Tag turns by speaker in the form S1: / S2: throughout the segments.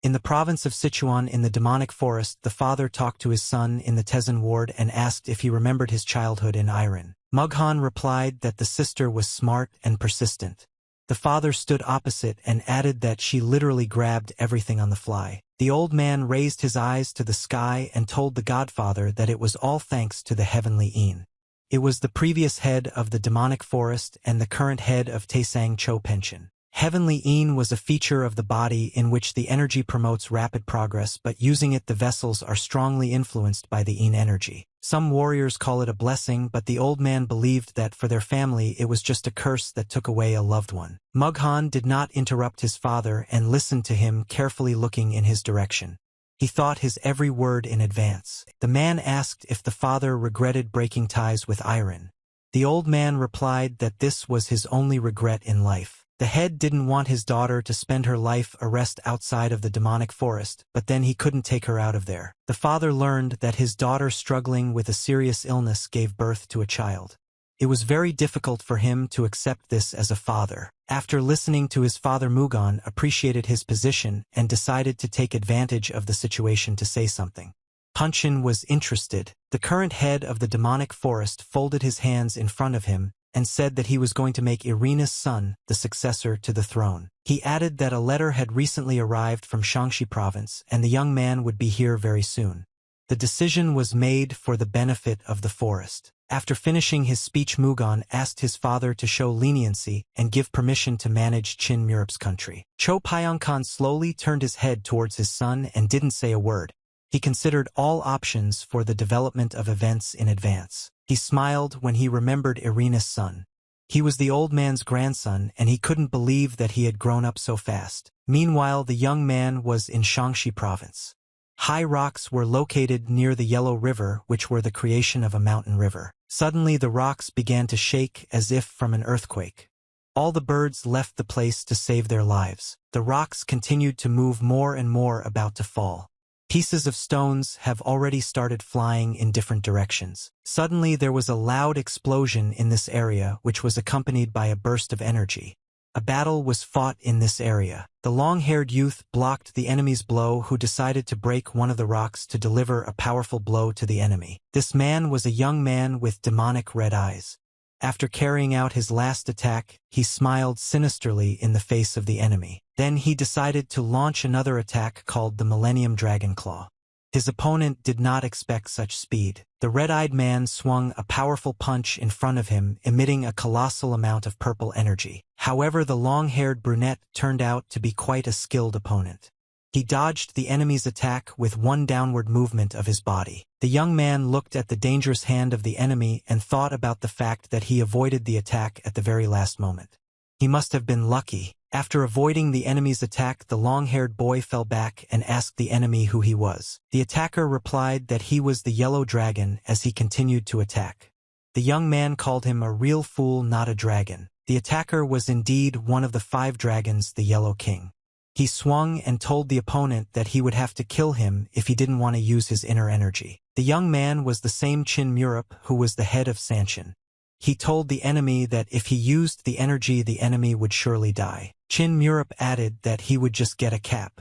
S1: In the province of Sichuan in the demonic forest, the father talked to his son in the Tezen ward and asked if he remembered his childhood in Iran. Mughan replied that the sister was smart and persistent. The father stood opposite and added that she literally grabbed everything on the fly. The old man raised his eyes to the sky and told the godfather that it was all thanks to the heavenly Yin. It was the previous head of the demonic forest and the current head of Taesang Cho Pension. Heavenly Yin was a feature of the body in which the energy promotes rapid progress, but using it the vessels are strongly influenced by the Yin energy. Some warriors call it a blessing, but the old man believed that for their family it was just a curse that took away a loved one. Mughan did not interrupt his father and listened to him, carefully looking in his direction. He thought his every word in advance. The man asked if the father regretted breaking ties with Iran. The old man replied that this was his only regret in life. The head didn't want his daughter to spend her life arrested outside of the demonic forest, but then he couldn't take her out of there. The father learned that his daughter, struggling with a serious illness, gave birth to a child. It was very difficult for him to accept this as a father. After listening to his father, Mughan appreciated his position and decided to take advantage of the situation to say something. Punchin was interested. The current head of the demonic forest folded his hands in front of him and said that he was going to make Irina's son the successor to the throne. He added that a letter had recently arrived from Shaanxi province and the young man would be here very soon. The decision was made for the benefit of the forest. After finishing his speech, Mughan asked his father to show leniency and give permission to manage Qin Murup's country. Cho Pyongkan slowly turned his head towards his son and didn't say a word. He considered all options for the development of events in advance. He smiled when he remembered Irina's son. He was the old man's grandson, and he couldn't believe that he had grown up so fast. Meanwhile, the young man was in Shaanxi province. High rocks were located near the Yellow River, which were the creation of a mountain river. Suddenly the rocks began to shake as if from an earthquake. All the birds left the place to save their lives. The rocks continued to move more and more, about to fall. Pieces of stones have already started flying in different directions. Suddenly there was a loud explosion in this area, which was accompanied by a burst of energy. A battle was fought in this area. The long-haired youth blocked the enemy's blow, who decided to break one of the rocks to deliver a powerful blow to the enemy. This man was a young man with demonic red eyes. After carrying out his last attack, he smiled sinisterly in the face of the enemy. Then he decided to launch another attack called the Millennium Dragon Claw. His opponent did not expect such speed. The red-eyed man swung a powerful punch in front of him, emitting a colossal amount of purple energy. However, the long-haired brunette turned out to be quite a skilled opponent. He dodged the enemy's attack with one downward movement of his body. The young man looked at the dangerous hand of the enemy and thought about the fact that he avoided the attack at the very last moment. He must have been lucky. After avoiding the enemy's attack, the long-haired boy fell back and asked the enemy who he was. The attacker replied that he was the Yellow Dragon as he continued to attack. The young man called him a real fool, not a dragon. The attacker was indeed one of the 5 dragons, the Yellow King. He swung and told the opponent that he would have to kill him if he didn't want to use his inner energy. The young man was the same Qin Murup who was the head of Sanshin. He told the enemy that if he used the energy, the enemy would surely die. Qin Murup added that he would just get a cap.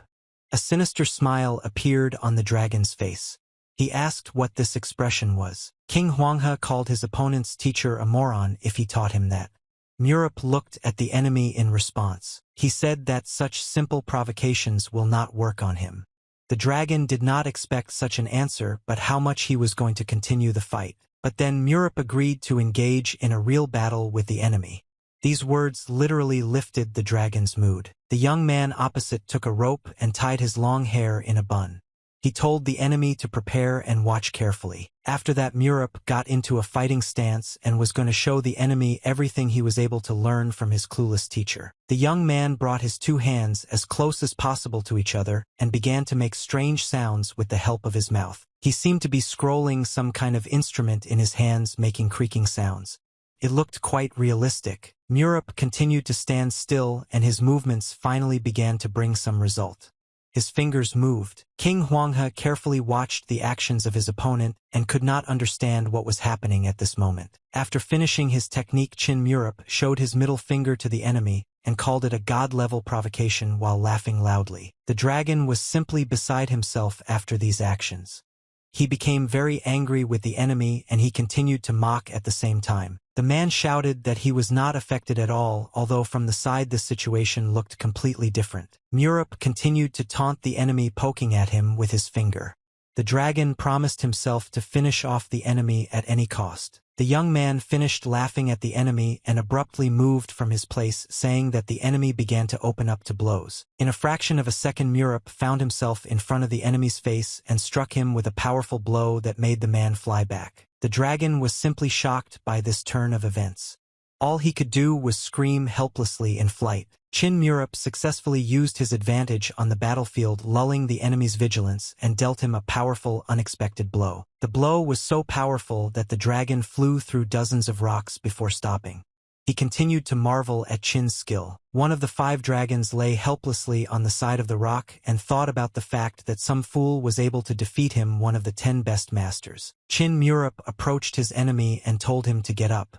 S1: A sinister smile appeared on the dragon's face. He asked what this expression was. King Huanghe called his opponent's teacher a moron if he taught him that. Murup looked at the enemy in response. He said that such simple provocations will not work on him. The dragon did not expect such an answer, but how much he was going to continue the fight. But then Murup agreed to engage in a real battle with the enemy. These words literally lifted the dragon's mood. The young man opposite took a rope and tied his long hair in a bun. He told the enemy to prepare and watch carefully. After that, Murup got into a fighting stance and was going to show the enemy everything he was able to learn from his clueless teacher. The young man brought his 2 hands as close as possible to each other and began to make strange sounds with the help of his mouth. He seemed to be scrolling some kind of instrument in his hands, making creaking sounds. It looked quite realistic. Murup continued to stand still, and his movements finally began to bring some result. his fingers moved. King Huanghe carefully watched the actions of his opponent and could not understand what was happening at this moment. After finishing his technique, Qin Murip showed his middle finger to the enemy and called it a god-level provocation while laughing loudly. The dragon was simply beside himself after these actions. He became very angry with the enemy and he continued to mock at the same time. The man shouted that he was not affected at all, although from the side this situation looked completely different. Murip continued to taunt the enemy, poking at him with his finger. The dragon promised himself to finish off the enemy at any cost. The young man finished laughing at the enemy and abruptly moved from his place, saying that the enemy began to open up to blows. In a fraction of a second, Murip found himself in front of the enemy's face and struck him with a powerful blow that made the man fly back. The dragon was simply shocked by this turn of events. All he could do was scream helplessly in flight. Qin Murip successfully used his advantage on the battlefield, lulling the enemy's vigilance, and dealt him a powerful, unexpected blow. The blow was so powerful that the dragon flew through dozens of rocks before stopping. He continued to marvel at Qin's skill. One of the 5 dragons lay helplessly on the side of the rock and thought about the fact that some fool was able to defeat him, one of the 10 best masters. Qin Murip approached his enemy and told him to get up.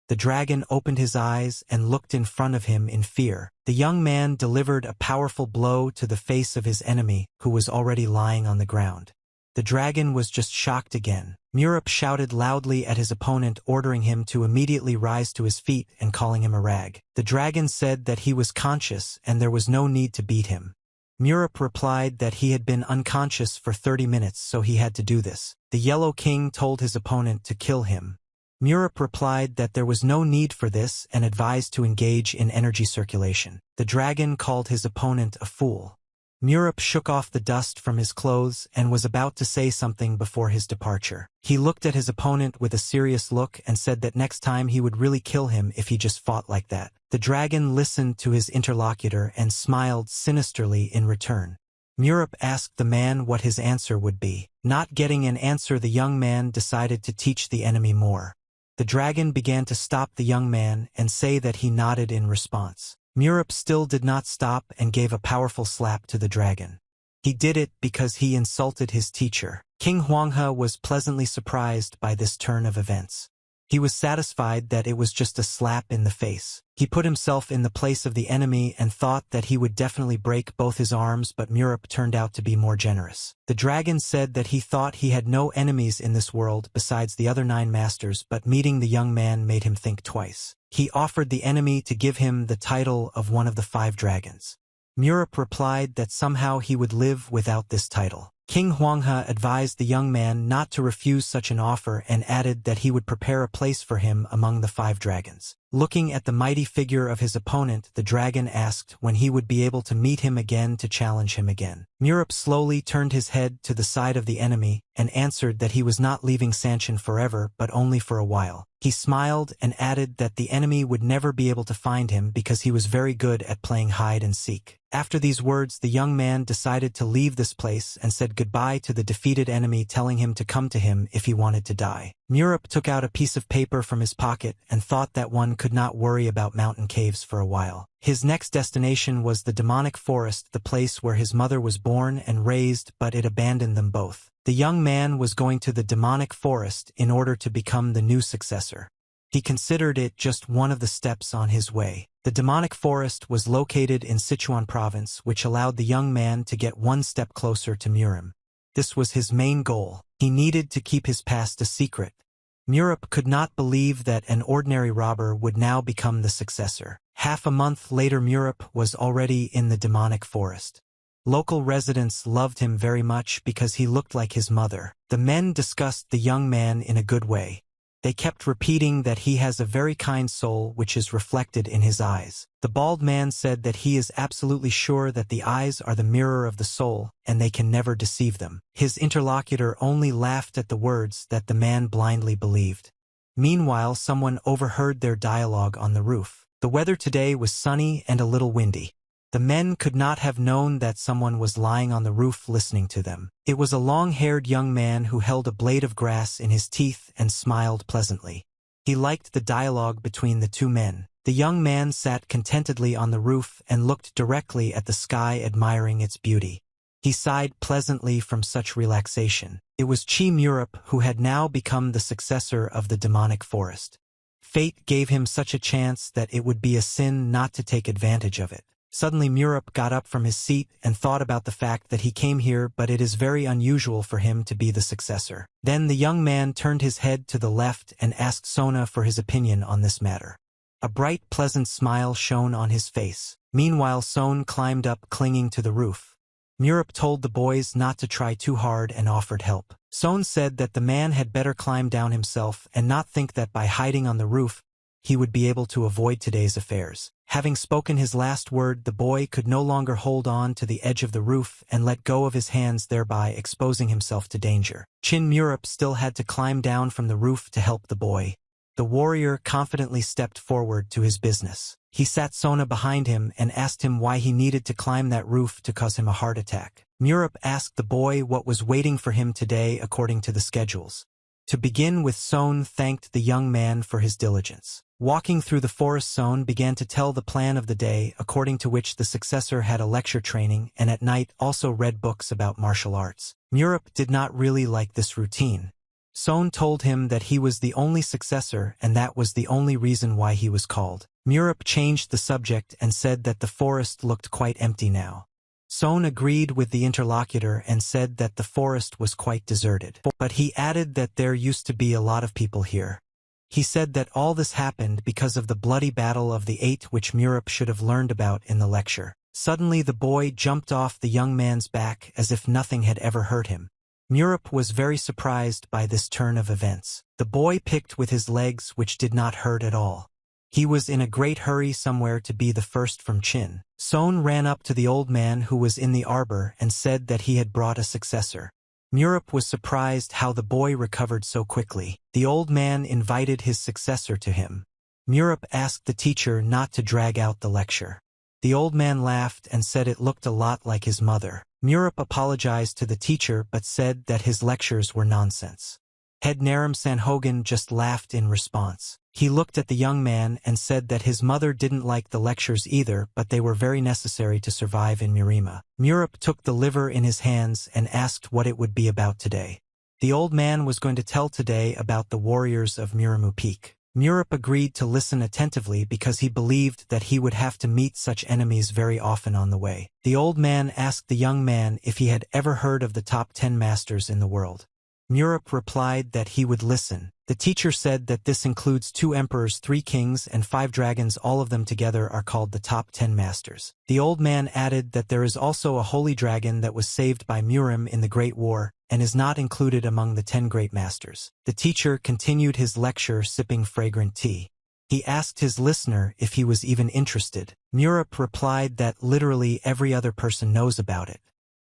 S1: The dragon opened his eyes and looked in front of him in fear. The young man delivered a powerful blow to the face of his enemy, who was already lying on the ground. The dragon was just shocked again. Murip shouted loudly at his opponent, ordering him to immediately rise to his feet and calling him a rag. The dragon said that he was conscious and there was no need to beat him. Murip replied that he had been unconscious for 30 minutes, so he had to do this. The Yellow King told his opponent to kill him. Murip replied that there was no need for this and advised to engage in energy circulation. The dragon called his opponent a fool. Murip shook off the dust from his clothes and was about to say something before his departure. He looked at his opponent with a serious look and said that next time he would really kill him if he just fought like that. The dragon listened to his interlocutor and smiled sinisterly in return. Murip asked the man what his answer would be. Not getting an answer, the young man decided to teach the enemy more. The dragon began to stop the young man and say that he nodded in response. Murip still did not stop and gave a powerful slap to the dragon. He did it because he insulted his teacher. King Huanghe was pleasantly surprised by this turn of events. He was satisfied that it was just a slap in the face. He put himself in the place of the enemy and thought that he would definitely break both his arms, but Murip turned out to be more generous. The dragon said that he thought he had no enemies in this world besides the other 9 masters, but meeting the young man made him think twice. He offered the enemy to give him the title of one of the 5 dragons. Murip replied that somehow he would live without this title. King Huanghe advised the young man not to refuse such an offer and added that he would prepare a place for him among the 5 dragons. Looking at the mighty figure of his opponent, the dragon asked when he would be able to meet him again to challenge him again. Murip slowly turned his head to the side of the enemy and answered that he was not leaving Sanchin forever, but only for a while. He smiled and added that the enemy would never be able to find him because he was very good at playing hide and seek. After these words, the young man decided to leave this place and said goodbye to the defeated enemy, telling him to come to him if he wanted to die. Murip took out a piece of paper from his pocket and thought that one could not worry about mountain caves for a while. His next destination was the demonic forest, the place where his mother was born and raised, but it abandoned them both. The young man was going to the demonic forest in order to become the new successor. He considered it just one of the steps on his way. The demonic forest was located in Sichuan province, which allowed the young man to get one step closer to Murip. This was his main goal. He needed to keep his past a secret. Murip could not believe that an ordinary robber would now become the successor. Half a month later, Murip was already in the demonic forest. Local residents loved him very much because he looked like his mother. The men discussed the young man in a good way. They kept repeating that he has a very kind soul, which is reflected in his eyes. The bald man said that he is absolutely sure that the eyes are the mirror of the soul, and they can never deceive them. His interlocutor only laughed at the words that the man blindly believed. Meanwhile, someone overheard their dialogue on the roof. The weather today was sunny and a little windy. The men could not have known that someone was lying on the roof listening to them. It was a long-haired young man who held a blade of grass in his teeth and smiled pleasantly. He liked the dialogue between the 2 men. The young man sat contentedly on the roof and looked directly at the sky, admiring its beauty. He sighed pleasantly from such relaxation. It was Chi-Murup who had now become the successor of the demonic forest. Fate gave him such a chance that it would be a sin not to take advantage of it. Suddenly Murup got up from his seat and thought about the fact that he came here, but it is very unusual for him to be the successor. Then the young man turned his head to the left and asked Sona for his opinion on this matter. A bright, pleasant smile shone on his face. Meanwhile Son climbed up, clinging to the roof. Murup told the boys not to try too hard and offered help. Son said that the man had better climb down himself and not think that by hiding on the roof he would be able to avoid today's affairs. Having spoken his last word, the boy could no longer hold on to the edge of the roof and let go of his hands, thereby exposing himself to danger. Chi-Murup still had to climb down from the roof to help the boy. The warrior confidently stepped forward to his business. He sat Sona behind him and asked him why he needed to climb that roof to cause him a heart attack. Murup asked the boy what was waiting for him today according to the schedules. To begin with, Son thanked the young man for his diligence. Walking through the forest, Son began to tell the plan of the day, according to which the successor had a lecture training and at night also read books about martial arts. Murup did not really like this routine. Son told him that he was the only successor and that was the only reason why he was called. Murup changed the subject and said that the forest looked quite empty now. Son agreed with the interlocutor and said that the forest was quite deserted. But he added that there used to be a lot of people here. He said that all this happened because of the bloody battle of the Eight, which Murup should have learned about in the lecture. Suddenly the boy jumped off the young man's back as if nothing had ever hurt him. Murup was very surprised by this turn of events. The boy picked with his legs, which did not hurt at all. He was in a great hurry somewhere to be the first from Chin. Son ran up to the old man who was in the arbor and said that he had brought a successor. Murup was surprised how the boy recovered so quickly. The old man invited his successor to him. Murup asked the teacher not to drag out the lecture. The old man laughed and said it looked a lot like his mother. Murup apologized to the teacher but said that his lectures were nonsense. Head Naram Sanhogan just laughed in response. He looked at the young man and said that his mother didn't like the lectures either, but they were very necessary to survive in Murima. Murup took the liver in his hands and asked what it would be about today. The old man was going to tell today about the warriors of Murimu Peak. Murup agreed to listen attentively because he believed that he would have to meet such enemies very often on the way. The old man asked the young man if he had ever heard of the top 10 masters in the world. Murup replied that he would listen. The teacher said that this includes 2 emperors, 3 kings, and 5 dragons. All of them together are called the top 10 masters. The old man added that there is also a holy dragon that was saved by Murim in the Great War and is not included among the 10 great masters. The teacher continued his lecture sipping fragrant tea. He asked his listener if he was even interested. Murup replied that literally every other person knows about it.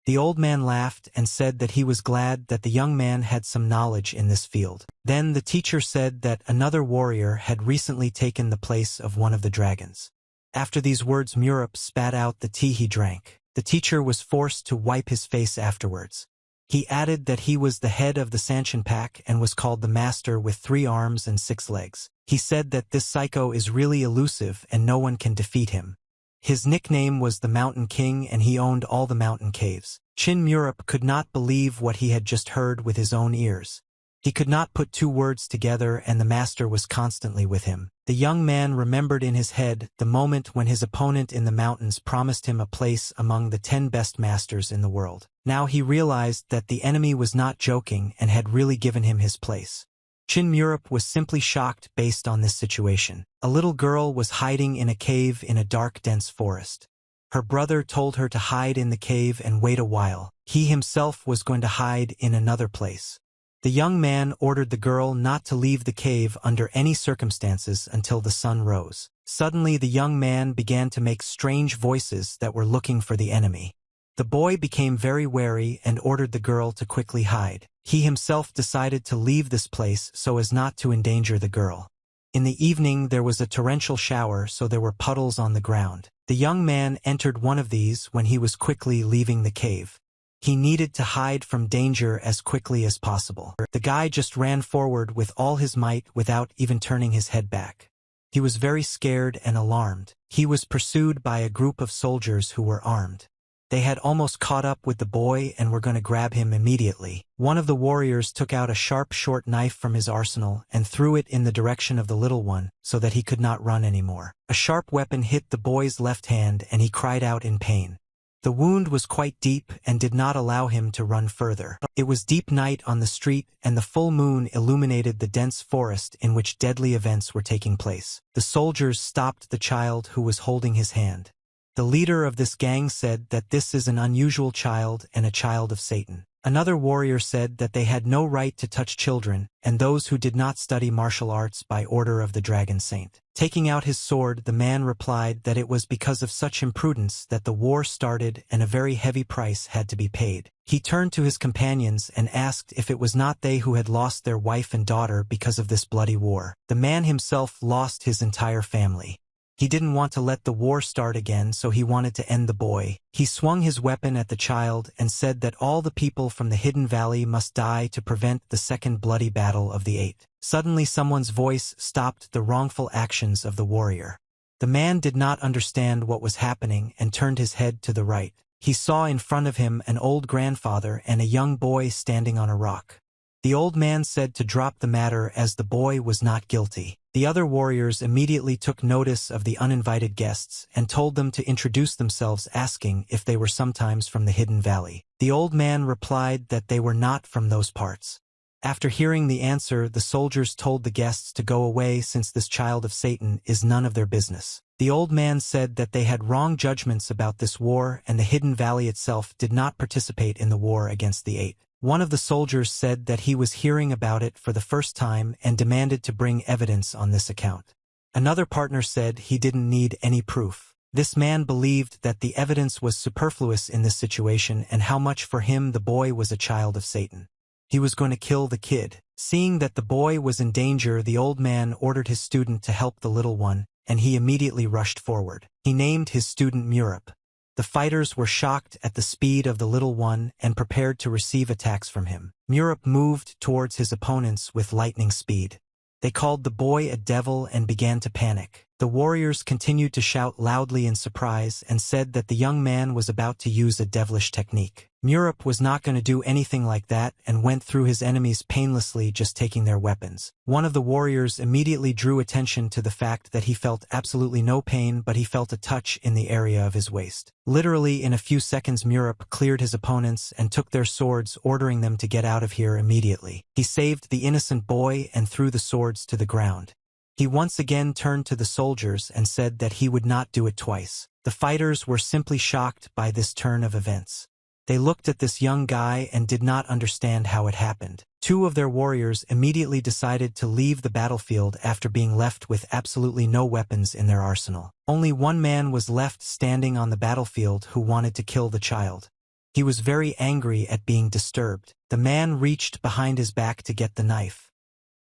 S1: The old man laughed and said that he was glad that the young man had some knowledge in this field. Then the teacher said that another warrior had recently taken the place of one of the dragons. After these words, Murup spat out the tea he drank. The teacher was forced to wipe his face afterwards. He added that he was the head of the Sanshin pack and was called the Master with 3 arms and 6 legs. He said that this psycho is really elusive and no one can defeat him. His nickname was the Mountain King and he owned all the mountain caves. Chi-Murup could not believe what he had just heard with his own ears. He could not put 2 words together and the master was constantly with him. The young man remembered in his head the moment when his opponent in the mountains promised him a place among the 10 best masters in the world. Now he realized that the enemy was not joking and had really given him his place. Chi-Murup was simply shocked based on this situation. A little girl was hiding in a cave in a dark, dense forest. Her brother told her to hide in the cave and wait a while. He himself was going to hide in another place. The young man ordered the girl not to leave the cave under any circumstances until the sun rose. Suddenly the young man began to make strange voices that were looking for the enemy. The boy became very wary and ordered the girl to quickly hide. He himself decided to leave this place so as not to endanger the girl. In the evening there was a torrential shower, so there were puddles on the ground. The young man entered one of these when he was quickly leaving the cave. He needed to hide from danger as quickly as possible. The guy just ran forward with all his might without even turning his head back. He was very scared and alarmed. He was pursued by a group of soldiers who were armed. They had almost caught up with the boy and were going to grab him immediately. One of the warriors took out a sharp short knife from his arsenal and threw it in the direction of the little one so that he could not run anymore. A sharp weapon hit the boy's left hand and he cried out in pain. The wound was quite deep and did not allow him to run further. It was deep night on the street and the full moon illuminated the dense forest in which deadly events were taking place. The soldiers stopped the child who was holding his hand. The leader of this gang said that this is an unusual child and a child of Satan. Another warrior said that they had no right to touch children and those who did not study martial arts by order of the Dragon Saint. Taking out his sword, the man replied that it was because of such imprudence that the war started and a very heavy price had to be paid. He turned to his companions and asked if it was not they who had lost their wife and daughter because of this bloody war. The man himself lost his entire family. He didn't want to let the war start again, so he wanted to end the boy. He swung his weapon at the child and said that all the people from the hidden valley must die to prevent the second bloody battle of the Eight. Suddenly someone's voice stopped the wrongful actions of the warrior. The man did not understand what was happening and turned his head to the right. He saw in front of him an old grandfather and a young boy standing on a rock. The old man said to drop the matter as the boy was not guilty. The other warriors immediately took notice of the uninvited guests and told them to introduce themselves, asking if they were sometimes from the hidden valley. The old man replied that they were not from those parts. After hearing the answer, the soldiers told the guests to go away since this child of Satan is none of their business. The old man said that they had wrong judgments about this war and the hidden valley itself did not participate in the war against the Eight. One of the soldiers said that he was hearing about it for the first time and demanded to bring evidence on this account. Another partner said he didn't need any proof. This man believed that the evidence was superfluous in this situation and how much for him the boy was a child of Satan. He was going to kill the kid. Seeing that the boy was in danger, the old man ordered his student to help the little one, and he immediately rushed forward. He named his student Murap. The fighters were shocked at the speed of the little one and prepared to receive attacks from him. Murap moved towards his opponents with lightning speed. They called the boy a devil and began to panic. The warriors continued to shout loudly in surprise and said that the young man was about to use a devilish technique. Murap was not going to do anything like that and went through his enemies painlessly, just taking their weapons. One of the warriors immediately drew attention to the fact that he felt absolutely no pain, but he felt a touch in the area of his waist. Literally in a few seconds, Murap cleared his opponents and took their swords, ordering them to get out of here immediately. He saved the innocent boy and threw the swords to the ground. He once again turned to the soldiers and said that he would not do it twice. The fighters were simply shocked by this turn of events. They looked at this young guy and did not understand how it happened. Two of their warriors immediately decided to leave the battlefield after being left with absolutely no weapons in their arsenal. Only one man was left standing on the battlefield who wanted to kill the child. He was very angry at being disturbed. The man reached behind his back to get the knife.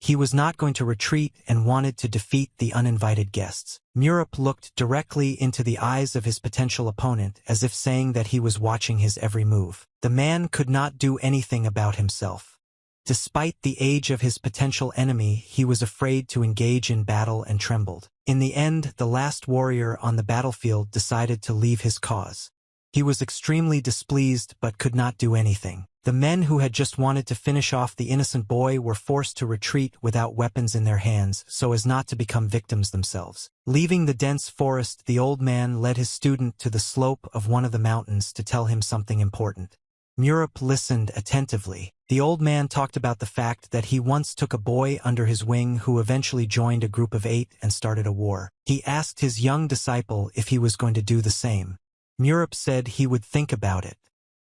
S1: He was not going to retreat and wanted to defeat the uninvited guests. Murap looked directly into the eyes of his potential opponent as if saying that he was watching his every move. The man could not do anything about himself. Despite the age of his potential enemy, he was afraid to engage in battle and trembled. In the end, the last warrior on the battlefield decided to leave his cause. He was extremely displeased but could not do anything. The men who had just wanted to finish off the innocent boy were forced to retreat without weapons in their hands so as not to become victims themselves. Leaving the dense forest, the old man led his student to the slope of one of the mountains to tell him something important. Murap listened attentively. The old man talked about the fact that he once took a boy under his wing who eventually joined a group of 8 and started a war. He asked his young disciple if he was going to do the same. Murap said he would think about it.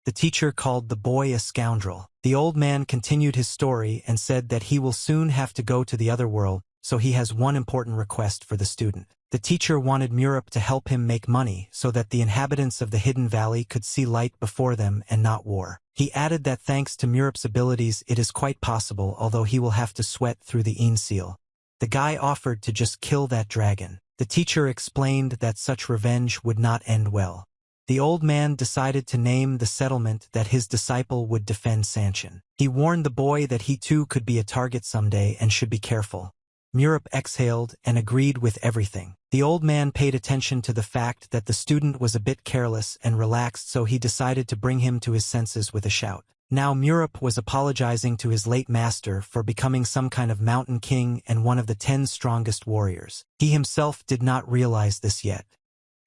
S1: The teacher called the boy a scoundrel. The old man continued his story and said that he will soon have to go to the other world, so he has one important request for the student. The teacher wanted Murap to help him make money so that the inhabitants of the hidden valley could see light before them and not war. He added that thanks to Murap's abilities it is quite possible, although he will have to sweat through the Een seal. The guy offered to just kill that dragon. The teacher explained that such revenge would not end well. The old man decided to name the settlement that his disciple would defend Sanchin. He warned the boy that he too could be a target someday and should be careful. Murup exhaled and agreed with everything. The old man paid attention to the fact that the student was a bit careless and relaxed, so he decided to bring him to his senses with a shout. Now Murup was apologizing to his late master for becoming some kind of mountain king and one of the 10 strongest warriors. He himself did not realize this yet.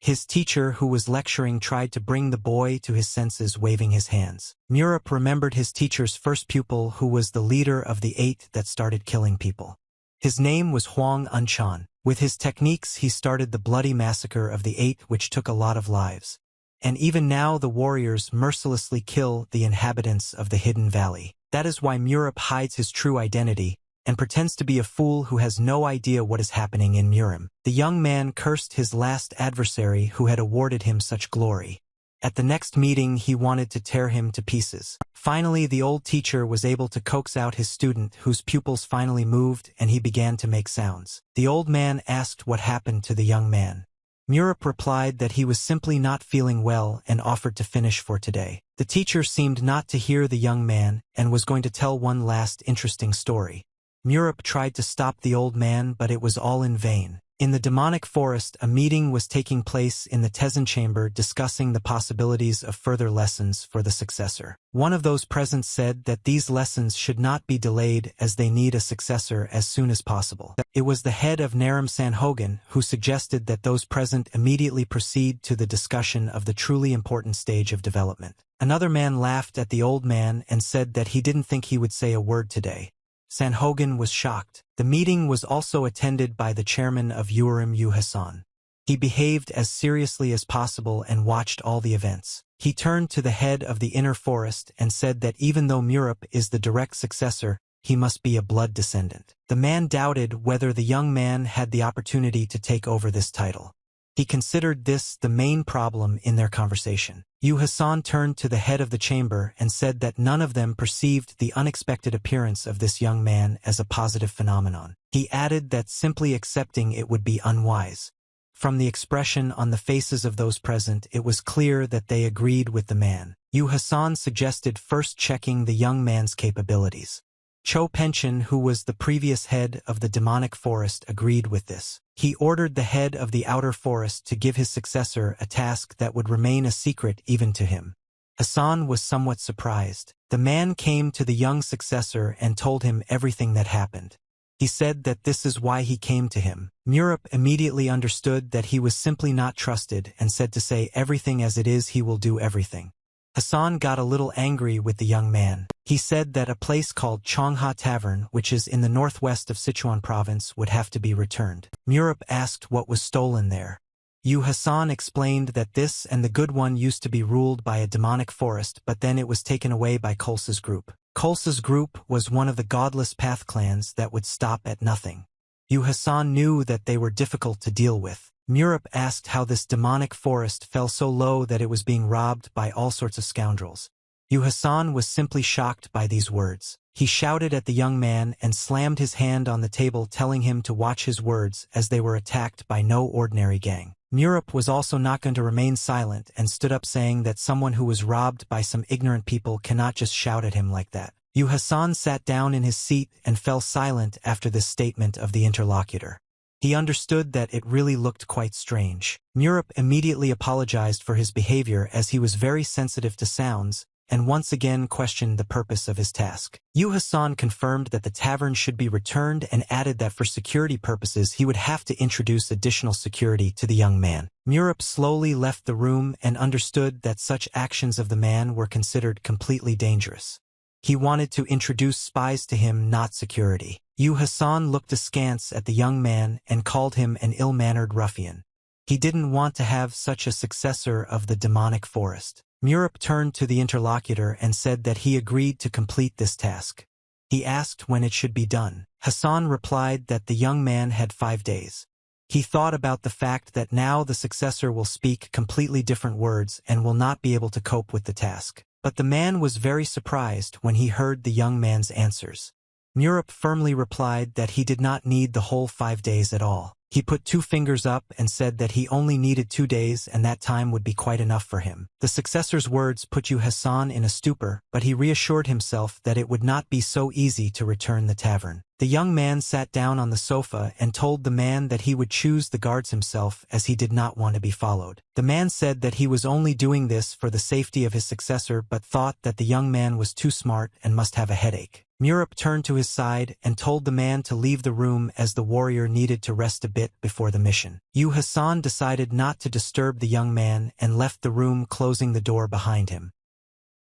S1: His teacher, who was lecturing, tried to bring the boy to his senses, waving his hands. Murup remembered his teacher's first pupil, who was the leader of the 8 that started killing people. His name was Huang Unchan. With his techniques he started the bloody massacre of the 8, which took a lot of lives. And even now the warriors mercilessly kill the inhabitants of the Hidden Valley. That is why Murup hides his true identity and pretends to be a fool who has no idea what is happening in Murim. The young man cursed his last adversary who had awarded him such glory. At the next meeting he wanted to tear him to pieces. Finally the old teacher was able to coax out his student, whose pupils finally moved and he began to make sounds. The old man asked what happened to the young man. Murup replied that he was simply not feeling well and offered to finish for today. The teacher seemed not to hear the young man and was going to tell one last interesting story. Murup tried to stop the old man, but it was all in vain. In the demonic forest, a meeting was taking place in the Tezen chamber discussing the possibilities of further lessons for the successor. One of those present said that these lessons should not be delayed as they need a successor as soon as possible. It was the head of Naram Sanhogan who suggested that those present immediately proceed to the discussion of the truly important stage of development. Another man laughed at the old man and said that he didn't think he would say a word today. Sanhogan was shocked. The meeting was also attended by the chairman of Urim U Hassan. He behaved as seriously as possible and watched all the events. He turned to the head of the inner forest and said that even though Murup is the direct successor, he must be a blood descendant. The man doubted whether the young man had the opportunity to take over this title. He considered this the main problem in their conversation. Yu Hassan turned to the head of the chamber and said that none of them perceived the unexpected appearance of this young man as a positive phenomenon. He added that simply accepting it would be unwise. From the expression on the faces of those present, it was clear that they agreed with the man. Yu Hassan suggested first checking the young man's capabilities. Cho Pension, who was the previous head of the demonic forest, agreed with this. He ordered the head of the outer forest to give his successor a task that would remain a secret even to him. Hassan was somewhat surprised. The man came to the young successor and told him everything that happened. He said that this is why he came to him. Murup immediately understood that he was simply not trusted and said to say everything as it is, he will do everything. Hassan got a little angry with the young man. He said that a place called Chongha Tavern, which is in the northwest of Sichuan province, would have to be returned. Murup asked what was stolen there. Yu Hassan explained that this and the Good One used to be ruled by a demonic forest, but then it was taken away by Kolsa's group. Kolsa's group was one of the godless path clans that would stop at nothing. Yu Hassan knew that they were difficult to deal with. Murup asked how this demonic forest fell so low that it was being robbed by all sorts of scoundrels. Yu Hassan was simply shocked by these words. He shouted at the young man and slammed his hand on the table, telling him to watch his words as they were attacked by no ordinary gang. Murup was also not going to remain silent and stood up, saying that someone who was robbed by some ignorant people cannot just shout at him like that. Yu Hassan sat down in his seat and fell silent after this statement of the interlocutor. He understood that it really looked quite strange. Murup immediately apologized for his behavior, as he was very sensitive to sounds, and once again questioned the purpose of his task. Yu Hassan confirmed that the tavern should be returned and added that for security purposes he would have to introduce additional security to the young man. Murup slowly left the room and understood that such actions of the man were considered completely dangerous. He wanted to introduce spies to him, not security. Yu Hassan looked askance at the young man and called him an ill-mannered ruffian. He didn't want to have such a successor of the demonic forest. Murup turned to the interlocutor and said that he agreed to complete this task. He asked when it should be done. Hassan replied that the young man had 5 days. He thought about the fact that now the successor will speak completely different words and will not be able to cope with the task. But the man was very surprised when he heard the young man's answers. Murup firmly replied that he did not need the whole 5 days at all. He put 2 fingers up and said that he only needed 2 days and that time would be quite enough for him. The successor's words put Yu Hassan in a stupor, but he reassured himself that it would not be so easy to return the tavern. The young man sat down on the sofa and told the man that he would choose the guards himself as he did not want to be followed. The man said that he was only doing this for the safety of his successor but thought that the young man was too smart and must have a headache. Murup turned to his side and told the man to leave the room as the warrior needed to rest a bit before the mission. Hassan decided not to disturb the young man and left the room, closing the door behind him.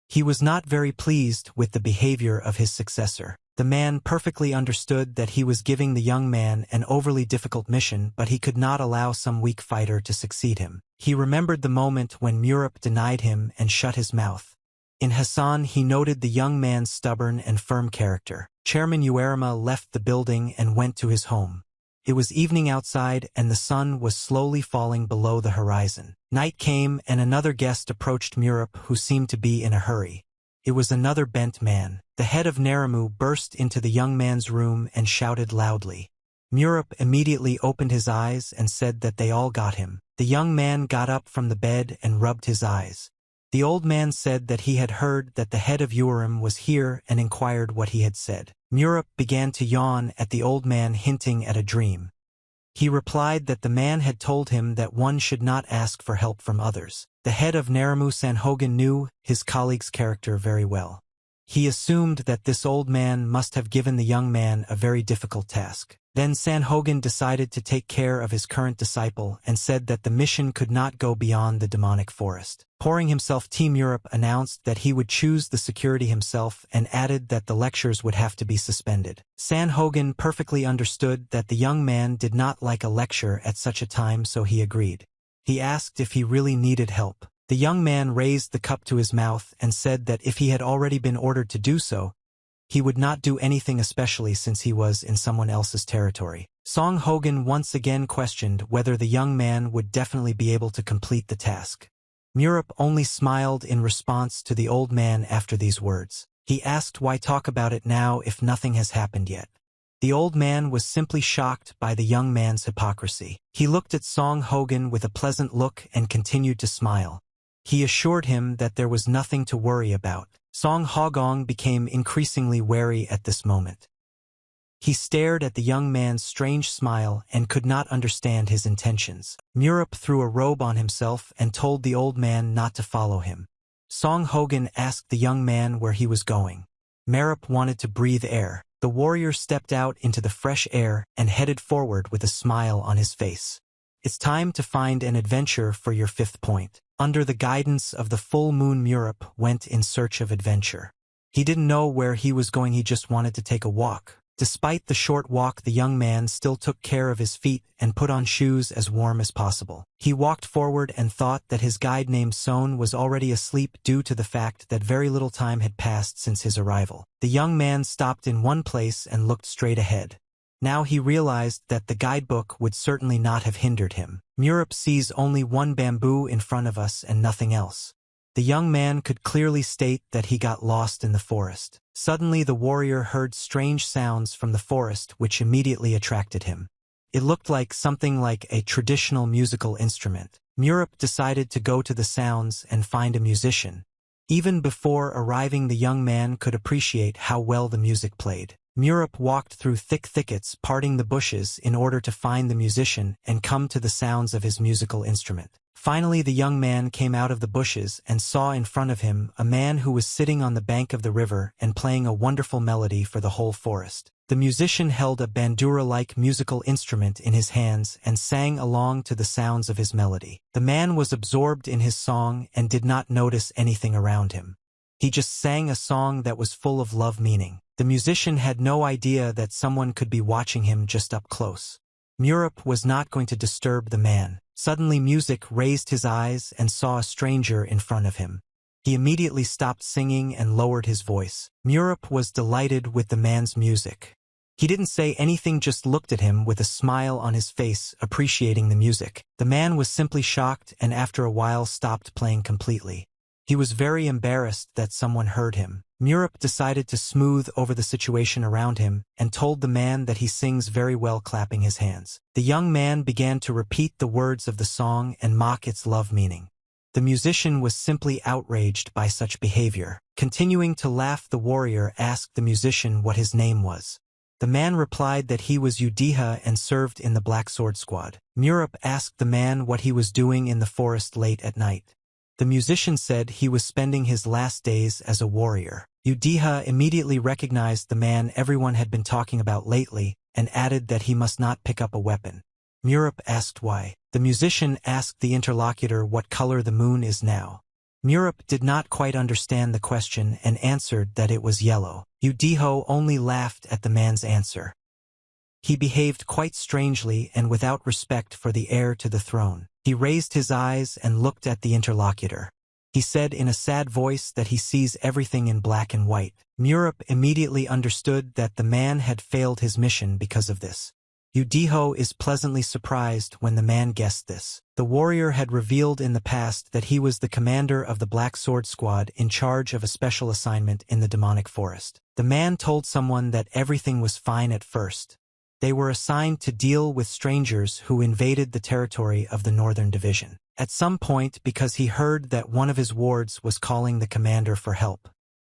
S1: He was not very pleased with the behavior of his successor. The man perfectly understood that he was giving the young man an overly difficult mission, but he could not allow some weak fighter to succeed him. He remembered the moment when Murup denied him and shut his mouth. In Hassan, he noted the young man's stubborn and firm character. Chairman Uerma left the building and went to his home. It was evening outside and the sun was slowly falling below the horizon. Night came and another guest approached Murup, who seemed to be in a hurry. It was another bent man. The head of Naramu burst into the young man's room and shouted loudly. Murup immediately opened his eyes and said that they all got him. The young man got up from the bed and rubbed his eyes. The old man said that he had heard that the head of Urim was here and inquired what he had said. Murup began to yawn at the old man, hinting at a dream. He replied that the man had told him that one should not ask for help from others. The head of Naramu, Sanhogan, knew his colleague's character very well. He assumed that this old man must have given the young man a very difficult task. Then Sanhogan decided to take care of his current disciple and said that the mission could not go beyond the demonic forest. Pouring himself tea, Murup announced that he would choose the security himself and added that the lectures would have to be suspended. Sanhogan perfectly understood that the young man did not like a lecture at such a time, so he agreed. He asked if he really needed help. The young man raised the cup to his mouth and said that if he had already been ordered to do so, he would not do anything, especially since he was in someone else's territory. Song Hogan once again questioned whether the young man would definitely be able to complete the task. Murup only smiled in response to the old man after these words. He asked why talk about it now if nothing has happened yet. The old man was simply shocked by the young man's hypocrisy. He looked at Song Hogan with a pleasant look and continued to smile. He assured him that there was nothing to worry about. Song Hogong became increasingly wary at this moment. He stared at the young man's strange smile and could not understand his intentions. Murup threw a robe on himself and told the old man not to follow him. Song Hogan asked the young man where he was going. Murup wanted to breathe air. The warrior stepped out into the fresh air and headed forward with a smile on his face. It's time to find an adventure for your fifth point. Under the guidance of the full moon, Murup went in search of adventure. He didn't know where he was going, he just wanted to take a walk. Despite the short walk, the young man still took care of his feet and put on shoes as warm as possible. He walked forward and thought that his guide named Son was already asleep due to the fact that very little time had passed since his arrival. The young man stopped in one place and looked straight ahead. Now he realized that the guidebook would certainly not have hindered him. Murup sees only one bamboo in front of us and nothing else. The young man could clearly state that he got lost in the forest. Suddenly the warrior heard strange sounds from the forest which immediately attracted him. It looked like something like a traditional musical instrument. Murup decided to go to the sounds and find a musician. Even before arriving, the young man could appreciate how well the music played. Murup walked through thick thickets, parting the bushes in order to find the musician and come to the sounds of his musical instrument. Finally, the young man came out of the bushes and saw in front of him a man who was sitting on the bank of the river and playing a wonderful melody for the whole forest. The musician held a bandura-like musical instrument in his hands and sang along to the sounds of his melody. The man was absorbed in his song and did not notice anything around him. He just sang a song that was full of love meaning. The musician had no idea that someone could be watching him just up close. Murup was not going to disturb the man. Suddenly Music raised his eyes and saw a stranger in front of him. He immediately stopped singing and lowered his voice. Murup was delighted with the man's music. He didn't say anything, just looked at him with a smile on his face, appreciating the music. The man was simply shocked and after a while stopped playing completely. He was very embarrassed that someone heard him. Murup decided to smooth over the situation around him and told the man that he sings very well, clapping his hands. The young man began to repeat the words of the song and mock its love meaning. The musician was simply outraged by such behavior. Continuing to laugh, the warrior asked the musician what his name was. The man replied that he was Udiha and served in the Black Sword Squad. Murup asked the man what he was doing in the forest late at night. The musician said he was spending his last days as a warrior. Udiha immediately recognized the man everyone had been talking about lately and added that he must not pick up a weapon. Murup asked why. The musician asked the interlocutor what color the moon is now. Murup did not quite understand the question and answered that it was yellow. Udiho only laughed at the man's answer. He behaved quite strangely and without respect for the heir to the throne. He raised his eyes and looked at the interlocutor. He said in a sad voice that he sees everything in black and white. Murup immediately understood that the man had failed his mission because of this. Udiho is pleasantly surprised when the man guessed this. The warrior had revealed in the past that he was the commander of the Black Sword Squad in charge of a special assignment in the demonic forest. The man told someone that everything was fine at first. They were assigned to deal with strangers who invaded the territory of the Northern Division. At some point, because he heard that one of his wards was calling the commander for help,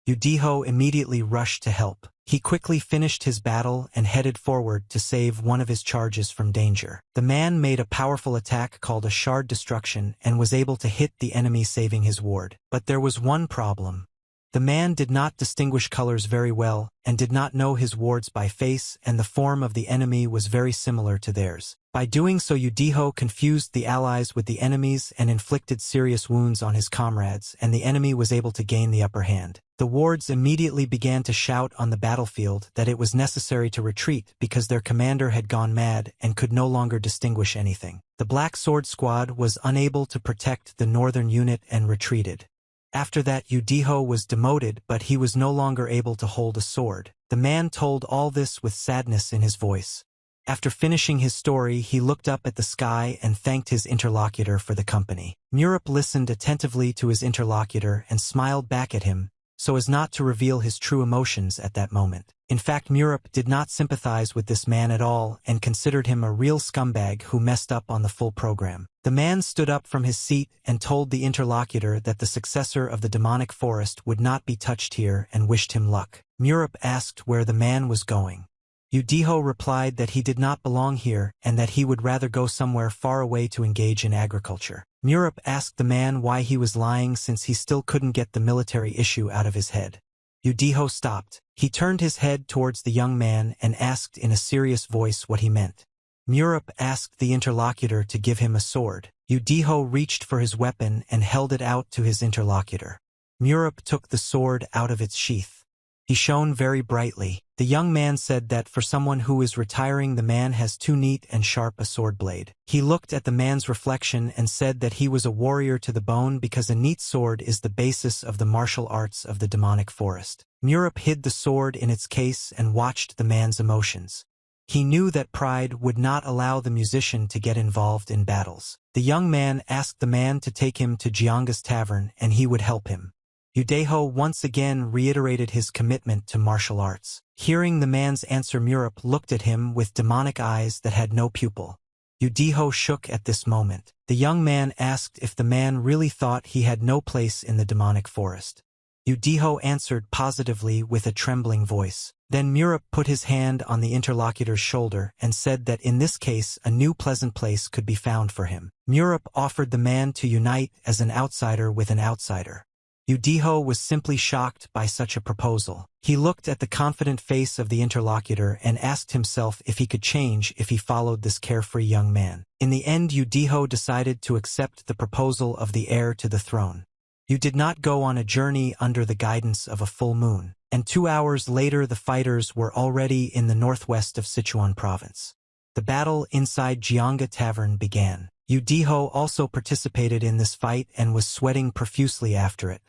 S1: Udiho immediately rushed to help. He quickly finished his battle and headed forward to save one of his charges from danger. The man made a powerful attack called a shard destruction and was able to hit the enemy, saving his ward. But there was one problem. The man did not distinguish colors very well and did not know his wards by face, and the form of the enemy was very similar to theirs. By doing so, Udiho confused the allies with the enemies and inflicted serious wounds on his comrades, and the enemy was able to gain the upper hand. The wards immediately began to shout on the battlefield that it was necessary to retreat because their commander had gone mad and could no longer distinguish anything. The Black Sword Squad was unable to protect the northern unit and retreated. After that, Udiho was demoted, but he was no longer able to hold a sword. The man told all this with sadness in his voice. After finishing his story, he looked up at the sky and thanked his interlocutor for the company. Murup listened attentively to his interlocutor and smiled back at him, so as not to reveal his true emotions at that moment. In fact, Murup did not sympathize with this man at all and considered him a real scumbag who messed up on the full program. The man stood up from his seat and told the interlocutor that the successor of the demonic forest would not be touched here and wished him luck. Murup asked where the man was going. Udiho replied that he did not belong here and that he would rather go somewhere far away to engage in agriculture. Murup asked the man why he was lying, since he still couldn't get the military issue out of his head. Udiho stopped. He turned his head towards the young man and asked in a serious voice what he meant. Murup asked the interlocutor to give him a sword. Udiho reached for his weapon and held it out to his interlocutor. Murup took the sword out of its sheath. He shone very brightly. The young man said that for someone who is retiring, the man has too neat and sharp a sword blade. He looked at the man's reflection and said that he was a warrior to the bone because a neat sword is the basis of the martial arts of the demonic forest. Murup hid the sword in its case and watched the man's emotions. He knew that pride would not allow the musician to get involved in battles. The young man asked the man to take him to Jianga's tavern and he would help him. Udiho once again reiterated his commitment to martial arts. Hearing the man's answer, Murup looked at him with demonic eyes that had no pupil. Udiho shook at this moment. The young man asked if the man really thought he had no place in the demonic forest. Udiho answered positively with a trembling voice. Then Murup put his hand on the interlocutor's shoulder and said that in this case a new pleasant place could be found for him. Murup offered the man to unite as an outsider with an outsider. Udiho was simply shocked by such a proposal. He looked at the confident face of the interlocutor and asked himself if he could change if he followed this carefree young man. In the end, Udiho decided to accept the proposal of the heir to the throne. You did not go on a journey under the guidance of a full moon, and 2 hours later the fighters were already in the northwest of Sichuan province. The battle inside Jianga Tavern began. Udiho also participated in this fight and was sweating profusely after it.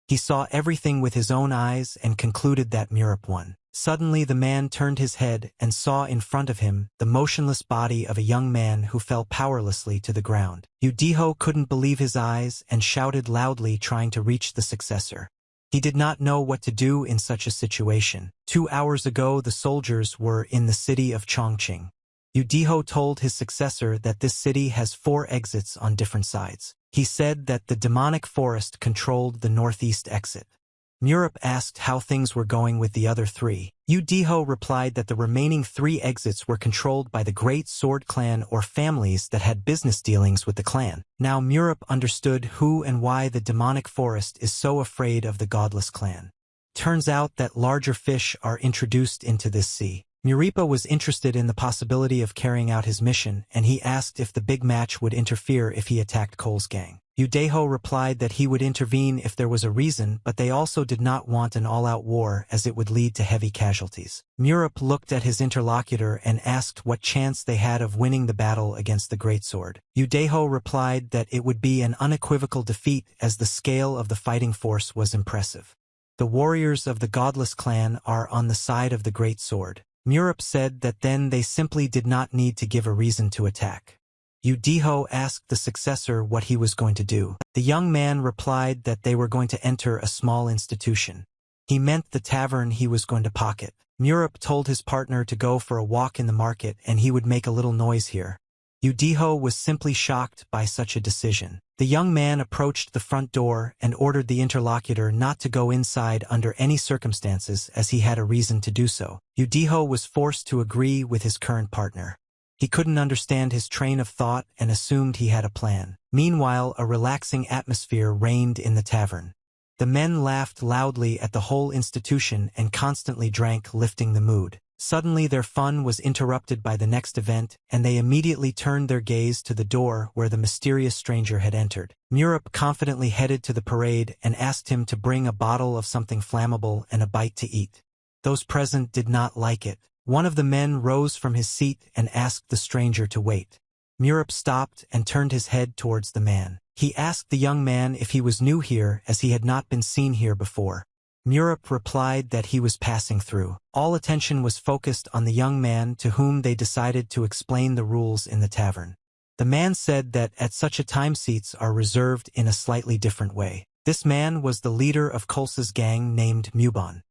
S1: He saw everything with his own eyes and concluded that Murup won. Suddenly the man turned his head and saw in front of him the motionless body of a young man who fell powerlessly to the ground. Udiho couldn't believe his eyes and shouted loudly, trying to reach the successor. He did not know what to do in such a situation. 2 hours ago the soldiers were in the city of Chongqing. Udiho told his successor that this city has 4 exits on different sides. He said that the demonic forest controlled the northeast exit. Murup asked how things were going with the other three. Udiho replied that the remaining 3 exits were controlled by the Great Sword Clan or families that had business dealings with the clan. Now Murup understood who and why the demonic forest is so afraid of the godless clan. Turns out that larger fish are introduced into this sea. Muripa was interested in the possibility of carrying out his mission, and he asked if the big match would interfere if he attacked Cole's gang. Udeho replied that he would intervene if there was a reason, but they also did not want an all-out war as it would lead to heavy casualties. Murup looked at his interlocutor and asked what chance they had of winning the battle against the greatsword. Udeho replied that it would be an unequivocal defeat as the scale of the fighting force was impressive. The warriors of the godless clan are on the side of the great sword. Murup said that then they simply did not need to give a reason to attack. Udiho asked the successor what he was going to do. The young man replied that they were going to enter a small institution. He meant the tavern he was going to pocket. Murup told his partner to go for a walk in the market and he would make a little noise here. Udiho was simply shocked by such a decision. The young man approached the front door and ordered the interlocutor not to go inside under any circumstances as he had a reason to do so. Udiho was forced to agree with his current partner. He couldn't understand his train of thought and assumed he had a plan. Meanwhile, a relaxing atmosphere reigned in the tavern. The men laughed loudly at the whole institution and constantly drank, lifting the mood. Suddenly their fun was interrupted by the next event, and they immediately turned their gaze to the door where the mysterious stranger had entered. Murup confidently headed to the parade and asked him to bring a bottle of something flammable and a bite to eat. Those present did not like it. One of the men rose from his seat and asked the stranger to wait. Murup stopped and turned his head towards the man. He asked the young man if he was new here as he had not been seen here before. Murup replied that he was passing through. All attention was focused on the young man to whom they decided to explain the rules in the tavern. The man said that at such a time seats are reserved in a slightly different way. This man was the leader of Kolsa's gang named Mubon.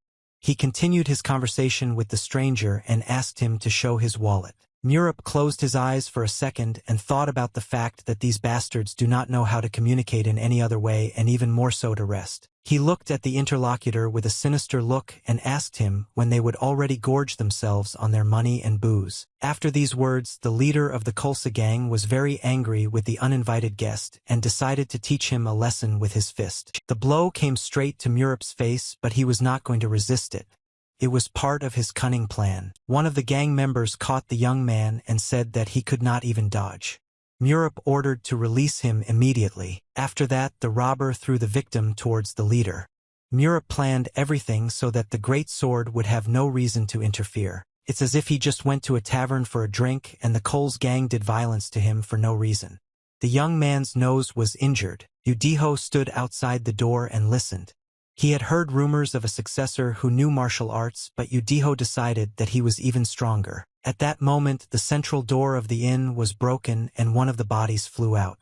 S1: He continued his conversation with the stranger and asked him to show his wallet. Murup closed his eyes for a second and thought about the fact that these bastards do not know how to communicate in any other way and even more so to rest. He looked at the interlocutor with a sinister look and asked him when they would already gorge themselves on their money and booze. After these words, the leader of the Kolsa gang was very angry with the uninvited guest and decided to teach him a lesson with his fist. The blow came straight to Murup's face, but he was not going to resist it. It was part of his cunning plan. One of the gang members caught the young man and said that he could not even dodge. Murup ordered to release him immediately. After that, the robber threw the victim towards the leader. Murup planned everything so that the great sword would have no reason to interfere. It's as if he just went to a tavern for a drink and the Coles gang did violence to him for no reason. The young man's nose was injured. Udiho stood outside the door and listened. He had heard rumors of a successor who knew martial arts, but Udiho decided that he was even stronger. At that moment, the central door of the inn was broken and one of the bodies flew out.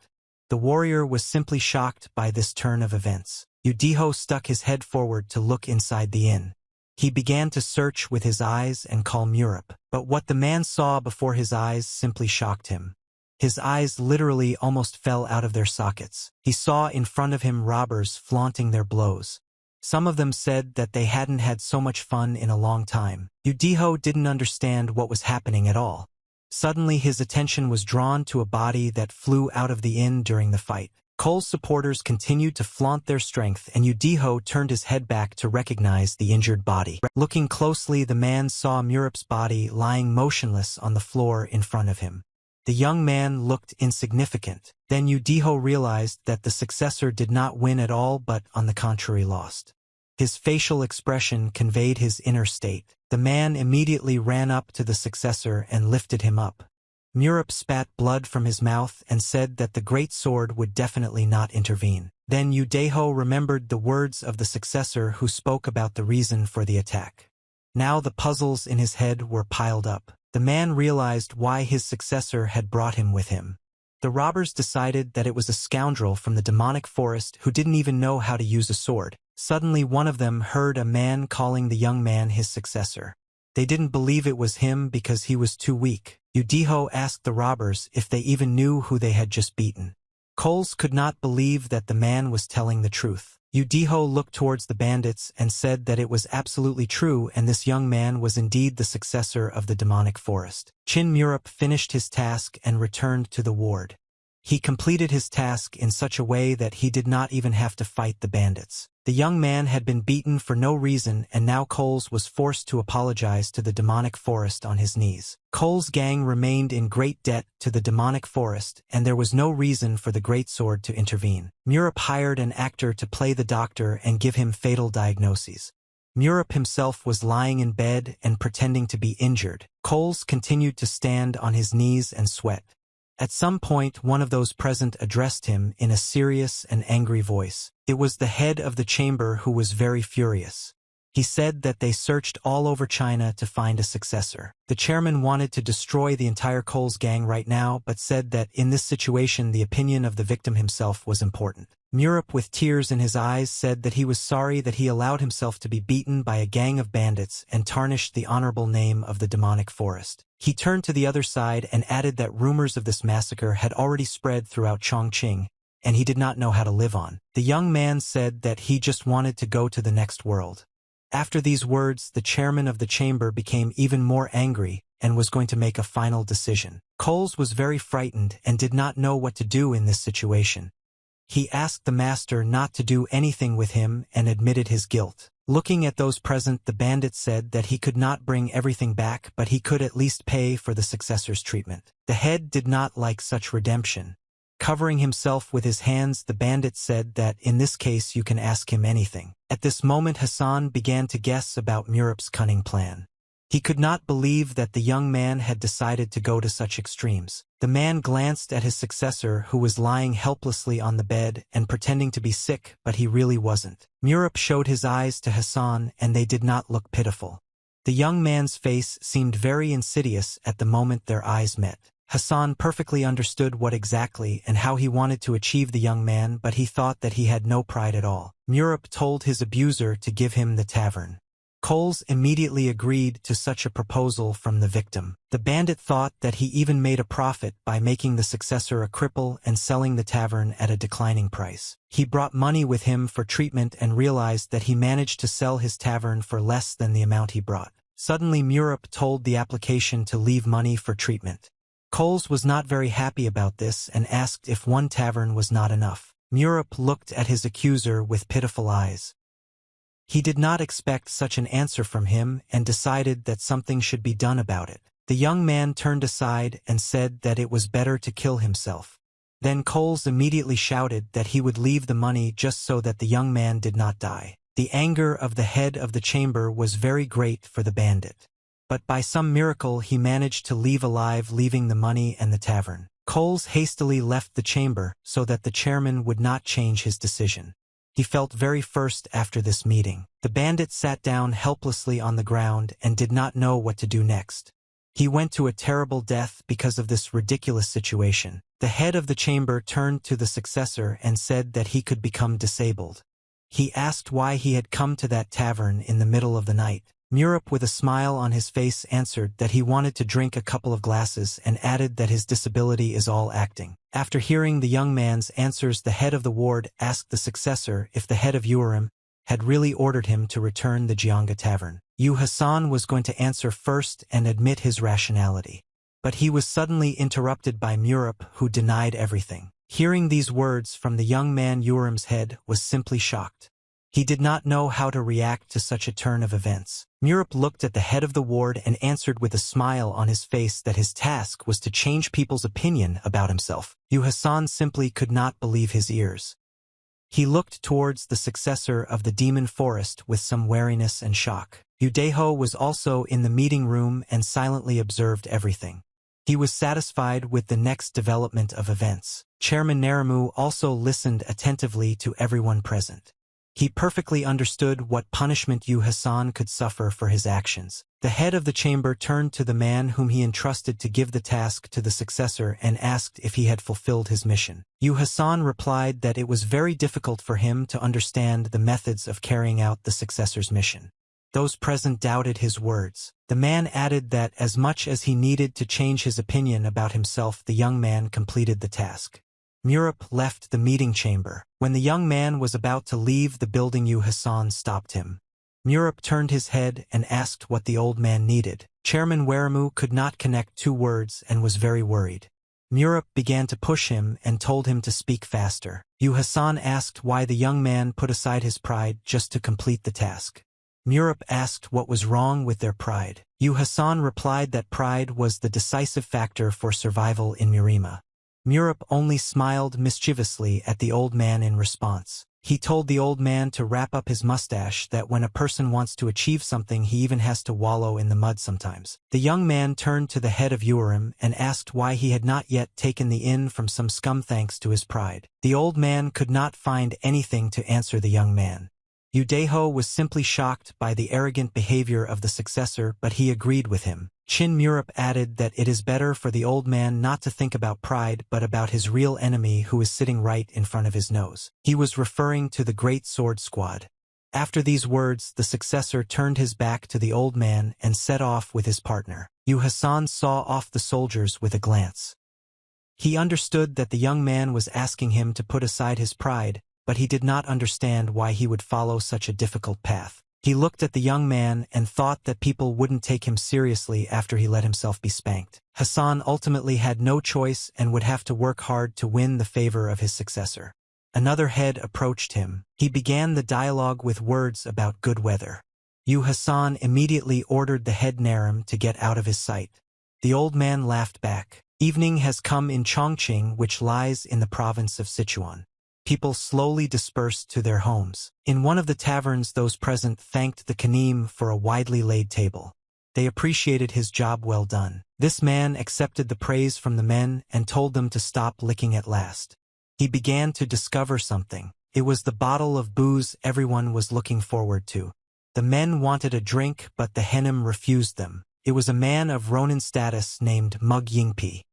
S1: The warrior was simply shocked by this turn of events. Udiho stuck his head forward to look inside the inn. He began to search with his eyes and call Murup, but what the man saw before his eyes simply shocked him. His eyes literally almost fell out of their sockets. He saw in front of him robbers flaunting their blows. Some of them said that they hadn't had so much fun in a long time. Udiho didn't understand what was happening at all. Suddenly his attention was drawn to a body that flew out of the inn during the fight. Cole's supporters continued to flaunt their strength and Udiho turned his head back to recognize the injured body. Looking closely, the man saw Murup's body lying motionless on the floor in front of him. The young man looked insignificant. Then Udiho realized that the successor did not win at all but, on the contrary, lost. His facial expression conveyed his inner state. The man immediately ran up to the successor and lifted him up. Murup spat blood from his mouth and said that the great sword would definitely not intervene. Then Udiho remembered the words of the successor who spoke about the reason for the attack. Now the puzzles in his head were piled up. The man realized why his successor had brought him with him. The robbers decided that it was a scoundrel from the demonic forest who didn't even know how to use a sword. Suddenly one of them heard a man calling the young man his successor. They didn't believe it was him because he was too weak. Udiho asked the robbers if they even knew who they had just beaten. Coles could not believe that the man was telling the truth. Yu Deho looked towards the bandits and said that it was absolutely true, and this young man was indeed the successor of the demonic forest. Chin Murup finished his task and returned to the ward. He completed his task in such a way that he did not even have to fight the bandits. The young man had been beaten for no reason, and now Coles was forced to apologize to the demonic forest on his knees. Coles' gang remained in great debt to the demonic forest, and there was no reason for the greatsword to intervene. Murup hired an actor to play the doctor and give him fatal diagnoses. Murup himself was lying in bed and pretending to be injured. Coles continued to stand on his knees and sweat. At some point, one of those present addressed him in a serious and angry voice. It was the head of the chamber, who was very furious. He said that they searched all over China to find a successor. The chairman wanted to destroy the entire Coles gang right now, but said that in this situation the opinion of the victim himself was important. Murup, with tears in his eyes, said that he was sorry that he allowed himself to be beaten by a gang of bandits and tarnished the honorable name of the demonic forest. He turned to the other side and added that rumors of this massacre had already spread throughout Chongqing, and he did not know how to live on. The young man said that he just wanted to go to the next world. After these words, the chairman of the chamber became even more angry and was going to make a final decision. Coles was very frightened and did not know what to do in this situation. He asked the master not to do anything with him and admitted his guilt. Looking at those present, the bandit said that he could not bring everything back, but he could at least pay for the successor's treatment. The head did not like such redemption. Covering himself with his hands, the bandit said that in this case you can ask him anything. At this moment, Hassan began to guess about Murup's cunning plan. He could not believe that the young man had decided to go to such extremes. The man glanced at his successor, who was lying helplessly on the bed and pretending to be sick, but he really wasn't. Murup showed his eyes to Hassan, and they did not look pitiful. The young man's face seemed very insidious at the moment their eyes met. Hassan perfectly understood what exactly and how he wanted to achieve the young man, but he thought that he had no pride at all. Murup told his abuser to give him the tavern. Coles immediately agreed to such a proposal from the victim. The bandit thought that he even made a profit by making the successor a cripple and selling the tavern at a declining price. He brought money with him for treatment and realized that he managed to sell his tavern for less than the amount he brought. Suddenly, Murup told the application to leave money for treatment. Coles was not very happy about this and asked if one tavern was not enough. Murup looked at his accuser with pitiful eyes. He did not expect such an answer from him and decided that something should be done about it. The young man turned aside and said that it was better to kill himself. Then Coles immediately shouted that he would leave the money just so that the young man did not die. The anger of the head of the chamber was very great for the bandit. But by some miracle he managed to leave alive, leaving the money and the tavern. Coles hastily left the chamber so that the chairman would not change his decision. He felt very first after this meeting. The bandit sat down helplessly on the ground and did not know what to do next. He went to a terrible death because of this ridiculous situation. The head of the chamber turned to the successor and said that he could become disabled. He asked why he had come to that tavern in the middle of the night. Murup, with a smile on his face, answered that he wanted to drink a couple of glasses and added that his disability is all acting. After hearing the young man's answers, the head of the ward asked the successor if the head of Urim had really ordered him to return the Jianga tavern. Hassan was going to answer first and admit his rationality. But he was suddenly interrupted by Murup, who denied everything. Hearing these words from the young man, Urim's head was simply shocked. He did not know how to react to such a turn of events. Murup looked at the head of the ward and answered with a smile on his face that his task was to change people's opinion about himself. Hassan simply could not believe his ears. He looked towards the successor of the demon forest with some wariness and shock. Udeho was also in the meeting room and silently observed everything. He was satisfied with the next development of events. Chairman Naramu also listened attentively to everyone present. He perfectly understood what punishment Hassan could suffer for his actions. The head of the chamber turned to the man whom he entrusted to give the task to the successor and asked if he had fulfilled his mission. Hassan replied that it was very difficult for him to understand the methods of carrying out the successor's mission. Those present doubted his words. The man added that as much as he needed to change his opinion about himself, the young man completed the task. Murap left the meeting chamber. When the young man was about to leave the building, Hassan stopped him. Murap turned his head and asked what the old man needed. Chairman Waramu could not connect two words and was very worried. Murap began to push him and told him to speak faster. Hassan asked why the young man put aside his pride just to complete the task. Murap asked what was wrong with their pride. Hassan replied that pride was the decisive factor for survival in Murima. Murap only smiled mischievously at the old man in response. He told the old man to wrap up his mustache, that when a person wants to achieve something he even has to wallow in the mud sometimes. The young man turned to the head of Urim and asked why he had not yet taken the inn from some scum thanks to his pride. The old man could not find anything to answer the young man. Udeho was simply shocked by the arrogant behavior of the successor, but he agreed with him. Chin Murap added that it is better for the old man not to think about pride but about his real enemy who is sitting right in front of his nose. He was referring to the Great Sword Squad. After these words, the successor turned his back to the old man and set off with his partner. Hassan saw off the soldiers with a glance. He understood that the young man was asking him to put aside his pride, but he did not understand why he would follow such a difficult path. He looked at the young man and thought that people wouldn't take him seriously after he let himself be spanked. Hassan ultimately had no choice and would have to work hard to win the favor of his successor. Another head approached him. He began the dialogue with words about good weather. Hassan immediately ordered the head Naram to get out of his sight. The old man laughed back. Evening has come in Chongqing, which lies in the province of Sichuan. People slowly dispersed to their homes. In one of the taverns, those present thanked the Kanim for a widely laid table. They appreciated his job well done. This man accepted the praise from the men and told them to stop licking at last. He began to discover something. It was the bottle of booze everyone was looking forward to. The men wanted a drink, but the Henim refused them. It was a man of Ronin status named Mug Yingpi.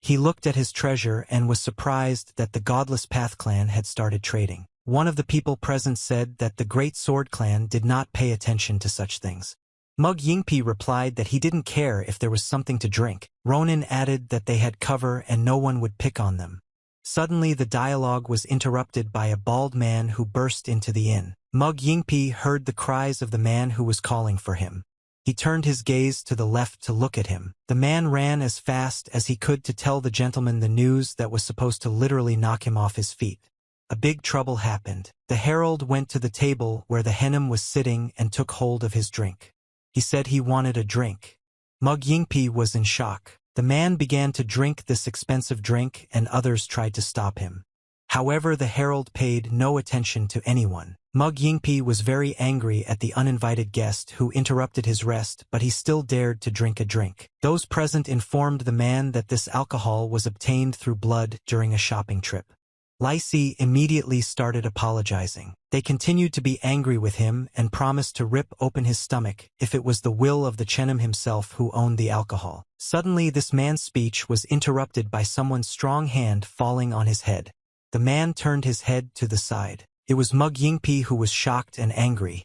S1: He looked at his treasure and was surprised that the Godless Path clan had started trading. One of the people present said that the Great Sword clan did not pay attention to such things. Mug Yingpi replied that he didn't care if there was something to drink. Ronin added that they had cover and no one would pick on them. Suddenly the dialogue was interrupted by a bald man who burst into the inn. Mug Yingpi heard the cries of the man who was calling for him. He turned his gaze to the left to look at him. The man ran as fast as he could to tell the gentleman the news that was supposed to literally knock him off his feet. A big trouble happened. The herald went to the table where the Henim was sitting and took hold of his drink. He said he wanted a drink. Mug Yingpi was in shock. The man began to drink this expensive drink and others tried to stop him. However, the herald paid no attention to anyone. Mug Yingpi was very angry at the uninvited guest who interrupted his rest, but he still dared to drink a drink. Those present informed the man that this alcohol was obtained through blood during a shopping trip. Lysi immediately started apologizing. They continued to be angry with him and promised to rip open his stomach if it was the will of the Chenim himself who owned the alcohol. Suddenly this man's speech was interrupted by someone's strong hand falling on his head. The man turned his head to the side. It was Mug Yingpi, who was shocked and angry.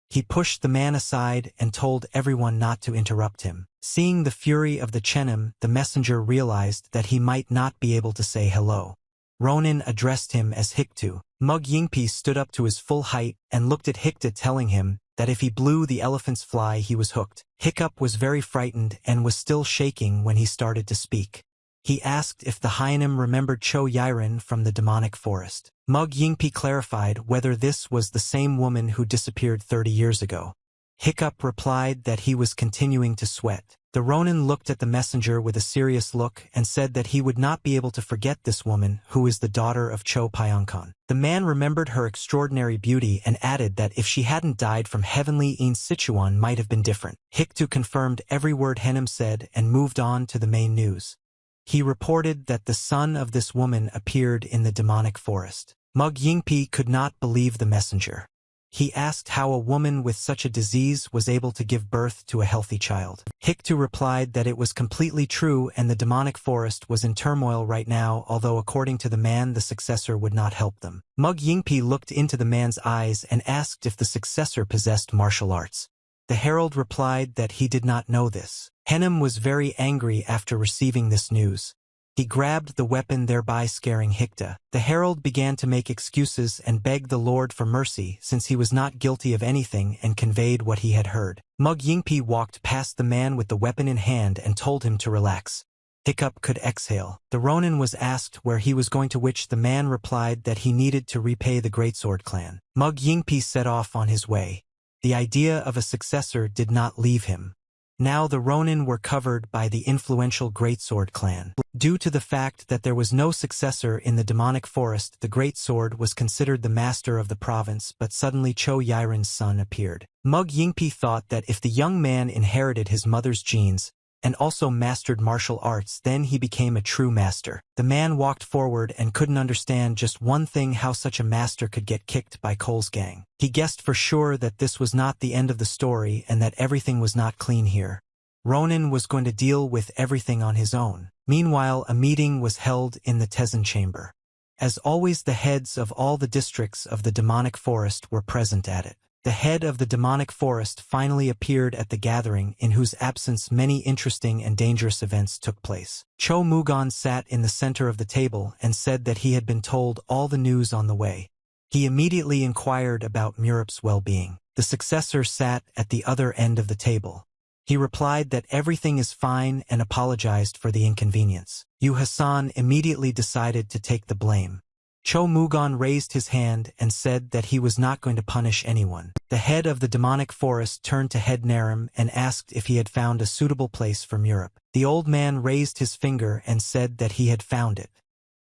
S1: He pushed the man aside and told everyone not to interrupt him. Seeing the fury of the Chenim, the messenger realized that he might not be able to say hello. Ronin addressed him as Hiktu. Mug Yingpi stood up to his full height and looked at Hikta, telling him that if he blew the elephant's fly he was hooked. Hiccup was very frightened and was still shaking when he started to speak. He asked if the Hyenim remembered Cho Yiren from the demonic forest. Mug Yingpi clarified whether this was the same woman who disappeared 30 years ago. Hiccup replied that he was continuing to sweat. The Ronin looked at the messenger with a serious look and said that he would not be able to forget this woman, who is the daughter of Cho Pyeongkon. The man remembered her extraordinary beauty and added that if she hadn't died from heavenly in Sichuan might have been different. Hiktu confirmed every word Henim said and moved on to the main news. He reported that the son of this woman appeared in the demonic forest. Mug Yingpi could not believe the messenger. He asked how a woman with such a disease was able to give birth to a healthy child. Hiktu replied that it was completely true and the demonic forest was in turmoil right now, although according to the man the successor would not help them. Mug Yingpi looked into the man's eyes and asked if the successor possessed martial arts. The herald replied that he did not know this. Henim was very angry after receiving this news. He grabbed the weapon, thereby scaring Hikta. The herald began to make excuses and beg the Lord for mercy since he was not guilty of anything and conveyed what he had heard. Mug Yingpi walked past the man with the weapon in hand and told him to relax. Hiccup could exhale. The Ronin was asked where he was going, to which the man replied that he needed to repay the Greatsword clan. Mug Yingpi set off on his way. The idea of a successor did not leave him. Now the Ronin were covered by the influential Greatsword clan. Due to the fact that there was no successor in the demonic forest, the Greatsword was considered the master of the province, but suddenly Cho Yiren's son appeared. Mug Yingpi thought that if the young man inherited his mother's genes, and also mastered martial arts, then he became a true master. The man walked forward and couldn't understand just one thing: how such a master could get kicked by Cole's gang. He guessed for sure that this was not the end of the story and that everything was not clean here. Ronin was going to deal with everything on his own. Meanwhile, a meeting was held in the Tezen chamber. As always, the heads of all the districts of the demonic forest were present at it. The head of the demonic forest finally appeared at the gathering, in whose absence many interesting and dangerous events took place. Cho Mugon sat in the center of the table and said that he had been told all the news on the way. He immediately inquired about Murup's well-being. The successor sat at the other end of the table. He replied that everything is fine and apologized for the inconvenience. Yu Hassan immediately decided to take the blame. Cho Mugon raised his hand and said that he was not going to punish anyone. The head of the demonic forest turned to head Naram and asked if he had found a suitable place for Murup. The old man raised his finger and said that he had found it.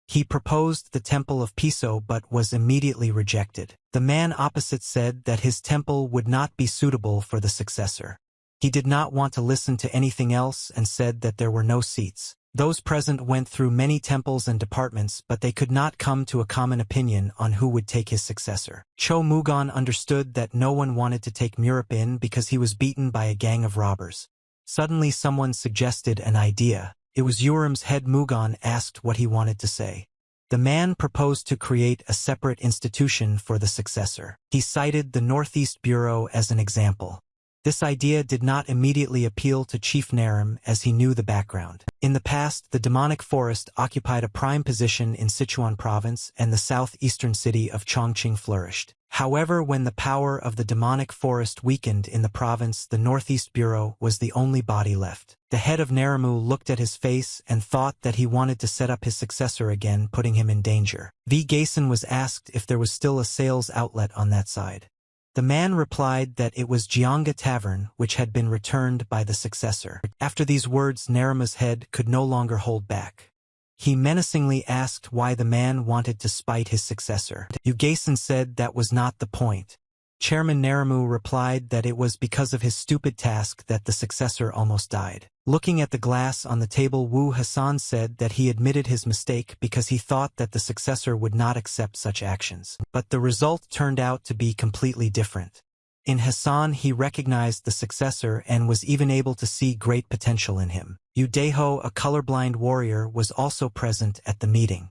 S1: He proposed the temple of Piso but was immediately rejected. The man opposite said that his temple would not be suitable for the successor. He did not want to listen to anything else and said that there were no seats. Those present went through many temples and departments, but they could not come to a common opinion on who would take his successor. Cho Mugon understood that no one wanted to take Murup in because he was beaten by a gang of robbers. Suddenly someone suggested an idea. It was Urim's head. Mugon asked what he wanted to say. The man proposed to create a separate institution for the successor. He cited the Northeast Bureau as an example. This idea did not immediately appeal to Chief Naram, as he knew the background. In the past, the demonic forest occupied a prime position in Sichuan province, and the southeastern city of Chongqing flourished. However, when the power of the demonic forest weakened in the province, the Northeast Bureau was the only body left. The head of Naramu looked at his face and thought that he wanted to set up his successor again, putting him in danger. V. Gason was asked if there was still a sales outlet on that side. The man replied that it was Jianga Tavern, which had been returned by the successor. After these words, Naramu's head could no longer hold back. He menacingly asked why the man wanted to spite his successor. Ugason said that was not the point. Chairman Naramu replied that it was because of his stupid task that the successor almost died. Looking at the glass on the table, Wu Hassan said that he admitted his mistake because he thought that the successor would not accept such actions. But the result turned out to be completely different. In Hassan, he recognized the successor and was even able to see great potential in him. Udeho, a colorblind warrior, was also present at the meeting.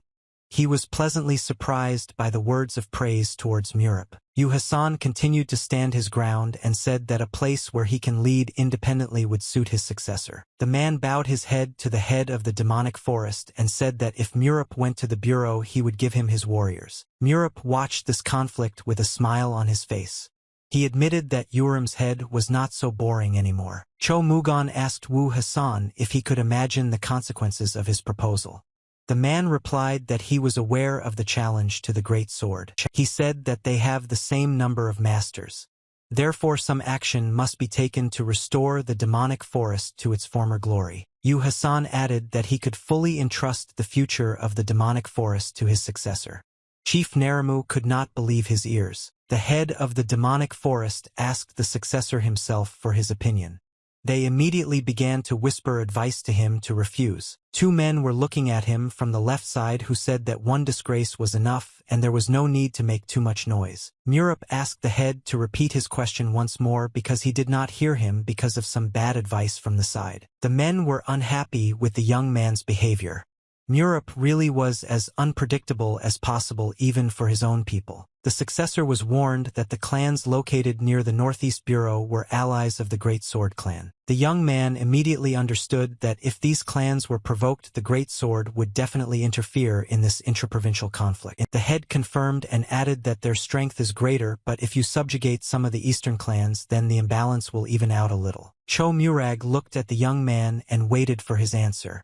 S1: He was pleasantly surprised by the words of praise towards Murup. Yu Hassan continued to stand his ground and said that a place where he can lead independently would suit his successor. The man bowed his head to the head of the demonic forest and said that if Murup went to the bureau, he would give him his warriors. Murup watched this conflict with a smile on his face. He admitted that Urim's head was not so boring anymore. Cho Mugon asked Wu Hassan if he could imagine the consequences of his proposal. The man replied that he was aware of the challenge to the great sword. He said that they have the same number of masters. Therefore some action must be taken to restore the demonic forest to its former glory. Yu Hassan added that he could fully entrust the future of the demonic forest to his successor. Chief Naramu could not believe his ears. The head of the demonic forest asked the successor himself for his opinion. They immediately began to whisper advice to him to refuse. Two men were looking at him from the left side who said that one disgrace was enough and there was no need to make too much noise. Murup asked the head to repeat his question once more because he did not hear him because of some bad advice from the side. The men were unhappy with the young man's behavior. Murup really was as unpredictable as possible even for his own people. The successor was warned that the clans located near the Northeast Bureau were allies of the Great Sword clan. The young man immediately understood that if these clans were provoked, the Great Sword would definitely interfere in this intraprovincial conflict. The head confirmed and added that their strength is greater, but if you subjugate some of the eastern clans, then the imbalance will even out a little. Cho Murag looked at the young man and waited for his answer.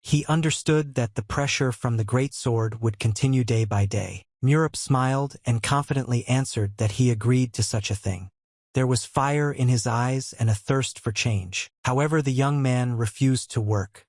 S1: He understood that the pressure from the Great Sword would continue day by day. Murab smiled and confidently answered that he agreed to such a thing. There was fire in his eyes and a thirst for change. However, the young man refused to work.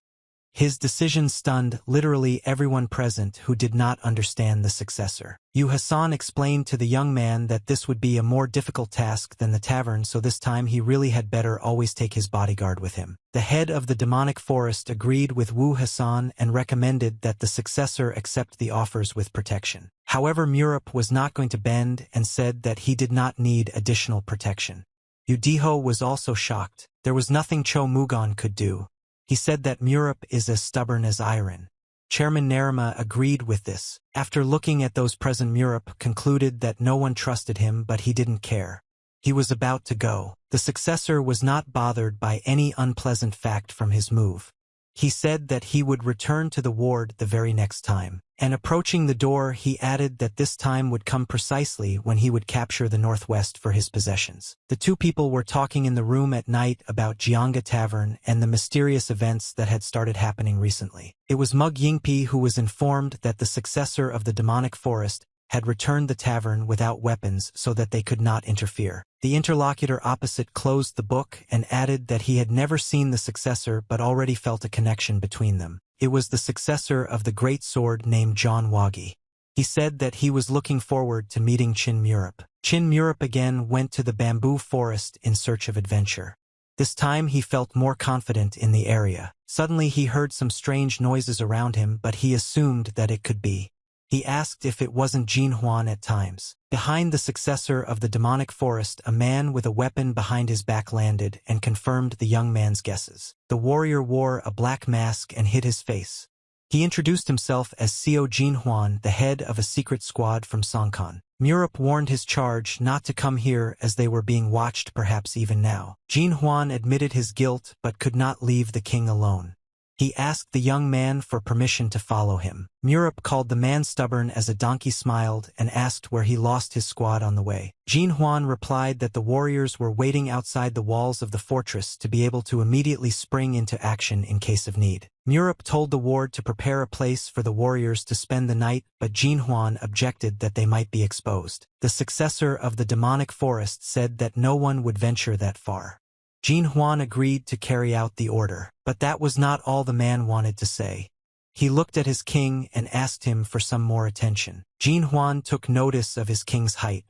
S1: His decision stunned literally everyone present who did not understand the successor. Yu Hassan explained to the young man that this would be a more difficult task than the tavern, so this time he really had better always take his bodyguard with him. The head of the demonic forest agreed with Wu Hassan and recommended that the successor accept the offers with protection. However, Murab was not going to bend and said that he did not need additional protection. Udiho was also shocked. There was nothing Cho Mugon could do. He said that Murab is as stubborn as iron. Chairman Narima agreed with this. After looking at those present, Murab concluded that no one trusted him, but he didn't care. He was about to go. The successor was not bothered by any unpleasant fact from his move. He said that he would return to the ward the very next time. And approaching the door, he added that this time would come precisely when he would capture the Northwest for his possessions. The two people were talking in the room at night about Jianga Tavern and the mysterious events that had started happening recently. It was Mug Yingpi who was informed that the successor of the demonic forest had returned the tavern without weapons so that they could not interfere. The interlocutor opposite closed the book and added that he had never seen the successor but already felt a connection between them. It was the successor of the Great Sword named John Wagi. He said that he was looking forward to meeting Chin Murab. Chin Murab again went to the bamboo forest in search of adventure. This time he felt more confident in the area. Suddenly he heard some strange noises around him, but he assumed that it could be. He asked if it wasn't Jin Huan at times. Behind the successor of the demonic forest, a man with a weapon behind his back landed and confirmed the young man's guesses. The warrior wore a black mask and hid his face. He introduced himself as Seo Jin Huan, the head of a secret squad from Songkon. Murab warned his charge not to come here as they were being watched, perhaps even now. Jin Huan admitted his guilt but could not leave the king alone. He asked the young man for permission to follow him. Murab called the man stubborn as a donkey smiled and asked where he lost his squad on the way. Jin Huan replied that the warriors were waiting outside the walls of the fortress to be able to immediately spring into action in case of need. Murab told the ward to prepare a place for the warriors to spend the night, but Jin Huan objected that they might be exposed. The successor of the demonic forest said that no one would venture that far. Jin Huan agreed to carry out the order, but that was not all the man wanted to say. He looked at his king and asked him for some more attention. Jin Huan took notice of his king's height.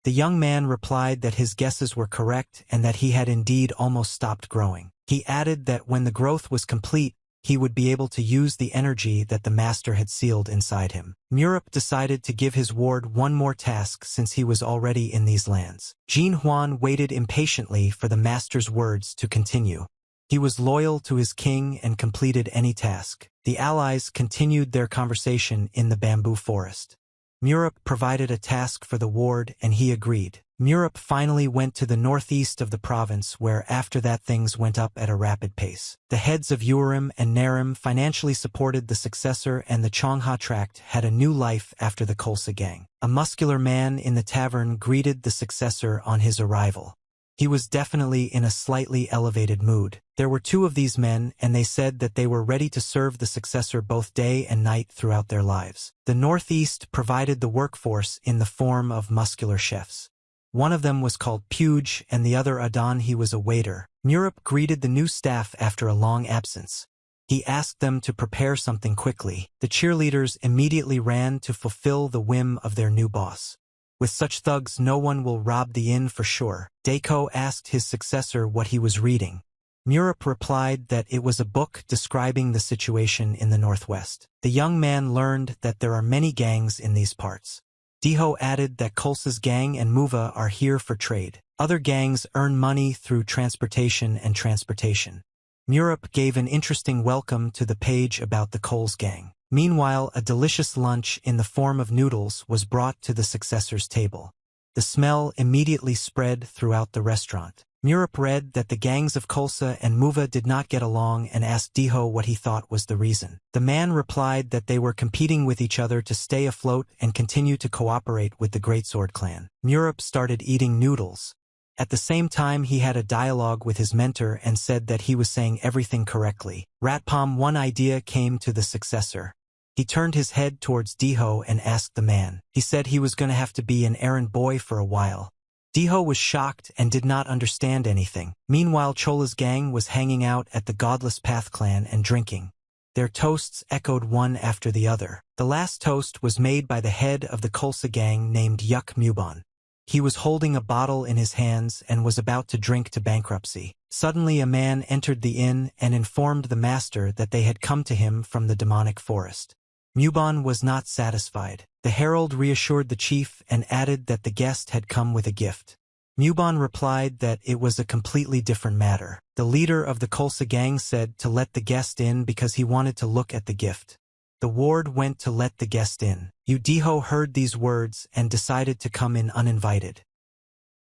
S1: The young man replied that his guesses were correct and that he had indeed almost stopped growing. He added that when the growth was complete, he would be able to use the energy that the master had sealed inside him. Murab decided to give his ward one more task since he was already in these lands. Jin Huan waited impatiently for the master's words to continue. He was loyal to his king and completed any task. The allies continued their conversation in the bamboo forest. Murab provided a task for the ward and he agreed. Murab finally went to the northeast of the province where after that things went up at a rapid pace. The heads of Urim and Narim financially supported the successor and the Chongha tract had a new life after the Kholsa gang. A muscular man in the tavern greeted the successor on his arrival. He was definitely in a slightly elevated mood. There were two of these men and they said that they were ready to serve the successor both day and night throughout their lives. The Northeast provided the workforce in the form of muscular chefs. One of them was called Puge and the other Adan. He was a waiter. Murab greeted the new staff after a long absence. He asked them to prepare something quickly. The cheerleaders immediately ran to fulfill the whim of their new boss. With such thugs no one will rob the inn for sure. Daiko asked his successor what he was reading. Murab replied that it was a book describing the situation in the northwest. The young man learned that there are many gangs in these parts. Diho added that Kholsa's gang and Muva are here for trade. Other gangs earn money through transportation and transportation. Murup gave an interesting welcome to the page about the Coles gang. Meanwhile, a delicious lunch in the form of noodles was brought to the successor's table. The smell immediately spread throughout the restaurant. Murup read that the gangs of Kolsa and Muva did not get along and asked Diho what he thought was the reason. The man replied that they were competing with each other to stay afloat and continue to cooperate with the Greatsword clan. Murup started eating noodles. At the same time, he had a dialogue with his mentor and said that he was saying everything correctly. Ratpalm, one idea came to the successor. He turned his head towards Diho and asked the man. He said he was going to have to be an errand boy for a while. Diho was shocked and did not understand anything. Meanwhile, Chola's gang was hanging out at the Godless Path clan and drinking. Their toasts echoed one after the other. The last toast was made by the head of the Kolsa gang named Yuk Muban. He was holding a bottle in his hands and was about to drink to bankruptcy. Suddenly a man entered the inn and informed the master that they had come to him from the demonic forest. Muban was not satisfied. The herald reassured the chief and added that the guest had come with a gift. Muban replied that it was a completely different matter. The leader of the Kolsa gang said to let the guest in because he wanted to look at the gift. The ward went to let the guest in. Diho heard these words and decided to come in uninvited.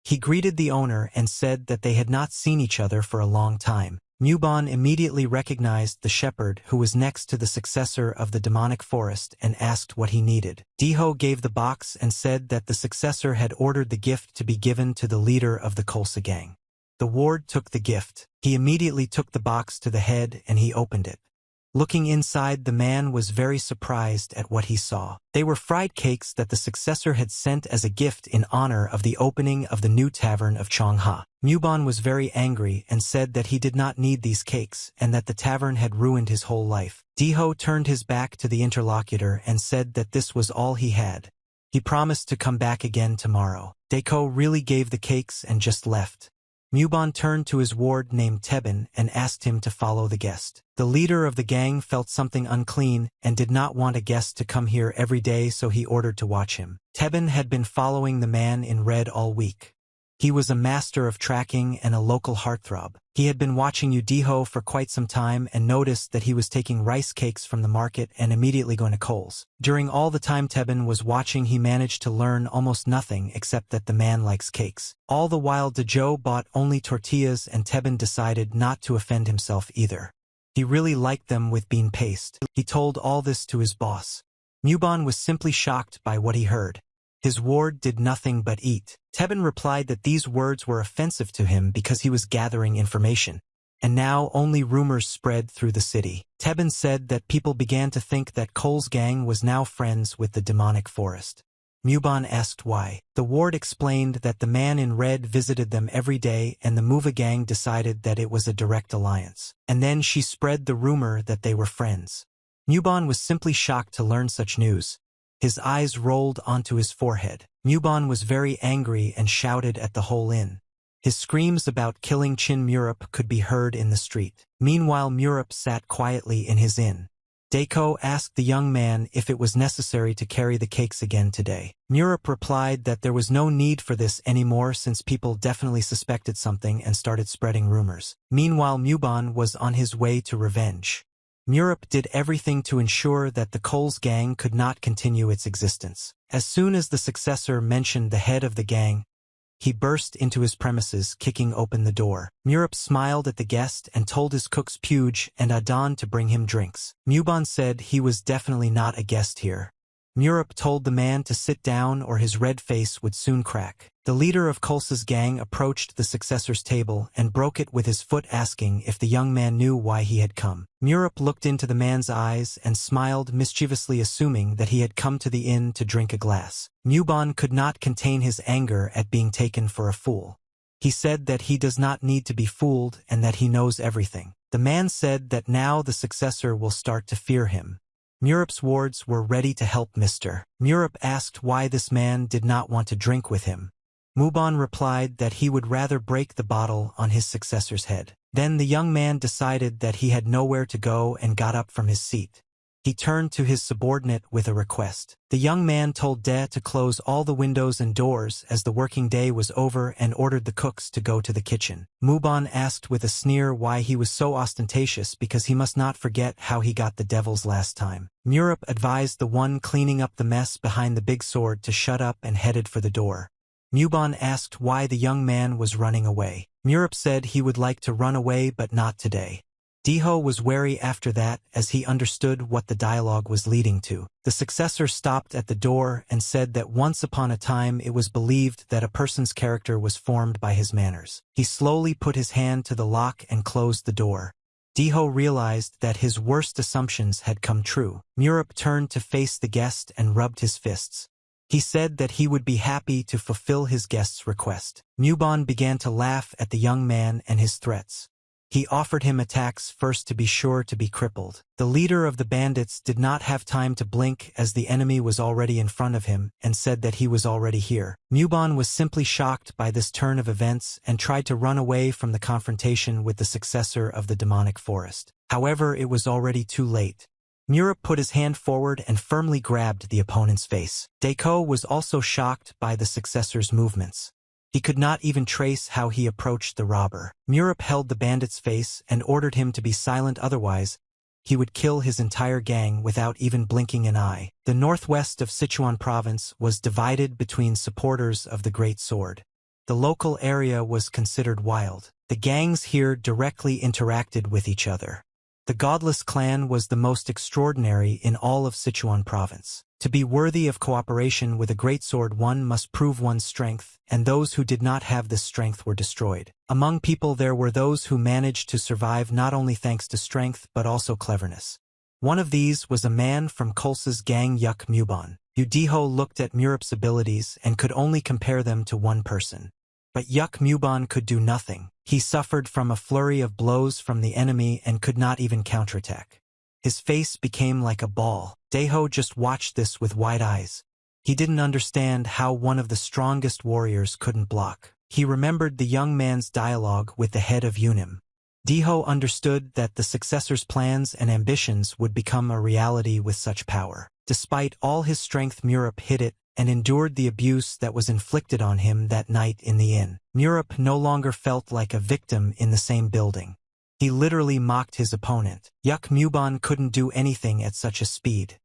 S1: He greeted the owner and said that they had not seen each other for a long time. Muban immediately recognized the shepherd who was next to the successor of the demonic forest and asked what he needed. Diho gave the box and said that the successor had ordered the gift to be given to the leader of the Kolsa gang. The ward took the gift. He immediately took the box to the head and he opened it. Looking inside, the man was very surprised at what he saw. They were fried cakes that the successor had sent as a gift in honor of the opening of the new tavern of Chongha. Muban was very angry and said that he did not need these cakes and that the tavern had ruined his whole life. Diho turned his back to the interlocutor and said that this was all he had. He promised to come back again tomorrow. Deko really gave the cakes and just left. Muban turned to his ward named Tebin and asked him to follow the guest. The leader of the gang felt something unclean and did not want a guest to come here every day, so he ordered to watch him. Tebin had been following the man in red all week. He was a master of tracking and a local heartthrob. He had been watching Diho for quite some time and noticed that he was taking rice cakes from the market and immediately going to Coles. During all the time Tebin was watching, he managed to learn almost nothing except that the man likes cakes. All the while Dejo bought only tortillas and Tebin decided not to offend himself either. He really liked them with bean paste. He told all this to his boss. Muban was simply shocked by what he heard. His ward did nothing but eat. Tebin replied that these words were offensive to him because he was gathering information, and now only rumors spread through the city. Tebin said that people began to think that Cole's gang was now friends with the demonic forest. Muban asked why. The ward explained that the man in red visited them every day and the Muva gang decided that it was a direct alliance. And then she spread the rumor that they were friends. Muban was simply shocked to learn such news. His eyes rolled onto his forehead. Muban was very angry and shouted at the whole inn. His screams about killing Chin Murup could be heard in the street. Meanwhile, Murup sat quietly in his inn. Deko asked the young man if it was necessary to carry the cakes again today. Murup replied that there was no need for this anymore since people definitely suspected something and started spreading rumors. Meanwhile, Muban was on his way to revenge. Murup did everything to ensure that the Coles gang could not continue its existence. As soon as the successor mentioned the head of the gang, he burst into his premises, kicking open the door. Murup smiled at the guest and told his cooks Puj and Adan to bring him drinks. Muban said he was definitely not a guest here. Murup told the man to sit down or his red face would soon crack. The leader of Kolsa's gang approached the successor's table and broke it with his foot, asking if the young man knew why he had come. Murup looked into the man's eyes and smiled mischievously, assuming that he had come to the inn to drink a glass. Muban could not contain his anger at being taken for a fool. He said that he does not need to be fooled and that he knows everything. The man said that now the successor will start to fear him. Murup's wards were ready to help Mr. Murup asked why this man did not want to drink with him. Muban replied that he would rather break the bottle on his successor's head. Then the young man decided that he had nowhere to go and got up from his seat. He turned to his subordinate with a request. The young man told De to close all the windows and doors as the working day was over and ordered the cooks to go to the kitchen. Muban asked with a sneer why he was so ostentatious because he must not forget how he got the devils last time. Murup advised the one cleaning up the mess behind the big sword to shut up and headed for the door. Muban asked why the young man was running away. Murup said he would like to run away but not today. Diho was wary after that as he understood what the dialogue was leading to. The successor stopped at the door and said that once upon a time it was believed that a person's character was formed by his manners. He slowly put his hand to the lock and closed the door. Diho realized that his worst assumptions had come true. Murup turned to face the guest and rubbed his fists. He said that he would be happy to fulfill his guest's request. Muban began to laugh at the young man and his threats. He offered him attacks first to be sure to be crippled. The leader of the bandits did not have time to blink as the enemy was already in front of him and said that he was already here. Muban was simply shocked by this turn of events and tried to run away from the confrontation with the successor of the demonic forest. However, it was already too late. Murup put his hand forward and firmly grabbed the opponent's face. Deco was also shocked by the successor's movements. He could not even trace how he approached the robber. Murup held the bandit's face and ordered him to be silent, otherwise he would kill his entire gang without even blinking an eye. The northwest of Sichuan province was divided between supporters of the Great Sword. The local area was considered wild. The gangs here directly interacted with each other. The Godless clan was the most extraordinary in all of Sichuan province. To be worthy of cooperation with a great sword, one must prove one's strength, and those who did not have this strength were destroyed. Among people there were those who managed to survive not only thanks to strength but also cleverness. One of these was a man from Kolsa's gang, Yuk Muban. Udiho looked at Murup's abilities and could only compare them to one person. But Yuk Muban could do nothing. He suffered from a flurry of blows from the enemy and could not even counterattack. His face became like a ball. Deho just watched this with wide eyes. He didn't understand how one of the strongest warriors couldn't block. He remembered the young man's dialogue with the head of Unim. Deho understood that the successor's plans and ambitions would become a reality with such power. Despite all his strength, Murup hid it and endured the abuse that was inflicted on him that night in the inn. Murup no longer felt like a victim in the same building. He literally mocked his opponent. Yuk Muban couldn't do anything at such a speed.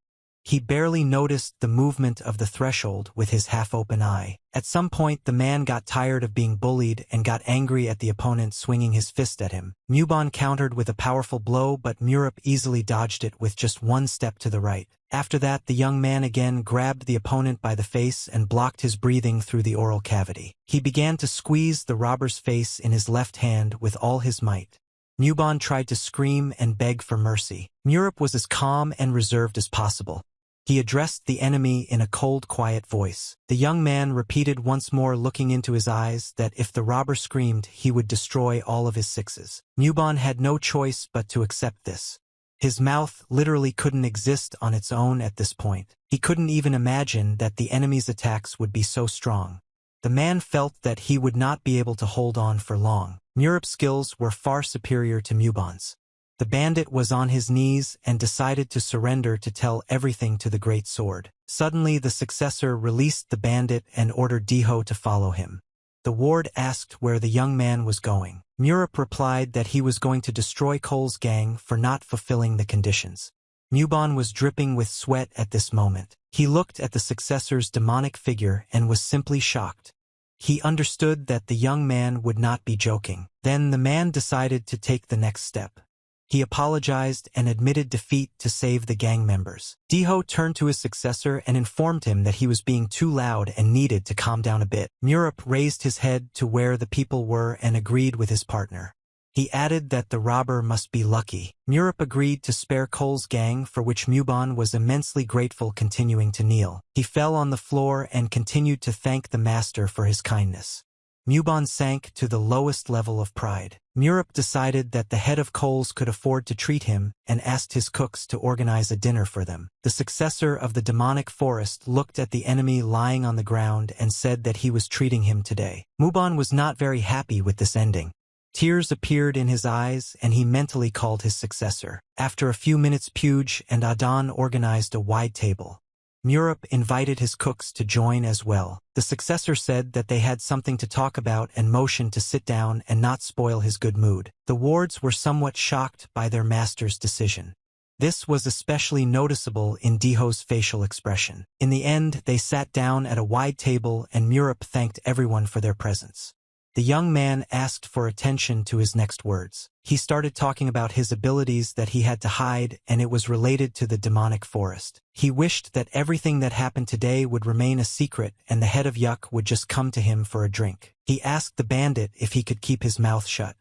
S1: He barely noticed the movement of the threshold with his half-open eye. At some point the man got tired of being bullied and got angry at the opponent swinging his fist at him. Muban countered with a powerful blow, but Murup easily dodged it with just one step to the right. After that, the young man again grabbed the opponent by the face and blocked his breathing through the oral cavity. He began to squeeze the robber's face in his left hand with all his might. Muban tried to scream and beg for mercy. Murup was as calm and reserved as possible. He addressed the enemy in a cold, quiet voice. The young man repeated once more, looking into his eyes, that if the robber screamed, he would destroy all of his sixes. Muban had no choice but to accept this. His mouth literally couldn't exist on its own at this point. He couldn't even imagine that the enemy's attacks would be so strong. The man felt that he would not be able to hold on for long. Murup's skills were far superior to Muban's. The bandit was on his knees and decided to surrender to tell everything to the Great Sword. Suddenly the successor released the bandit and ordered Deho to follow him. The ward asked where the young man was going. Murup replied that he was going to destroy Cole's gang for not fulfilling the conditions. Muban was dripping with sweat at this moment. He looked at the successor's demonic figure and was simply shocked. He understood that the young man would not be joking. Then the man decided to take the next step. He apologized and admitted defeat to save the gang members. Deho turned to his successor and informed him that he was being too loud and needed to calm down a bit. Murup raised his head to where the people were and agreed with his partner. He added that the robber must be lucky. Murup agreed to spare Cole's gang, for which Muban was immensely grateful, continuing to kneel. He fell on the floor and continued to thank the master for his kindness. Muban sank to the lowest level of pride. Murup decided that the head of Coles could afford to treat him and asked his cooks to organize a dinner for them. The successor of the demonic forest looked at the enemy lying on the ground and said that he was treating him today. Muban was not very happy with this ending. Tears appeared in his eyes and he mentally called his successor. After a few minutes Puge and Adan organized a wide table. Murup invited his cooks to join as well. The successor said that they had something to talk about and motioned to sit down and not spoil his good mood. The wards were somewhat shocked by their master's decision. This was especially noticeable in Diho's facial expression. In the end, they sat down at a wide table and Murup thanked everyone for their presence. The young man asked for attention to his next words. He started talking about his abilities that he had to hide, and it was related to the demonic forest. He wished that everything that happened today would remain a secret and the head of Yuck would just come to him for a drink. He asked the bandit if he could keep his mouth shut.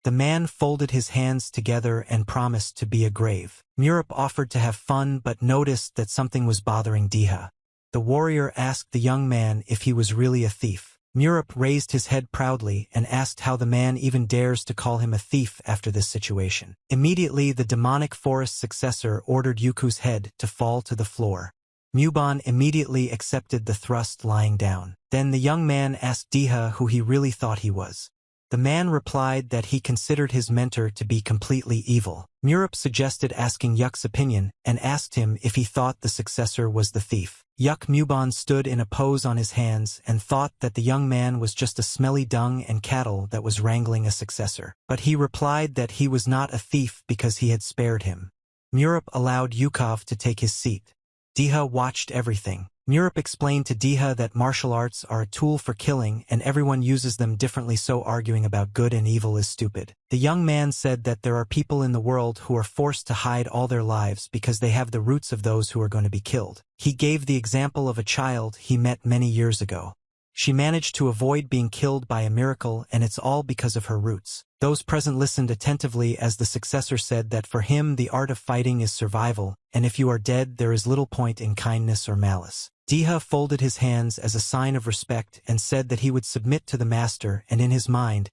S1: The man folded his hands together and promised to be a grave. Murup offered to have fun but noticed that something was bothering Diha. The warrior asked the young man if he was really a thief. Murup raised his head proudly and asked how the man even dares to call him a thief after this situation. Immediately the demonic forest successor ordered Yuku's head to fall to the floor. Muban immediately accepted the thrust lying down. Then the young man asked Diha who he really thought he was. The man replied that he considered his mentor to be completely evil. Murup suggested asking Yuck's opinion and asked him if he thought the successor was the thief. Yuck Muban stood in a pose on his hands and thought that the young man was just a smelly dung and cattle that was wrangling a successor. But he replied that he was not a thief because he had spared him. Murup allowed Yukov to take his seat. Diha watched everything. Murup explained to Diha that martial arts are a tool for killing and everyone uses them differently, so arguing about good and evil is stupid. The young man said that there are people in the world who are forced to hide all their lives because they have the roots of those who are going to be killed. He gave the example of a child he met many years ago. She managed to avoid being killed by a miracle, and it's all because of her roots. Those present listened attentively as the successor said that for him the art of fighting is survival, and if you are dead there is little point in kindness or malice. Diha folded his hands as a sign of respect and said that he would submit to the master, and in his mind,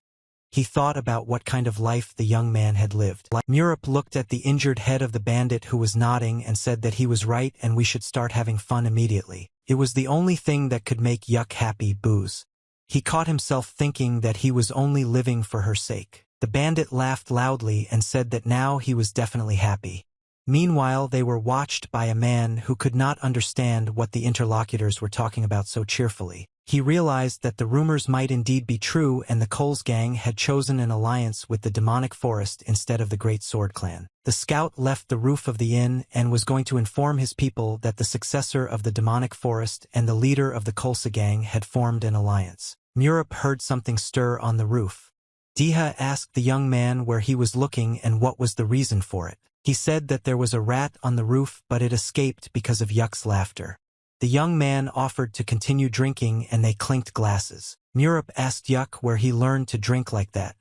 S1: he thought about what kind of life the young man had lived. Murup looked at the injured head of the bandit who was nodding and said that he was right and we should start having fun immediately. It was the only thing that could make Yuck happy, booze. He caught himself thinking that he was only living for her sake. The bandit laughed loudly and said that now he was definitely happy. Meanwhile, they were watched by a man who could not understand what the interlocutors were talking about so cheerfully. He realized that the rumors might indeed be true and the Coles gang had chosen an alliance with the demonic forest instead of the Great Sword Clan. The scout left the roof of the inn and was going to inform his people that the successor of the demonic forest and the leader of the Kolsa gang had formed an alliance. Murup heard something stir on the roof. Diha asked the young man where he was looking and what was the reason for it. He said that there was a rat on the roof but it escaped because of Yuck's laughter. The young man offered to continue drinking and they clinked glasses. Murup asked Yuck where he learned to drink like that.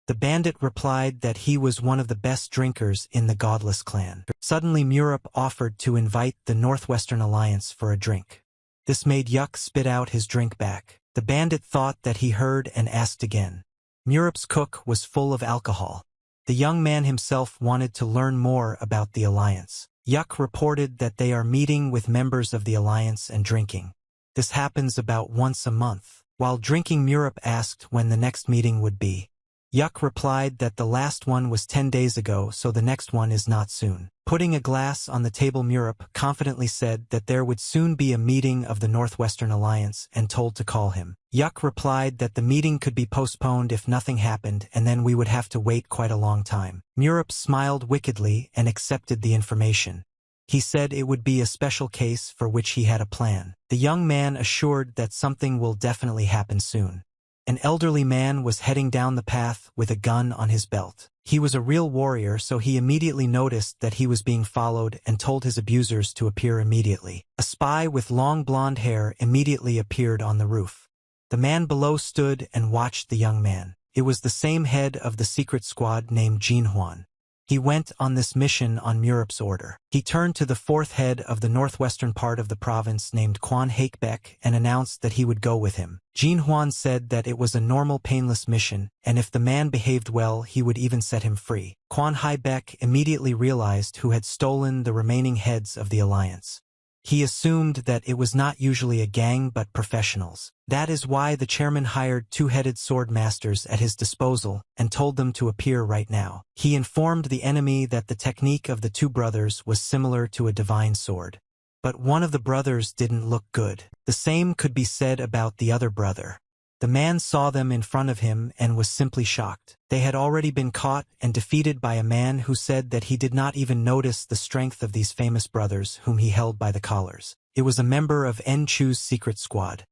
S1: The bandit replied that he was one of the best drinkers in the Godless clan. Suddenly Murup offered to invite the Northwestern Alliance for a drink. This made Yuck spit out his drink back. The bandit thought that he heard and asked again. Murup's cook was full of alcohol. The young man himself wanted to learn more about the alliance. Yuck reported that they are meeting with members of the alliance and drinking. This happens about once a month. While drinking, Murup asked when the next meeting would be. Yuck replied that the last one was 10 days ago, so the next one is not soon. Putting a glass on the table, Murup confidently said that there would soon be a meeting of the Northwestern Alliance and told to call him. Yuck replied that the meeting could be postponed if nothing happened and then we would have to wait quite a long time. Murup smiled wickedly and accepted the information. He said it would be a special case for which he had a plan. The young man assured that something will definitely happen soon. An elderly man was heading down the path with a gun on his belt. He was a real warrior, so he immediately noticed that he was being followed and told his abusers to appear immediately. A spy with long blonde hair immediately appeared on the roof. The man below stood and watched the young man. It was the same head of the secret squad named Jinhuan. He went on this mission on Murup's order. He turned to the fourth head of the northwestern part of the province named Quan Hakebek and announced that he would go with him. Jinhuan said that it was a normal painless mission, and if the man behaved well he would even set him free. Quan Haibek immediately realized who had stolen the remaining heads of the alliance. He assumed that it was not usually a gang but professionals. That is why the chairman hired two-headed sword masters at his disposal and told them to appear right now. He informed the enemy that the technique of the two brothers was similar to a divine sword. But one of the brothers didn't look good. The same could be said about the other brother. The man saw them in front of him and was simply shocked. They had already been caught and defeated by a man who said that he did not even notice the strength of these famous brothers whom he held by the collars. It was a member of Chu's secret squad.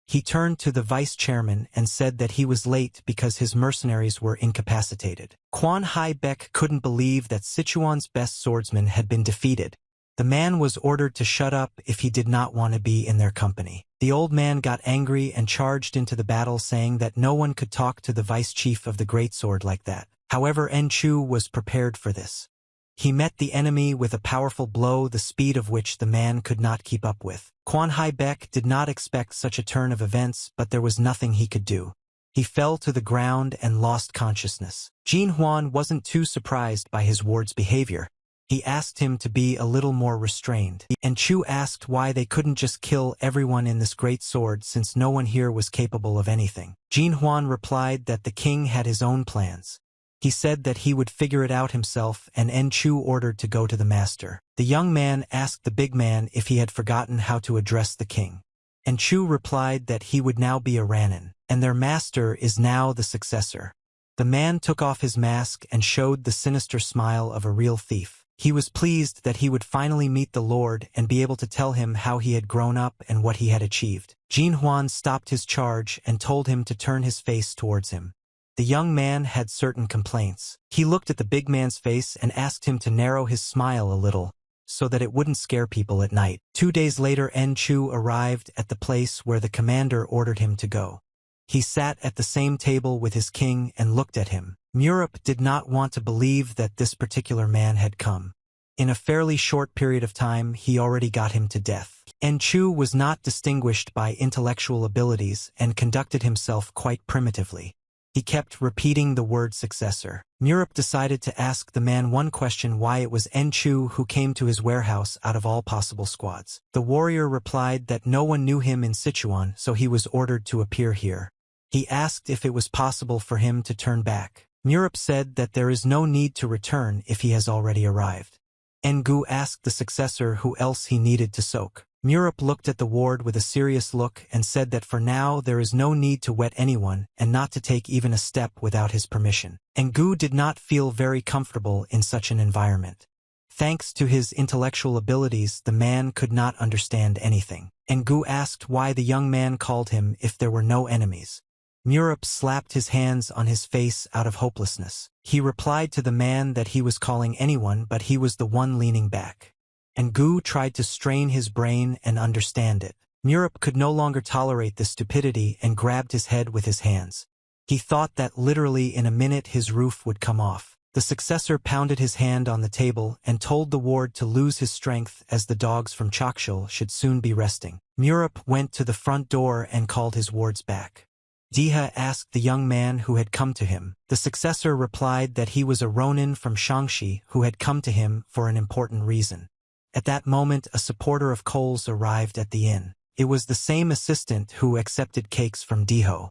S1: He turned to the vice chairman and said that he was late because his mercenaries were incapacitated. Quan Hai Bek couldn't believe that Sichuan's best swordsman had been defeated. The man was ordered to shut up if he did not want to be in their company. The old man got angry and charged into the battle, saying that no one could talk to the vice chief of the great sword like that. However, Chu was prepared for this. He met the enemy with a powerful blow, the speed of which the man could not keep up with. Quan Hai Bek did not expect such a turn of events, but there was nothing he could do. He fell to the ground and lost consciousness. Jin Huan wasn't too surprised by his ward's behavior. He asked him to be a little more restrained. And Chu asked why they couldn't just kill everyone in this great sword since no one here was capable of anything. Jin Huan replied that the king had his own plans. He said that he would figure it out himself, and Chu ordered to go to the master. The young man asked the big man if he had forgotten how to address the king. And Chu replied that he would now be a Ranin, and their master is now the successor. The man took off his mask and showed the sinister smile of a real thief. He was pleased that he would finally meet the Lord and be able to tell him how he had grown up and what he had achieved. Jin Huan stopped his charge and told him to turn his face towards him. The young man had certain complaints. He looked at the big man's face and asked him to narrow his smile a little, so that it wouldn't scare people at night. 2 days later, Chu arrived at the place where the commander ordered him to go. He sat at the same table with his king and looked at him. Murup did not want to believe that this particular man had come. In a fairly short period of time, he already got him to death. Chu was not distinguished by intellectual abilities and conducted himself quite primitively. He kept repeating the word successor. Murup decided to ask the man one question: why it was Chu who came to his warehouse out of all possible squads. The warrior replied that no one knew him in Sichuan, so he was ordered to appear here. He asked if it was possible for him to turn back. Murup said that there is no need to return if he has already arrived. Ngu asked the successor who else he needed to soak. Murup looked at the ward with a serious look and said that for now there is no need to wet anyone and not to take even a step without his permission. Ngu did not feel very comfortable in such an environment. Thanks to his intellectual abilities, the man could not understand anything. Ngu asked why the young man called him if there were no enemies. Murup slapped his hands on his face out of hopelessness. He replied to the man that he was calling anyone, but he was the one leaning back. Ngu tried to strain his brain and understand it. Murup could no longer tolerate this stupidity and grabbed his head with his hands. He thought that literally in a minute his roof would come off. The successor pounded his hand on the table and told the ward to lose his strength as the dogs from Chokshul should soon be resting. Murup went to the front door and called his wards back. Diha asked the young man who had come to him. The successor replied that he was a Ronin from Shangxi who had come to him for an important reason. At that moment, a supporter of Cole's arrived at the inn. It was the same assistant who accepted cakes from Diho.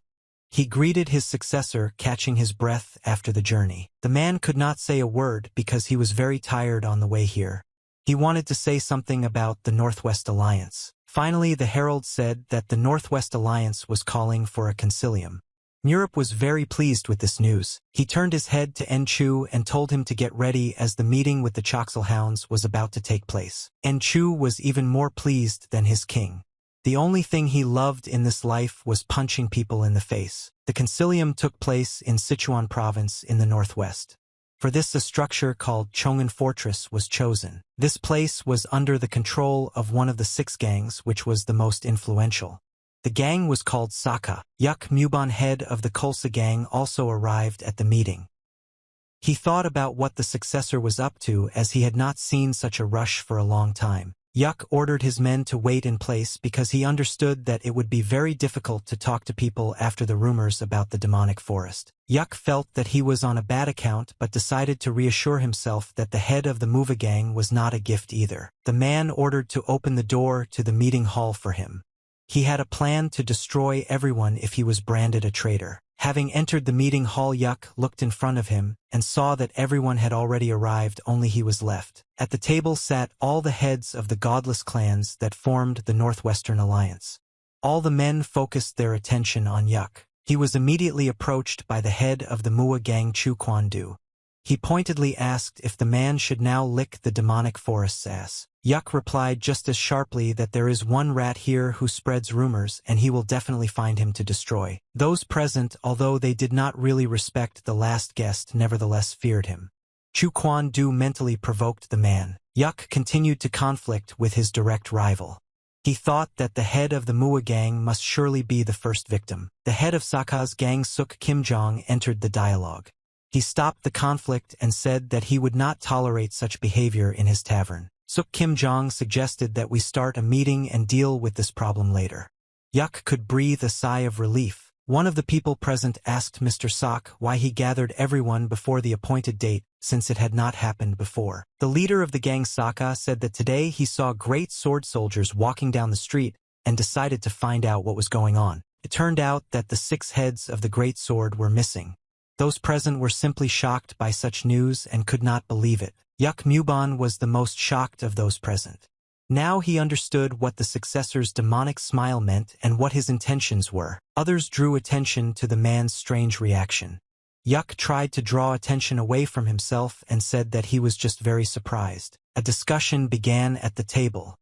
S1: He greeted his successor, catching his breath after the journey. The man could not say a word because he was very tired on the way here. He wanted to say something about the Northwest Alliance. Finally, the herald said that the Northwest Alliance was calling for a concilium. Murup was very pleased with this news. He turned his head to Chu and told him to get ready as the meeting with the Chokshul hounds was about to take place. Chu was even more pleased than his king. The only thing he loved in this life was punching people in the face. The concilium took place in Sichuan province in the northwest. For this, a structure called Chong'an Fortress was chosen. This place was under the control of one of the 6 gangs, which was the most influential. The gang was called Saka. Yuk Muban, head of the Kolsa gang, also arrived at the meeting. He thought about what the successor was up to, as he had not seen such a rush for a long time. Yuk ordered his men to wait in place because he understood that it would be very difficult to talk to people after the rumors about the demonic forest. Yuk felt that he was on a bad account but decided to reassure himself that the head of the Mova gang was not a gift either. The man ordered to open the door to the meeting hall for him. He had a plan to destroy everyone if he was branded a traitor. Having entered the meeting hall, Yuk looked in front of him and saw that everyone had already arrived, only he was left. At the table sat all the heads of the godless clans that formed the Northwestern Alliance. All the men focused their attention on Yuk. He was immediately approached by the head of the Mua gang, Chu Kwan-du. He pointedly asked if the man should now lick the demonic forest's ass. Yuk replied just as sharply that there is one rat here who spreads rumors and he will definitely find him to destroy. Those present, although they did not really respect the last guest, nevertheless feared him. Chu Kwan-du mentally provoked the man. Yuk continued to conflict with his direct rival. He thought that the head of the Mua gang must surely be the first victim. The head of Saka's gang, Suk Kim-jong, entered the dialogue. He stopped the conflict and said that he would not tolerate such behavior in his tavern. Suk Kim-jong suggested that we start a meeting and deal with this problem later. Yuk could breathe a sigh of relief. One of the people present asked Mr. Sok why he gathered everyone before the appointed date, since it had not happened before. The leader of the gang, Saka, said that today he saw great sword soldiers walking down the street and decided to find out what was going on. It turned out that the 6 heads of the great sword were missing. Those present were simply shocked by such news and could not believe it. Yuk Muban was the most shocked of those present. Now he understood what the successor's demonic smile meant and what his intentions were. Others drew attention to the man's strange reaction. Yuk tried to draw attention away from himself and said that he was just very surprised. A discussion began at the table.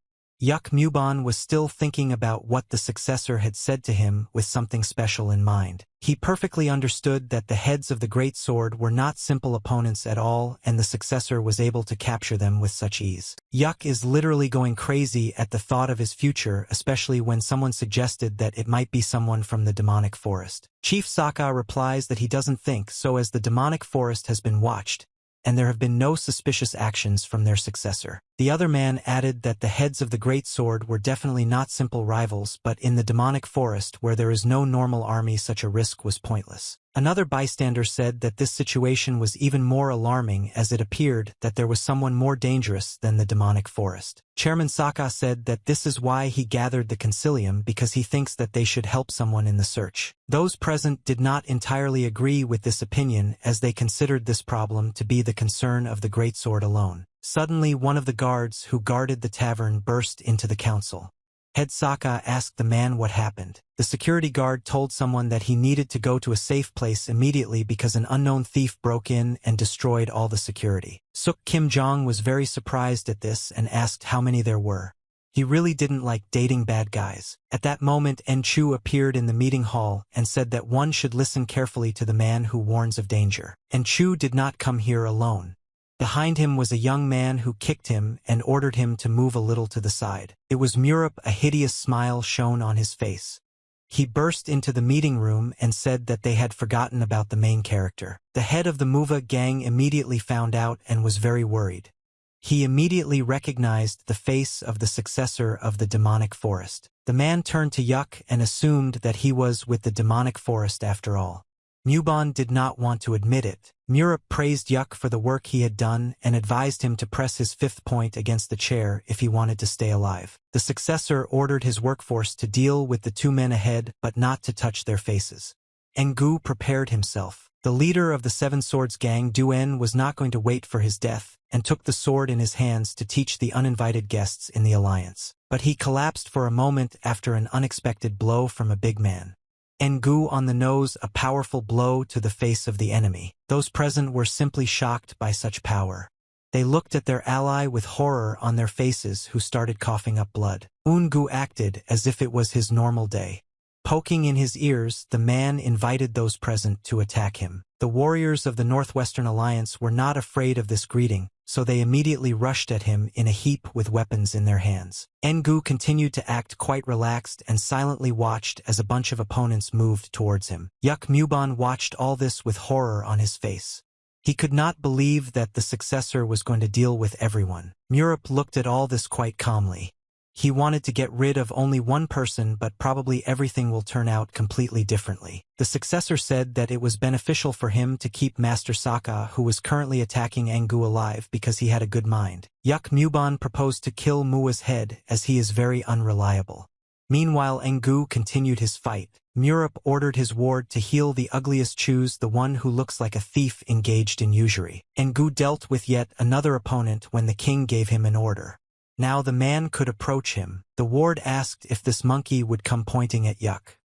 S1: Yuk Muban was still thinking about what the successor had said to him with something special in mind. He perfectly understood that the heads of the Great Sword were not simple opponents at all, and the successor was able to capture them with such ease. Yuk is literally going crazy at the thought of his future, especially when someone suggested that it might be someone from the demonic forest. Chief Saka replies that he doesn't think so, as the demonic forest has been watched, and there have been no suspicious actions from their successor. The other man added that the heads of the Great Sword were definitely not simple rivals, but in the demonic forest where there is no normal army, such a risk was pointless. Another bystander said that this situation was even more alarming, as it appeared that there was someone more dangerous than the demonic forest. Chairman Saka said that this is why he gathered the concilium, because he thinks that they should help someone in the search. Those present did not entirely agree with this opinion, as they considered this problem to be the concern of the Great Sword alone. Suddenly, one of the guards who guarded the tavern burst into the council. Head Saka asked the man what happened. The security guard told someone that he needed to go to a safe place immediately because an unknown thief broke in and destroyed all the security. Suk Kim-jong was very surprised at this and asked how many there were. He really didn't like dating bad guys. At that moment, En-chu appeared in the meeting hall and said that one should listen carefully to the man who warns of danger. En-chu did not come here alone. Behind him was a young man who kicked him and ordered him to move a little to the side. It was Murup. A hideous smile shone on his face. He burst into the meeting room and said that they had forgotten about the main character. The head of the Muva gang immediately found out and was very worried. He immediately recognized the face of the successor of the demonic forest. The man turned to Yuk and assumed that he was with the demonic forest after all. Muban did not want to admit it. Murup praised Yuk for the work he had done and advised him to press his 5th point against the chair if he wanted to stay alive. The successor ordered his workforce to deal with the 2 men ahead, but not to touch their faces. Engu prepared himself. The leader of the 7 Swords gang, Duen, was not going to wait for his death, and took the sword in his hands to teach the uninvited guests in the alliance. But he collapsed for a moment after an unexpected blow from a big man. Engu on the nose, a powerful blow to the face of the enemy. Those present were simply shocked by such power. They looked at their ally with horror on their faces, who started coughing up blood. Engu acted as if it was his normal day. Poking in his ears, the man invited those present to attack him. The warriors of the Northwestern Alliance were not afraid of this greeting, so they immediately rushed at him in a heap with weapons in their hands. Engu continued to act quite relaxed and silently watched as a bunch of opponents moved towards him. Yuk Muban watched all this with horror on his face. He could not believe that the successor was going to deal with everyone. Murup looked at all this quite calmly. He wanted to get rid of only one person, but probably everything will turn out completely differently. The successor said that it was beneficial for him to keep Master Sokka, who was currently attacking Engu, alive because he had a good mind. Yuk Mubon proposed to kill Mua's head as he is very unreliable. Meanwhile, Engu continued his fight. Murup ordered his ward to heal the ugliest, choose the one who looks like a thief engaged in usury. Engu dealt with yet another opponent when the king gave him an order. Now the man could approach him. The ward asked if this monkey would come, pointing at Yuk.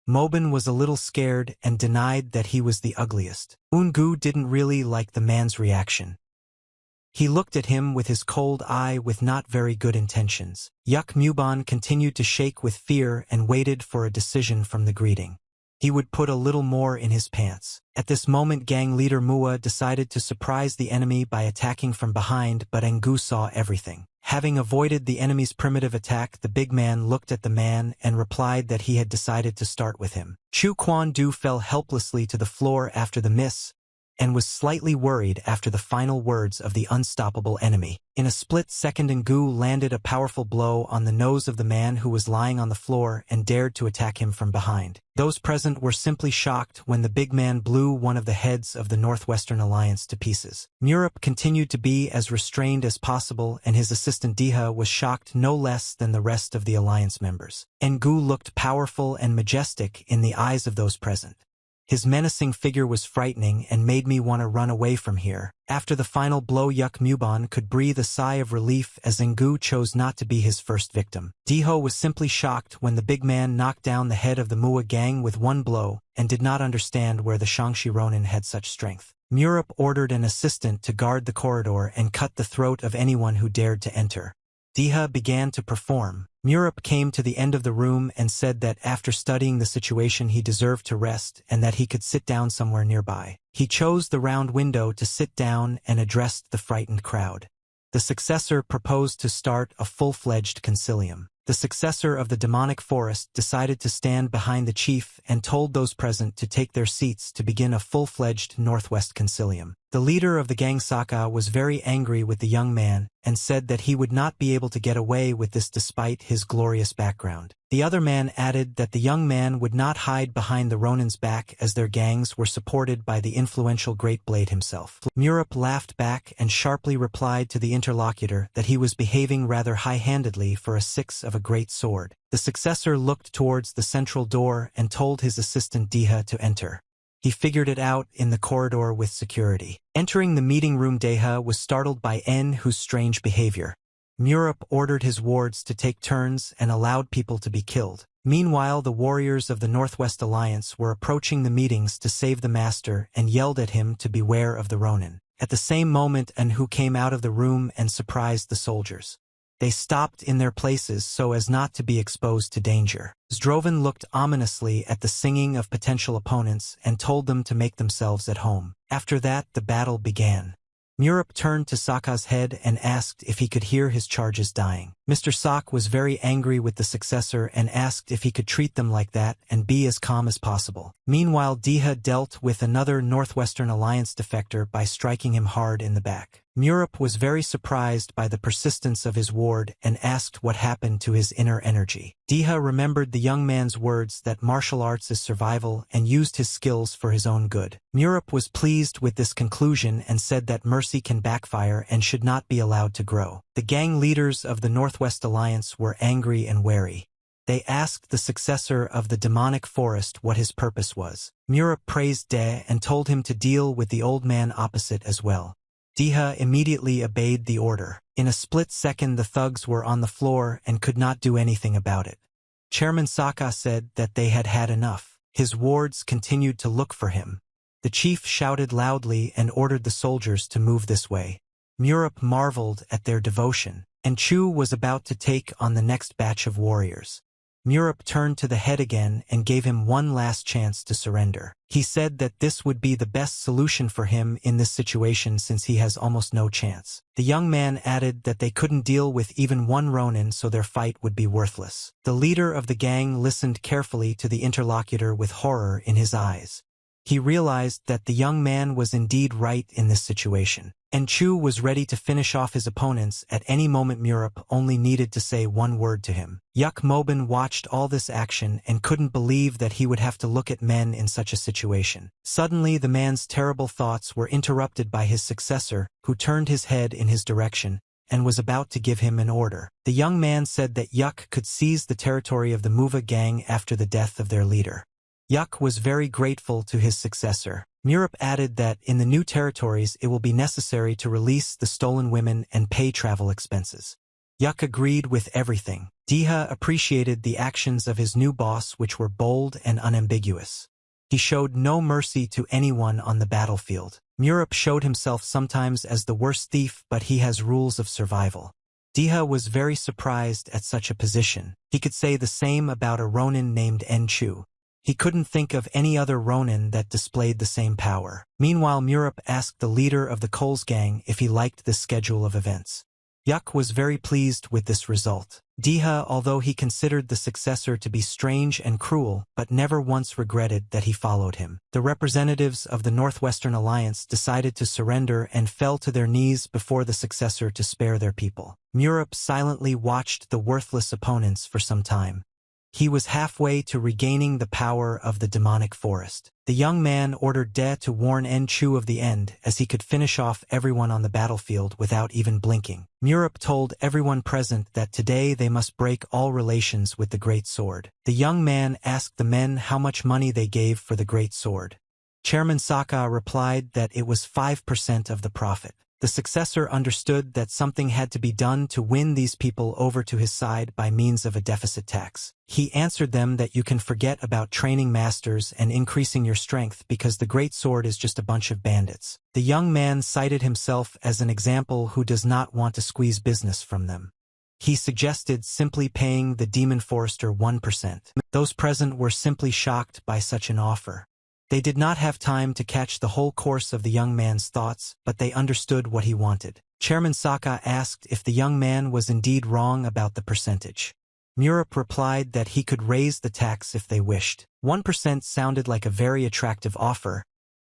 S1: Mobin was a little scared and denied that he was the ugliest. Engu didn't really like the man's reaction. He looked at him with his cold eye with not very good intentions. Yuk Mubon continued to shake with fear and waited for a decision from the greeting. He would put a little more in his pants. At this moment, gang leader Mua decided to surprise the enemy by attacking from behind, but Engu saw everything. Having avoided the enemy's primitive attack, the big man looked at the man and replied that he had decided to start with him. Chu Quan Du fell helplessly to the floor after the miss, and was slightly worried after the final words of the unstoppable enemy. In a split second, Engu landed a powerful blow on the nose of the man who was lying on the floor and dared to attack him from behind. Those present were simply shocked when the big man blew one of the heads of the Northwestern Alliance to pieces. Murup continued to be as restrained as possible, and his assistant Diha was shocked no less than the rest of the Alliance members. Engu looked powerful and majestic in the eyes of those present. His menacing figure was frightening and made me want to run away from here. After the final blow, Yuk Mubon could breathe a sigh of relief as Engu chose not to be his first victim. Diho was simply shocked when the big man knocked down the head of the Mua gang with one blow and did not understand where the Shangshi Ronin had such strength. Murup ordered an assistant to guard the corridor and cut the throat of anyone who dared to enter. Diha began to perform. Murup came to the end of the room and said that after studying the situation he deserved to rest and that he could sit down somewhere nearby. He chose the round window to sit down and addressed the frightened crowd. The successor proposed to start a full-fledged concilium. The successor of the demonic forest decided to stand behind the chief and told those present to take their seats to begin a full-fledged Northwest concilium. The leader of the gang Sokka was very angry with the young man and said that he would not be able to get away with this despite his glorious background. The other man added that the young man would not hide behind the Ronin's back as their gangs were supported by the influential Great Blade himself. Murup laughed back and sharply replied to the interlocutor that he was behaving rather high-handedly for a six of a great sword. The successor looked towards the central door and told his assistant Diha to enter. He figured it out in the corridor with security. Entering the meeting room, Deha was startled by Enhu's strange behavior. Murup ordered his wards to take turns and allowed people to be killed. Meanwhile, the warriors of the Northwest Alliance were approaching the meetings to save the master and yelled at him to beware of the Ronin. At the same moment, Enhu came out of the room and surprised the soldiers. They stopped in their places so as not to be exposed to danger. Zdrovan looked ominously at the singing of potential opponents and told them to make themselves at home. After that, the battle began. Murup turned to Sokka's head and asked if he could hear his charges dying. Mr. Sok was very angry with the successor and asked if he could treat them like that and be as calm as possible. Meanwhile, Diha dealt with another Northwestern Alliance defector by striking him hard in the back. Murup was very surprised by the persistence of his ward and asked what happened to his inner energy. Diha remembered the young man's words that martial arts is survival and used his skills for his own good. Murup was pleased with this conclusion and said that mercy can backfire and should not be allowed to grow. The gang leaders of the Northwest Alliance were angry and wary. They asked the successor of the demonic forest what his purpose was. Murup praised De and told him to deal with the old man opposite as well. Diha immediately obeyed the order. In a split second, the thugs were on the floor and could not do anything about it. Chairman Sokka said that they had had enough. His wards continued to look for him. The chief shouted loudly and ordered the soldiers to move this way. Murup marveled at their devotion, and Chu was about to take on the next batch of warriors. Murup turned to the head again and gave him one last chance to surrender. He said that this would be the best solution for him in this situation since he has almost no chance. The young man added that they couldn't deal with even one Ronin, so their fight would be worthless. The leader of the gang listened carefully to the interlocutor with horror in his eyes. He realized that the young man was indeed right in this situation. And Chu was ready to finish off his opponents at any moment. Murup only needed to say one word to him. Yuk Mobin watched all this action and couldn't believe that he would have to look at men in such a situation. Suddenly the man's terrible thoughts were interrupted by his successor, who turned his head in his direction and was about to give him an order. The young man said that Yuk could seize the territory of the Muva gang after the death of their leader. Yuk was very grateful to his successor. Murup added that in the new territories it will be necessary to release the stolen women and pay travel expenses. Yuk agreed with everything. Diha appreciated the actions of his new boss, which were bold and unambiguous. He showed no mercy to anyone on the battlefield. Murup showed himself sometimes as the worst thief, but he has rules of survival. Diha was very surprised at such a position. He could say the same about a Ronin named Enchu. He couldn't think of any other Ronin that displayed the same power. Meanwhile, Murup asked the leader of the Coles gang if he liked this schedule of events. Yuk was very pleased with this result. Diha, although he considered the successor to be strange and cruel, but never once regretted that he followed him. The representatives of the Northwestern Alliance decided to surrender and fell to their knees before the successor to spare their people. Murup silently watched the worthless opponents for some time. He was halfway to regaining the power of the demonic forest. The young man ordered De to warn Enchu of the end, as he could finish off everyone on the battlefield without even blinking. Murup told everyone present that today they must break all relations with the Great Sword. The young man asked the men how much money they gave for the Great Sword. Chairman Saka replied that it was 5% of the profit. The successor understood that something had to be done to win these people over to his side by means of a deficit tax. He answered them that you can forget about training masters and increasing your strength because the Great Sword is just a bunch of bandits. The young man cited himself as an example who does not want to squeeze business from them. He suggested simply paying the Demon Forester 1%. Those present were simply shocked by such an offer. They did not have time to catch the whole course of the young man's thoughts, but they understood what he wanted. Chairman Saka asked if the young man was indeed wrong about the percentage. Murup replied that he could raise the tax if they wished. 1% sounded like a very attractive offer,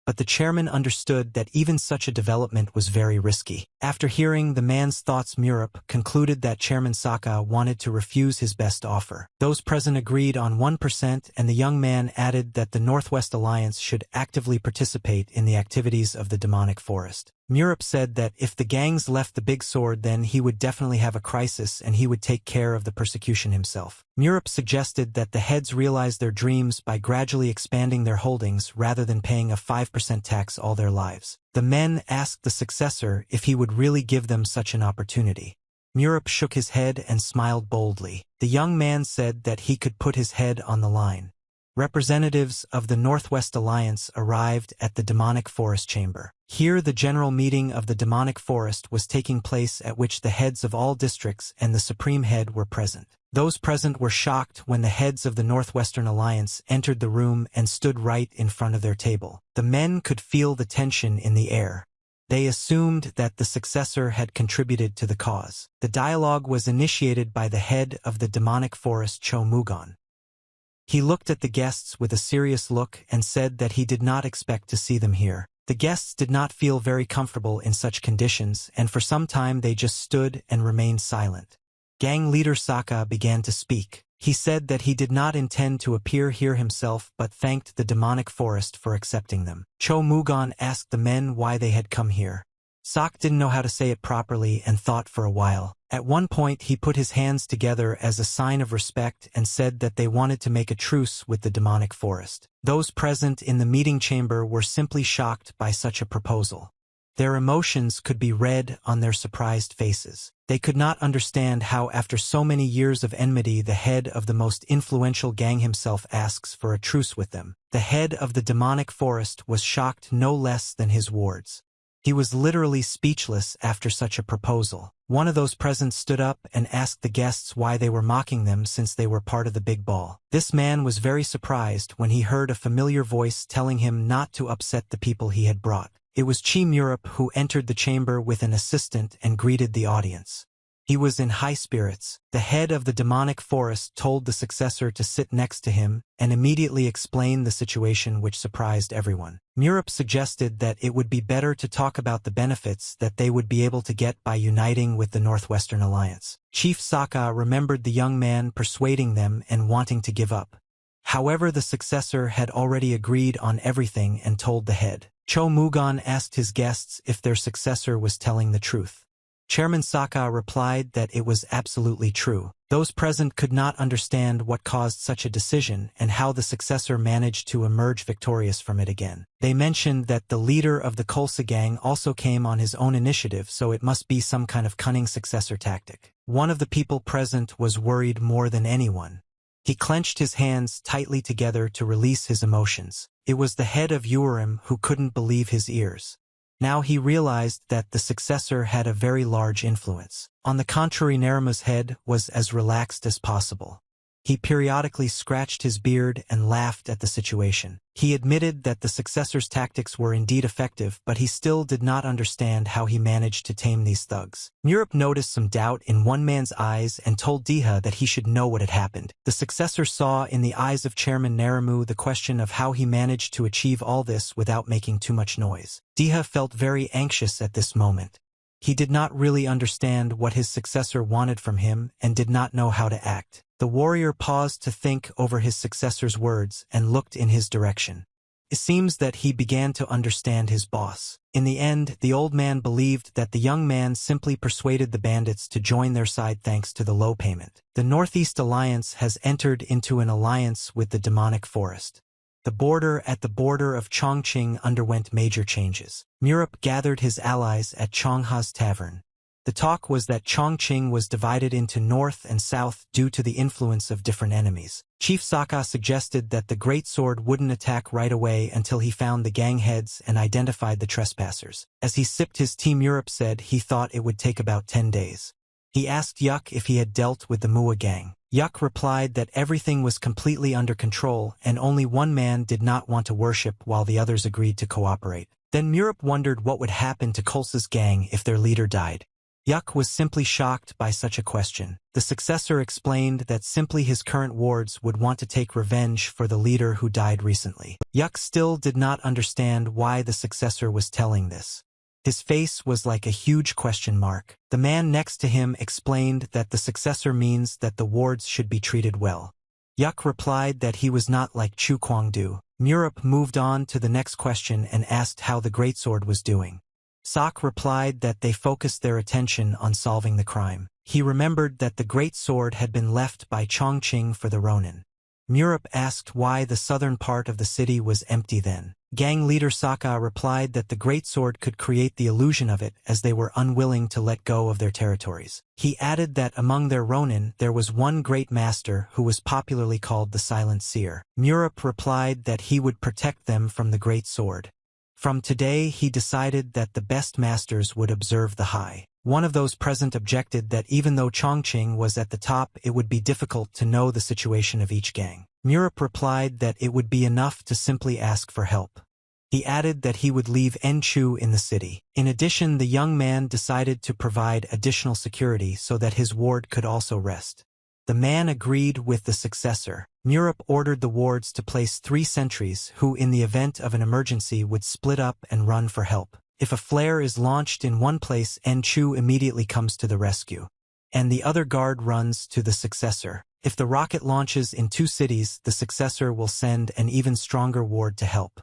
S1: but the chairman understood that even such a development was very risky. After hearing the man's thoughts, Murup concluded that Chairman Saka wanted to refuse his best offer. Those present agreed on 1%, and the young man added that the Northwest Alliance should actively participate in the activities of the demonic forest. Murup said that if the gangs left the Big Sword, then he would definitely have a crisis and he would take care of the persecution himself. Murup suggested that the heads realize their dreams by gradually expanding their holdings rather than paying a 5% tax all their lives. The men asked the successor if he would really give them such an opportunity. Murup shook his head and smiled boldly. The young man said that he could put his head on the line. Representatives of the Northwest Alliance arrived at the Demonic Forest Chamber. Here the general meeting of the Demonic Forest was taking place, at which the heads of all districts and the Supreme Head were present. Those present were shocked when the heads of the Northwestern Alliance entered the room and stood right in front of their table. The men could feel the tension in the air. They assumed that the successor had contributed to the cause. The dialogue was initiated by the head of the Demonic Forest, Cho Mugon. He looked at the guests with a serious look and said that he did not expect to see them here. The guests did not feel very comfortable in such conditions, and for some time they just stood and remained silent. Gang leader Saka began to speak. He said that he did not intend to appear here himself but thanked the demonic forest for accepting them. Cho Mugon asked the men why they had come here. Sok didn't know how to say it properly and thought for a while. At one point he put his hands together as a sign of respect and said that they wanted to make a truce with the demonic forest. Those present in the meeting chamber were simply shocked by such a proposal. Their emotions could be read on their surprised faces. They could not understand how, after so many years of enmity, the head of the most influential gang himself asks for a truce with them. The head of the demonic forest was shocked no less than his wards. He was literally speechless after such a proposal. One of those present stood up and asked the guests why they were mocking them since they were part of the big ball. This man was very surprised when he heard a familiar voice telling him not to upset the people he had brought. It was Chi Murup who entered the chamber with an assistant and greeted the audience. He was in high spirits. The head of the demonic forest told the successor to sit next to him and immediately explain the situation, which surprised everyone. Murup suggested that it would be better to talk about the benefits that they would be able to get by uniting with the Northwestern Alliance. Chief Sokka remembered the young man persuading them and wanting to give up. However, the successor had already agreed on everything and told the head. Cho Mugon asked his guests if their successor was telling the truth. Chairman Sokka replied that it was absolutely true. Those present could not understand what caused such a decision and how the successor managed to emerge victorious from it again. They mentioned that the leader of the Kolsa gang also came on his own initiative, so it must be some kind of cunning successor tactic. One of the people present was worried more than anyone. He clenched his hands tightly together to release his emotions. It was the head of Urim who couldn't believe his ears. Now he realized that the successor had a very large influence. On the contrary, Narima's head was as relaxed as possible. He periodically scratched his beard and laughed at the situation. He admitted that the successor's tactics were indeed effective, but he still did not understand how he managed to tame these thugs. Murup noticed some doubt in one man's eyes and told Diha that he should know what had happened. The successor saw in the eyes of Chairman Naramu the question of how he managed to achieve all this without making too much noise. Diha felt very anxious at this moment. He did not really understand what his successor wanted from him and did not know how to act. The warrior paused to think over his successor's words and looked in his direction. It seems that he began to understand his boss. In the end, the old man believed that the young man simply persuaded the bandits to join their side thanks to the low payment. The Northeast Alliance has entered into an alliance with the demonic forest. The border of Chongqing underwent major changes. Murup gathered his allies at Chongha's tavern. The talk was that Chongqing was divided into north and south due to the influence of different enemies. Chief Sokka suggested that the Great Sword wouldn't attack right away until he found the gang heads and identified the trespassers. As he sipped his tea, Murup said he thought it would take about 10 days. He asked Yuk if he had dealt with the Mua gang. Yuk replied that everything was completely under control and only one man did not want to worship while the others agreed to cooperate. Then Murup wondered what would happen to Kolsa's gang if their leader died. Yuk was simply shocked by such a question. The successor explained that simply his current wards would want to take revenge for the leader who died recently. Yuk still did not understand why the successor was telling this. His face was like a huge question mark. The man next to him explained that the successor means that the wards should be treated well. Yuk replied that he was not like Chu Kwangdu. Murup moved on to the next question and asked how the Greatsword was doing. Sok replied that they focused their attention on solving the crime. He remembered that the Great Sword had been left by Chongqing for the Ronin. Murup asked why the southern part of the city was empty then. Gang leader Sokka replied that the Great Sword could create the illusion of it as they were unwilling to let go of their territories. He added that among their Ronin there was one great master who was popularly called the Silent Seer. Murup replied that he would protect them from the Great Sword. From today he decided that the best masters would observe the high. One of those present objected that even though Chongqing was at the top, it would be difficult to know the situation of each gang. Murup replied that it would be enough to simply ask for help. He added that he would leave Enchu in the city. In addition, the young man decided to provide additional security so that his ward could also rest. The man agreed with the successor. Murup ordered the wards to place 3 sentries who, in the event of an emergency, would split up and run for help. If a flare is launched in one place, Enchu immediately comes to the rescue, and the other guard runs to the successor. If the rocket launches in 2 cities, the successor will send an even stronger ward to help.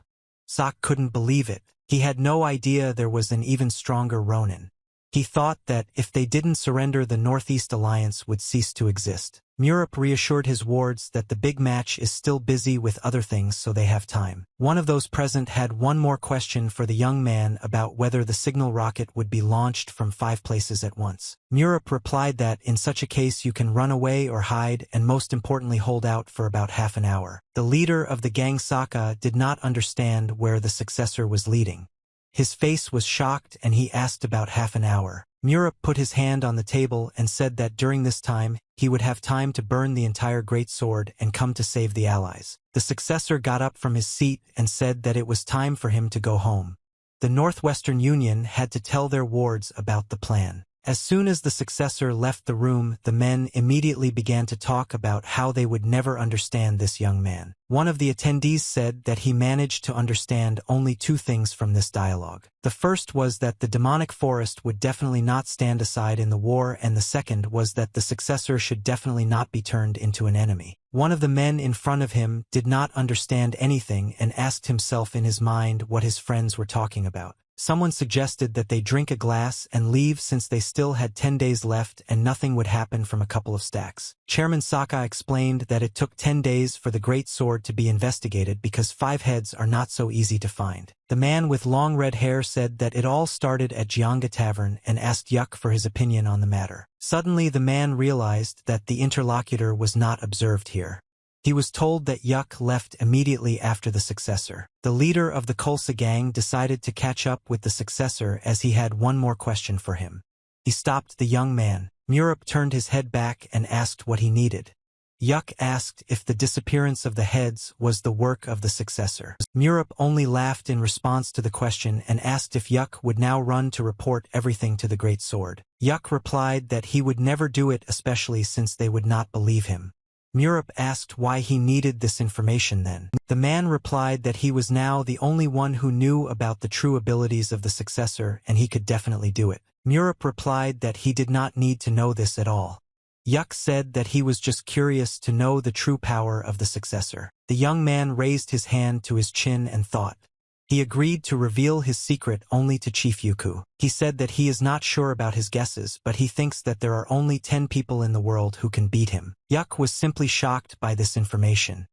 S1: Sok couldn't believe it. He had no idea there was an even stronger Ronin. He thought that if they didn't surrender, the Northeast Alliance would cease to exist. Murup reassured his wards that the big match is still busy with other things, so they have time. One of those present had one more question for the young man about whether the signal rocket would be launched from 5 places at once. Murup replied that in such a case you can run away or hide, and most importantly hold out for about half an hour. The leader of the gang, Sokka, did not understand where the successor was leading. His face was shocked and he asked about half an hour. Murup put his hand on the table and said that during this time, he would have time to burn the entire Great Sword and come to save the allies. The successor got up from his seat and said that it was time for him to go home. The Northwestern Union had to tell their wards about the plan. As soon as the successor left the room, the men immediately began to talk about how they would never understand this young man. One of the attendees said that he managed to understand only two things from this dialogue. The first was that the demonic forest would definitely not stand aside in the war, and the second was that the successor should definitely not be turned into an enemy. One of the men in front of him did not understand anything and asked himself in his mind what his friends were talking about. Someone suggested that they drink a glass and leave since they still had 10 days left and nothing would happen from a couple of stacks. Chairman Saka explained that it took 10 days for the great sword to be investigated because 5 heads are not so easy to find. The man with long red hair said that it all started at Jianga Tavern and asked Yuck for his opinion on the matter. Suddenly the man realized that the interlocutor was not observed here. He was told that Yuck left immediately after the successor. The leader of the Kolsa gang decided to catch up with the successor as he had one more question for him. He stopped the young man. Murup turned his head back and asked what he needed. Yuck asked if the disappearance of the heads was the work of the successor. Murup only laughed in response to the question and asked if Yuck would now run to report everything to the Great Sword. Yuck replied that he would never do it, especially since they would not believe him. Murup asked why he needed this information then. The man replied that he was now the only one who knew about the true abilities of the successor and he could definitely do it. Murup replied that he did not need to know this at all. Yuck said that he was just curious to know the true power of the successor. The young man raised his hand to his chin and thought. He agreed to reveal his secret only to Chief Yuku. He said that he is not sure about his guesses, but he thinks that there are only 10 people in the world who can beat him. Yuck was simply shocked by this information.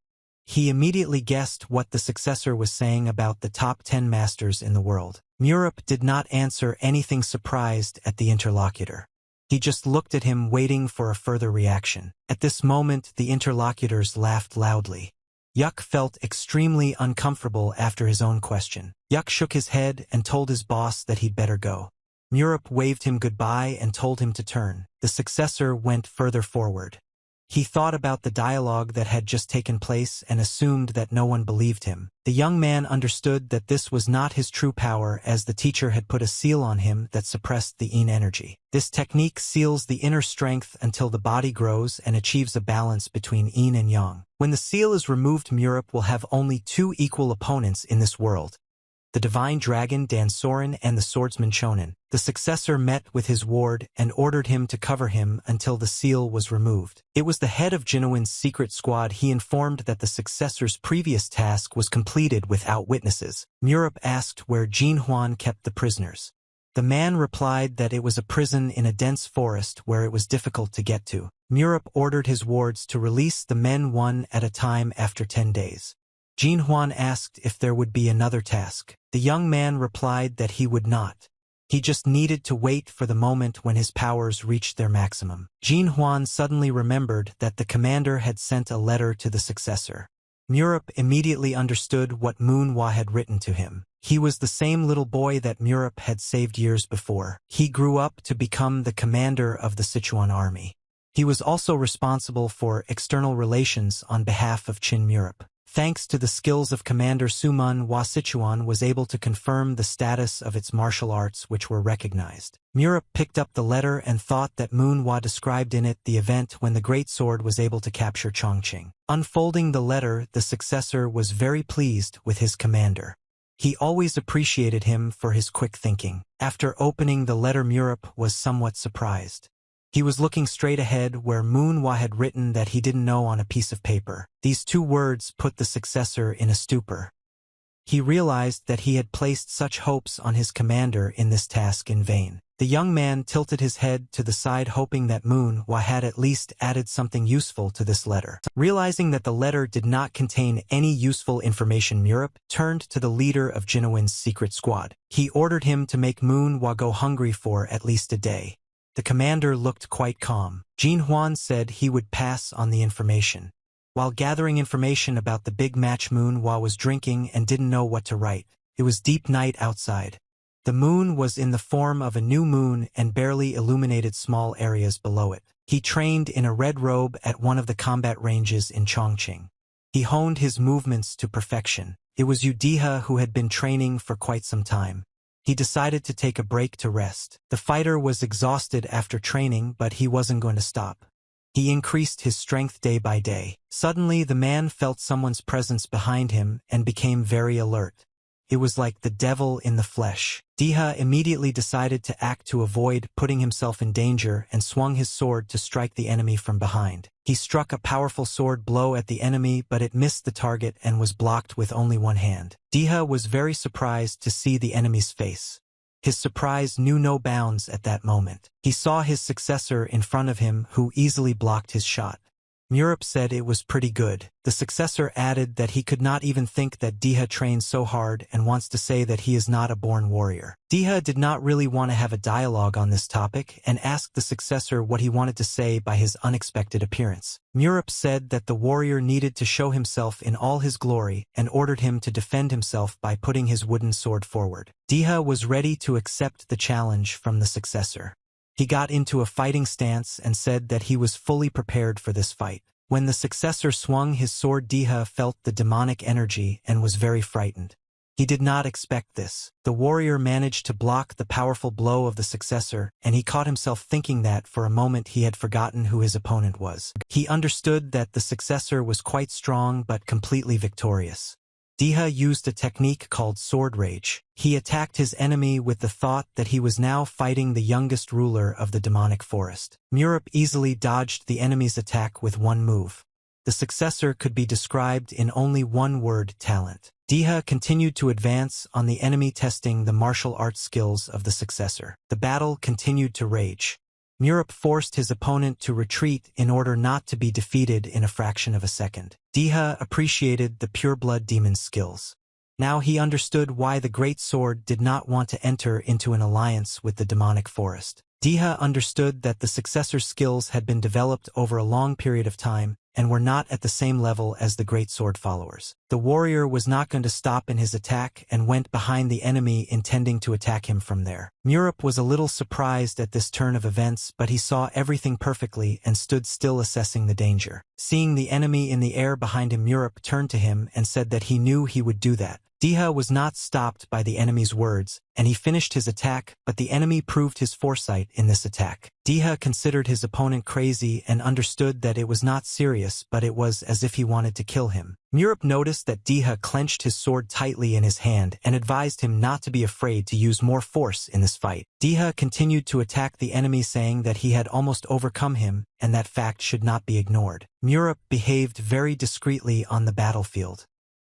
S1: He immediately guessed what the successor was saying about the top 10 masters in the world. Murup did not answer anything, surprised at the interlocutor. He just looked at him, waiting for a further reaction. At this moment, the interlocutors laughed loudly. Yuck felt extremely uncomfortable after his own question. Yuck shook his head and told his boss that he'd better go. Murup waved him goodbye and told him to turn. The successor went further forward. He thought about the dialogue that had just taken place and assumed that no one believed him. The young man understood that this was not his true power, as the teacher had put a seal on him that suppressed the yin energy. This technique seals the inner strength until the body grows and achieves a balance between yin and yang. When the seal is removed, Murup will have only 2 equal opponents in this world: the divine dragon Dansoren and the swordsman Chonin. The successor met with his ward and ordered him to cover him until the seal was removed. It was the head of Jinwin's secret squad. He informed that the successor's previous task was completed without witnesses. Murup asked where Jinhuan kept the prisoners. The man replied that it was a prison in a dense forest where it was difficult to get to. Murup ordered his wards to release the men one at a time after 10 days. Jinhuan asked if there would be another task. The young man replied that he would not. He just needed to wait for the moment when his powers reached their maximum. Jinhuan suddenly remembered that the commander had sent a letter to the successor. Murup immediately understood what Manhwa had written to him. He was the same little boy that Murup had saved years before. He grew up to become the commander of the Sichuan army. He was also responsible for external relations on behalf of Qin Murup. Thanks to the skills of Commander Manhwa, Sichuan was able to confirm the status of its martial arts, which were recognized. Murup picked up the letter and thought that Manhwa described in it the event when the Great Sword was able to capture Chongqing. Unfolding the letter, the successor was very pleased with his commander. He always appreciated him for his quick thinking. After opening the letter, Murup was somewhat surprised. He was looking straight ahead where Manhwa had written that he didn't know on a piece of paper. These 2 words put the successor in a stupor. He realized that he had placed such hopes on his commander in this task in vain. The young man tilted his head to the side, hoping that Manhwa had at least added something useful to this letter. Realizing that the letter did not contain any useful information, Murup turned to the leader of Jinwin's secret squad. He ordered him to make Manhwa go hungry for at least a day. The commander looked quite calm. Jinhuan said he would pass on the information. While gathering information about the big match, Manhwa was drinking and didn't know what to write. It was deep night outside. The moon was in the form of a new moon and barely illuminated small areas below it. He trained in a red robe at one of the combat ranges in Chongqing. He honed his movements to perfection. It was Udiha who had been training for quite some time. He decided to take a break to rest. The fighter was exhausted after training, but he wasn't going to stop. He increased his strength day by day. Suddenly, the man felt someone's presence behind him and became very alert. It was like the devil in the flesh. Diha immediately decided to act to avoid putting himself in danger and swung his sword to strike the enemy from behind. He struck a powerful sword blow at the enemy, but it missed the target and was blocked with only one hand. Diha was very surprised to see the enemy's face. His surprise knew no bounds at that moment. He saw his successor in front of him, who easily blocked his shot. Murup said it was pretty good. The successor added that he could not even think that Diha trained so hard and wants to say that he is not a born warrior. Diha did not really want to have a dialogue on this topic and asked the successor what he wanted to say by his unexpected appearance. Murup said that the warrior needed to show himself in all his glory and ordered him to defend himself by putting his wooden sword forward. Diha was ready to accept the challenge from the successor. He got into a fighting stance and said that he was fully prepared for this fight. When the successor swung his sword, Diha felt the demonic energy and was very frightened. He did not expect this. The warrior managed to block the powerful blow of the successor, and he caught himself thinking that for a moment he had forgotten who his opponent was. He understood that the successor was quite strong but completely victorious. Diha used a technique called sword rage. He attacked his enemy with the thought that he was now fighting the youngest ruler of the demonic forest. Murup easily dodged the enemy's attack with one move. The successor could be described in only one word: talent. Diha continued to advance on the enemy, testing the martial arts skills of the successor. The battle continued to rage. Murup forced his opponent to retreat in order not to be defeated in a fraction of a second. Diha appreciated the pureblood demon's skills. Now he understood why the Great Sword did not want to enter into an alliance with the demonic forest. Diha understood that the successor's skills had been developed over a long period of time and were not at the same level as the Great Sword followers. The warrior was not going to stop in his attack and went behind the enemy, intending to attack him from there. Murup was a little surprised at this turn of events, but he saw everything perfectly and stood still, assessing the danger. Seeing the enemy in the air behind him, Murup turned to him and said that he knew he would do that. Diha was not stopped by the enemy's words, and he finished his attack, but the enemy proved his foresight in this attack. Diha considered his opponent crazy and understood that it was not serious, but it was as if he wanted to kill him. Murup noticed that Diha clenched his sword tightly in his hand and advised him not to be afraid to use more force in this fight. Diha continued to attack the enemy, saying that he had almost overcome him and that fact should not be ignored. Murup behaved very discreetly on the battlefield.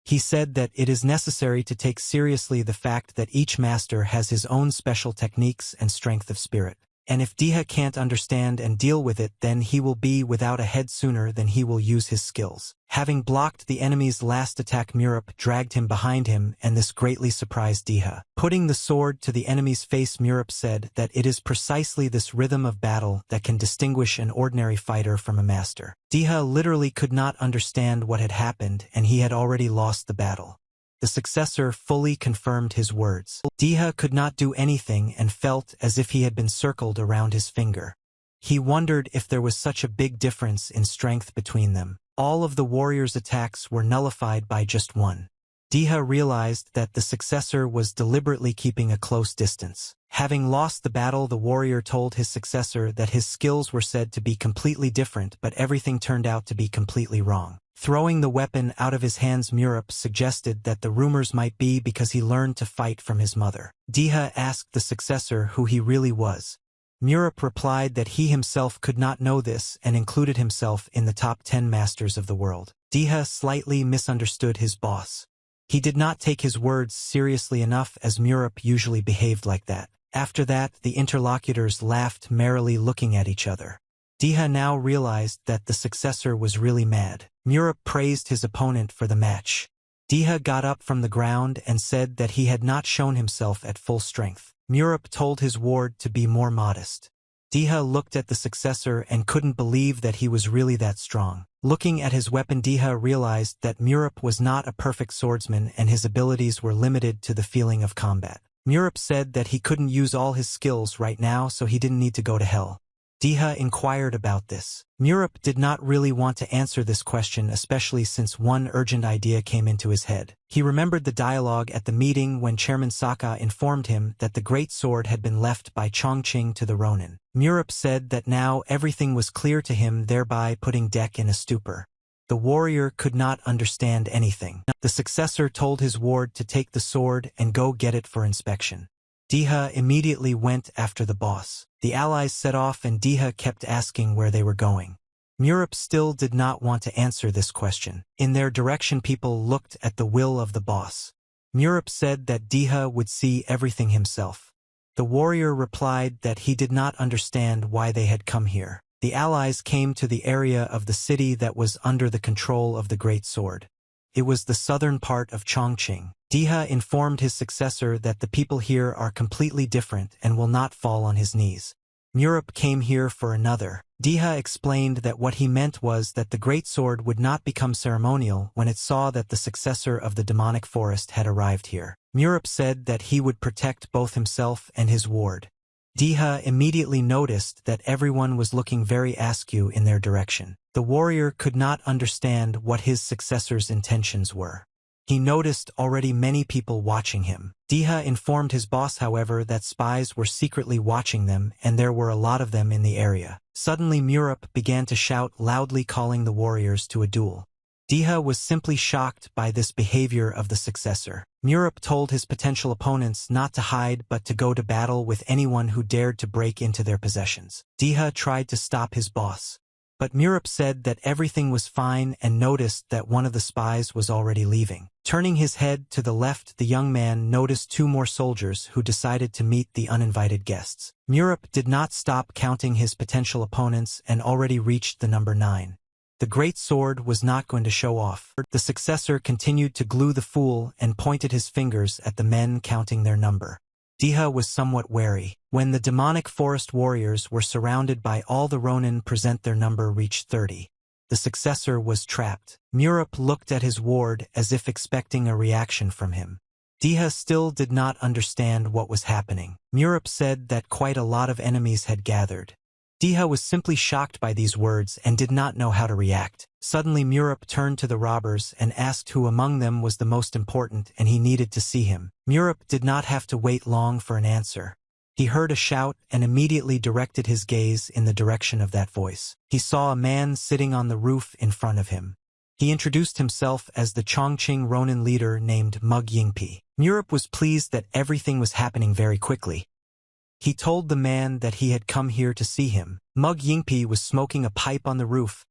S1: He said that it is necessary to take seriously the fact that each master has his own special techniques and strength of spirit. And if Diha can't understand and deal with it, then he will be without a head sooner than he will use his skills. Having blocked the enemy's last attack, Murup dragged him behind him, and this greatly surprised Diha. Putting the sword to the enemy's face, Murup said that it is precisely this rhythm of battle that can distinguish an ordinary fighter from a master. Diha literally could not understand what had happened, and he had already lost the battle. The successor fully confirmed his words. Diha could not do anything and felt as if he had been circled around his finger. He wondered if there was such a big difference in strength between them. All of the warrior's attacks were nullified by just one. Diha realized that the successor was deliberately keeping a close distance. Having lost the battle, the warrior told his successor that his skills were said to be completely different, but everything turned out to be completely wrong. Throwing the weapon out of his hands, Murup suggested that the rumors might be because he learned to fight from his mother. Diha asked the successor who he really was. Murup replied that he himself could not know this and included himself in the top 10 masters of the world. Diha slightly misunderstood his boss. He did not take his words seriously enough, as Murup usually behaved like that. After that, the interlocutors laughed merrily, looking at each other. Diha now realized that the successor was really mad. Murup praised his opponent for the match. Diha got up from the ground and said that he had not shown himself at full strength. Murup told his ward to be more modest. Diha looked at the successor and couldn't believe that he was really that strong. Looking at his weapon, Diha realized that Murup was not a perfect swordsman and his abilities were limited to the feeling of combat. Murup said that he couldn't use all his skills right now, so he didn't need to go to hell. Deha inquired about this. Murup did not really want to answer this question, especially since one urgent idea came into his head. He remembered the dialogue at the meeting when Chairman Saka informed him that the great sword had been left by Chongqing to the Ronin. Murup said that now everything was clear to him, thereby putting Dek in a stupor. The warrior could not understand anything. The successor told his ward to take the sword and go get it for inspection. Deha immediately went after the boss. The allies set off and Deha kept asking where they were going. Murup still did not want to answer this question. In their direction, people looked at the will of the boss. Murup said that Deha would see everything himself. The warrior replied that he did not understand why they had come here. The allies came to the area of the city that was under the control of the Great Sword. It was the southern part of Chongqing. Deha informed his successor that the people here are completely different and will not fall on his knees. Murup came here for another. Deha explained that what he meant was that the Great Sword would not become ceremonial when it saw that the successor of the demonic forest had arrived here. Murup said that he would protect both himself and his ward. Deha immediately noticed that everyone was looking very askew in their direction. The warrior could not understand what his successor's intentions were. He noticed already many people watching him. Deha informed his boss, however, that spies were secretly watching them and there were a lot of them in the area. Suddenly Murup began to shout loudly, calling the warriors to a duel. Deha was simply shocked by this behavior of the successor. Murup told his potential opponents not to hide but to go to battle with anyone who dared to break into their possessions. Deha tried to stop his boss, but Murup said that everything was fine and noticed that one of the spies was already leaving. Turning his head to the left, the young man noticed two more soldiers who decided to meet the uninvited guests. Murup did not stop counting his potential opponents and already reached the number 9. The Great Sword was not going to show off. The successor continued to glue the fool and pointed his fingers at the men counting their number. Deha was somewhat wary. When the demonic forest warriors were surrounded by all the Ronin present, their number reached 30. The successor was trapped. Murup looked at his ward as if expecting a reaction from him. Deha still did not understand what was happening. Murup said that quite a lot of enemies had gathered. Deha was simply shocked by these words and did not know how to react. Suddenly Murup turned to the robbers and asked who among them was the most important and he needed to see him. Murup did not have to wait long for an answer. He heard a shout and immediately directed his gaze in the direction of that voice. He saw a man sitting on the roof in front of him. He introduced himself as the Chongqing Ronin leader named Mug Yingpi. Murup was pleased that everything was happening very quickly. He told the man that he had come here to see him. Mug Yingpi was smoking a pipe on the roof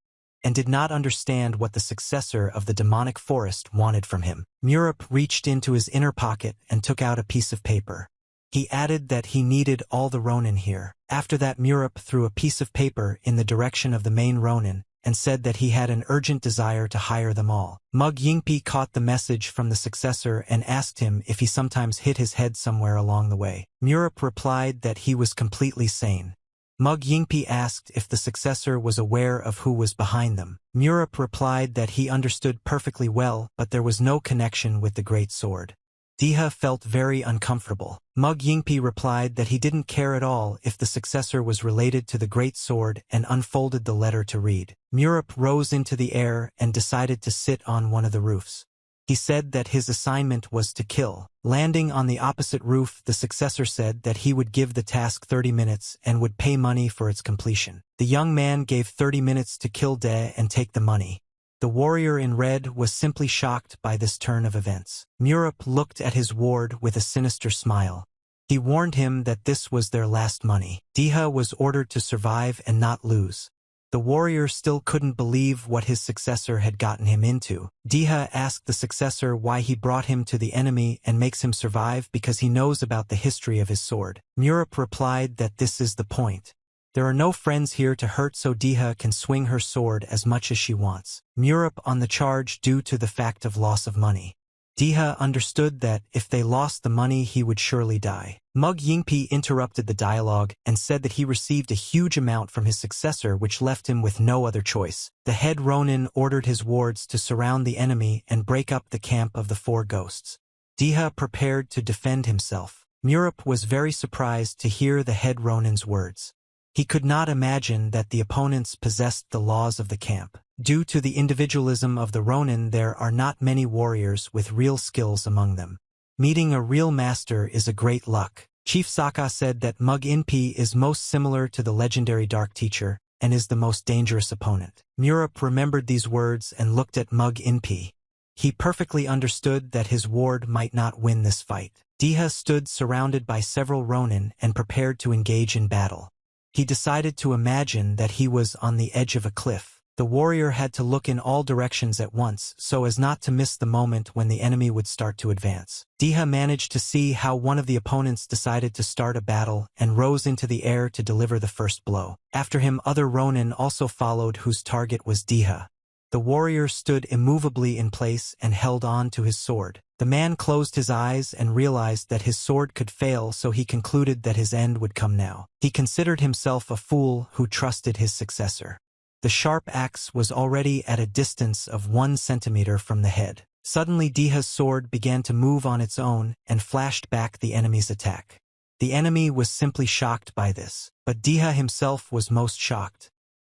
S1: and did not understand what the successor of the demonic forest wanted from him. Murup reached into his inner pocket and took out a piece of paper. He added that he needed all the Ronin here. After that, Murup threw a piece of paper in the direction of the main Ronin and said that he had an urgent desire to hire them all. Mug Yingpi caught the message from the successor and asked him if he sometimes hit his head somewhere along the way. Murup replied that he was completely sane. Mug Yingpi asked if the successor was aware of who was behind them. Murup replied that he understood perfectly well, but there was no connection with the Great Sword. Deha felt very uncomfortable. Mug Yingpi replied that he didn't care at all if the successor was related to the Great Sword and unfolded the letter to read. Murup rose into the air and decided to sit on one of the roofs. He said that his assignment was to kill. Landing on the opposite roof, the successor said that he would give the task 30 minutes and would pay money for its completion. The young man gave 30 minutes to kill De and take the money. The warrior in red was simply shocked by this turn of events. Murup looked at his ward with a sinister smile. He warned him that this was their last money. Deha was ordered to survive and not lose. The warrior still couldn't believe what his successor had gotten him into. Deha asked the successor why he brought him to the enemy and makes him survive because he knows about the history of his sword. Murup replied that this is the point. There are no friends here to hurt, so Deha can swing her sword as much as she wants. Murup on the charge due to the fact of loss of money. Deha understood that if they lost the money he would surely die. Mug Yingpi interrupted the dialogue and said that he received a huge amount from his successor which left him with no other choice. The head Ronin ordered his wards to surround the enemy and break up the camp of the 4 ghosts. Deha prepared to defend himself. Murup was very surprised to hear the head Ronin's words. He could not imagine that the opponents possessed the laws of the camp. Due to the individualism of the Ronin, there are not many warriors with real skills among them. Meeting a real master is a great luck. Chief Sokka said that Mug Inpi is most similar to the legendary Dark Teacher and is the most dangerous opponent. Murop remembered these words and looked at Mug Inpi. He perfectly understood that his ward might not win this fight. Diha stood surrounded by several Ronin and prepared to engage in battle. He decided to imagine that he was on the edge of a cliff. The warrior had to look in all directions at once so as not to miss the moment when the enemy would start to advance. Diha managed to see how one of the opponents decided to start a battle and rose into the air to deliver the first blow. After him, other Ronin also followed whose target was Diha. The warrior stood immovably in place and held on to his sword. The man closed his eyes and realized that his sword could fail, so he concluded that his end would come now. He considered himself a fool who trusted his successor. The sharp axe was already at a distance of 1 centimeter from the head. Suddenly Diha's sword began to move on its own and flashed back the enemy's attack. The enemy was simply shocked by this, but Diha himself was most shocked.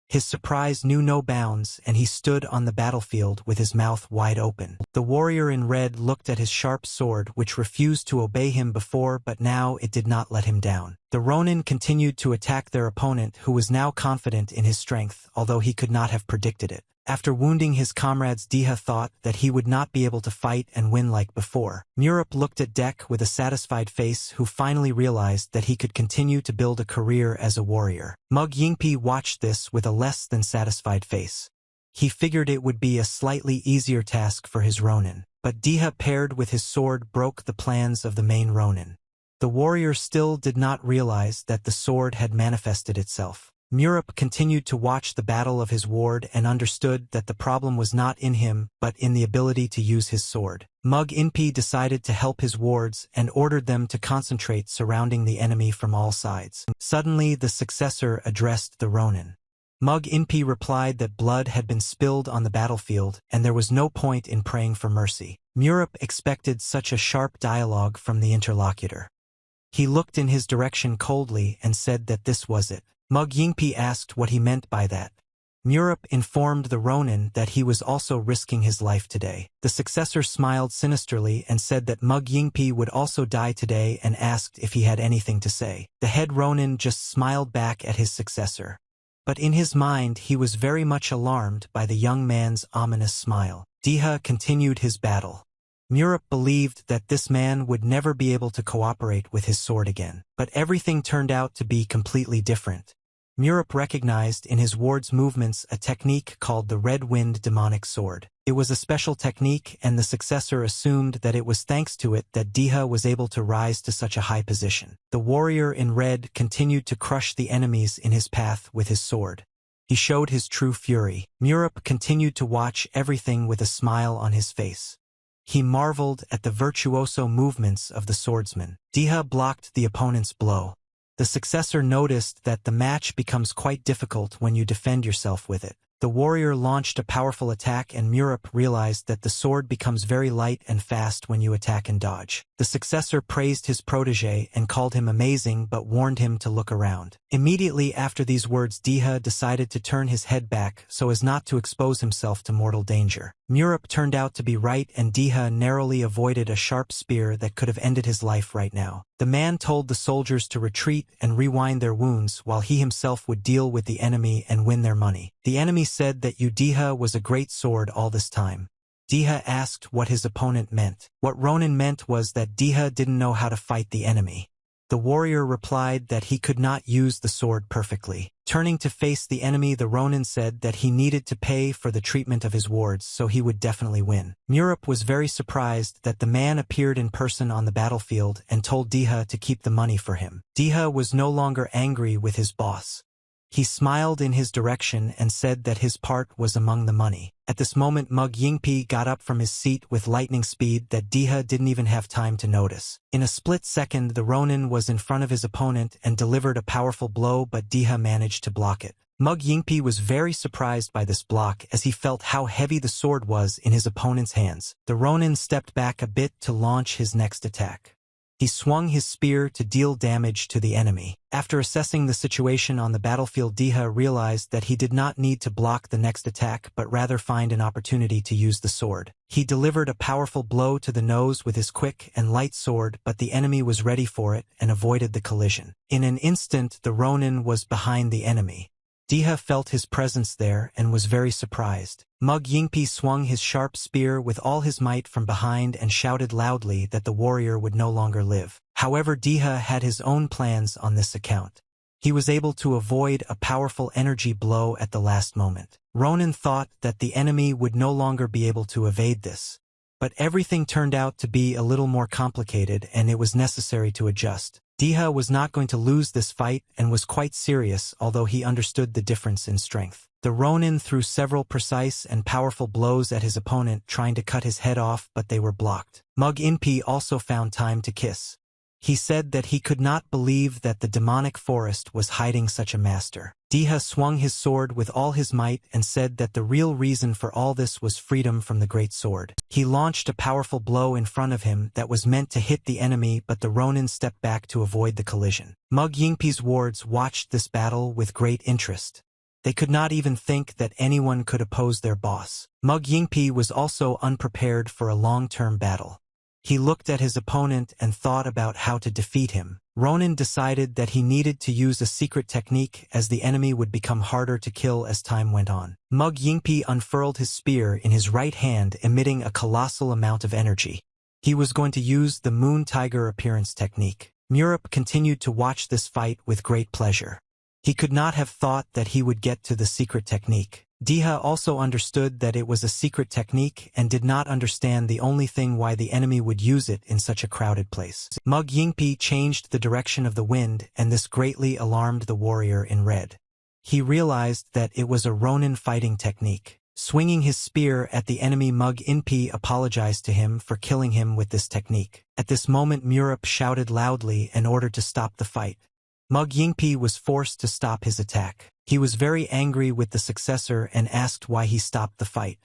S1: His surprise knew no bounds, and he stood on the battlefield with his mouth wide open. The warrior in red looked at his sharp sword, which refused to obey him before, but now it did not let him down. The Ronin continued to attack their opponent, who was now confident in his strength, although he could not have predicted it. After wounding his comrades, Diha thought that he would not be able to fight and win like before. Murop looked at Dek with a satisfied face, who finally realized that he could continue to build a career as a warrior. Mug Yingpi watched this with a less than satisfied face. He figured it would be a slightly easier task for his Ronin, but Diha paired with his sword broke the plans of the main Ronin. The warrior still did not realize that the sword had manifested itself. Murop continued to watch the battle of his ward and understood that the problem was not in him but in the ability to use his sword. Mug Inpi decided to help his wards and ordered them to concentrate surrounding the enemy from all sides. Suddenly the successor addressed the Ronin. Mug Inpi replied that blood had been spilled on the battlefield and there was no point in praying for mercy. Murop expected such a sharp dialogue from the interlocutor. He looked in his direction coldly and said that this was it. Mug Yingpi asked what he meant by that. Murop informed the Ronin that he was also risking his life today. The successor smiled sinisterly and said that Mug Yingpi would also die today and asked if he had anything to say. The head Ronin just smiled back at his successor. But in his mind he was very much alarmed by the young man's ominous smile. Diha continued his battle. Murop believed that this man would never be able to cooperate with his sword again. But everything turned out to be completely different. Murop recognized in his ward's movements a technique called the Red Wind Demonic Sword. It was a special technique, and the successor assumed that it was thanks to it that Diha was able to rise to such a high position. The warrior in red continued to crush the enemies in his path with his sword. He showed his true fury. Murop continued to watch everything with a smile on his face. He marveled at the virtuoso movements of the swordsman. Diha blocked the opponent's blow. The successor noticed that the match becomes quite difficult when you defend yourself with it. The warrior launched a powerful attack, and Murop realized that the sword becomes very light and fast when you attack and dodge. The successor praised his protege and called him amazing but warned him to look around. Immediately after these words, Diha decided to turn his head back so as not to expose himself to mortal danger. Murop turned out to be right, and Diha narrowly avoided a sharp spear that could have ended his life right now. The man told the soldiers to retreat and rewind their wounds while he himself would deal with the enemy and win their money. The enemy said that Diha was a great sword all this time. Diha asked what his opponent meant. What Ronin meant was that Diha didn't know how to fight the enemy. The warrior replied that he could not use the sword perfectly. Turning to face the enemy, the Ronin said that he needed to pay for the treatment of his wards, so he would definitely win. Murop was very surprised that the man appeared in person on the battlefield and told Diha to keep the money for him. Diha was no longer angry with his boss. He smiled in his direction and said that his part was among the money. At this moment, Mug Yingpi got up from his seat with lightning speed that Diha didn't even have time to notice. In a split second, the Ronin was in front of his opponent and delivered a powerful blow, but Diha managed to block it. Mug Yingpi was very surprised by this block as he felt how heavy the sword was in his opponent's hands. The Ronin stepped back a bit to launch his next attack. He swung his spear to deal damage to the enemy. After assessing the situation on the battlefield, Deha realized that he did not need to block the next attack but rather find an opportunity to use the sword. He delivered a powerful blow to the nose with his quick and light sword, but the enemy was ready for it and avoided the collision. In an instant, the Ronin was behind the enemy. Deha felt his presence there and was very surprised. Mug Yingpi swung his sharp spear with all his might from behind and shouted loudly that the warrior would no longer live. However, Deha had his own plans on this account. He was able to avoid a powerful energy blow at the last moment. Ronin thought that the enemy would no longer be able to evade this. But everything turned out to be a little more complicated and it was necessary to adjust. Deha was not going to lose this fight and was quite serious, although he understood the difference in strength. The Ronin threw several precise and powerful blows at his opponent, trying to cut his head off, but they were blocked. Mug Inpi also found time to kiss. He said that he could not believe that the demonic forest was hiding such a master. Deha swung his sword with all his might and said that the real reason for all this was freedom from the great sword. He launched a powerful blow in front of him that was meant to hit the enemy, but the Ronin stepped back to avoid the collision. Mug Yingpi's wards watched this battle with great interest. They could not even think that anyone could oppose their boss. Mug Yingpi was also unprepared for a long-term battle. He looked at his opponent and thought about how to defeat him. Ronin decided that he needed to use a secret technique as the enemy would become harder to kill as time went on. Mug Yingpi unfurled his spear in his right hand, emitting a colossal amount of energy. He was going to use the Moon Tiger appearance technique. Murup continued to watch this fight with great pleasure. He could not have thought that he would get to the secret technique. Deha also understood that it was a secret technique and did not understand the only thing why the enemy would use it in such a crowded place. Mug Yingpi changed the direction of the wind, and this greatly alarmed the warrior in red. He realized that it was a Ronin fighting technique. Swinging his spear at the enemy, Mug Yingpi apologized to him for killing him with this technique. At this moment, Murup shouted loudly in order to stop the fight. Mug Yingpi was forced to stop his attack. He was very angry with the successor and asked why he stopped the fight.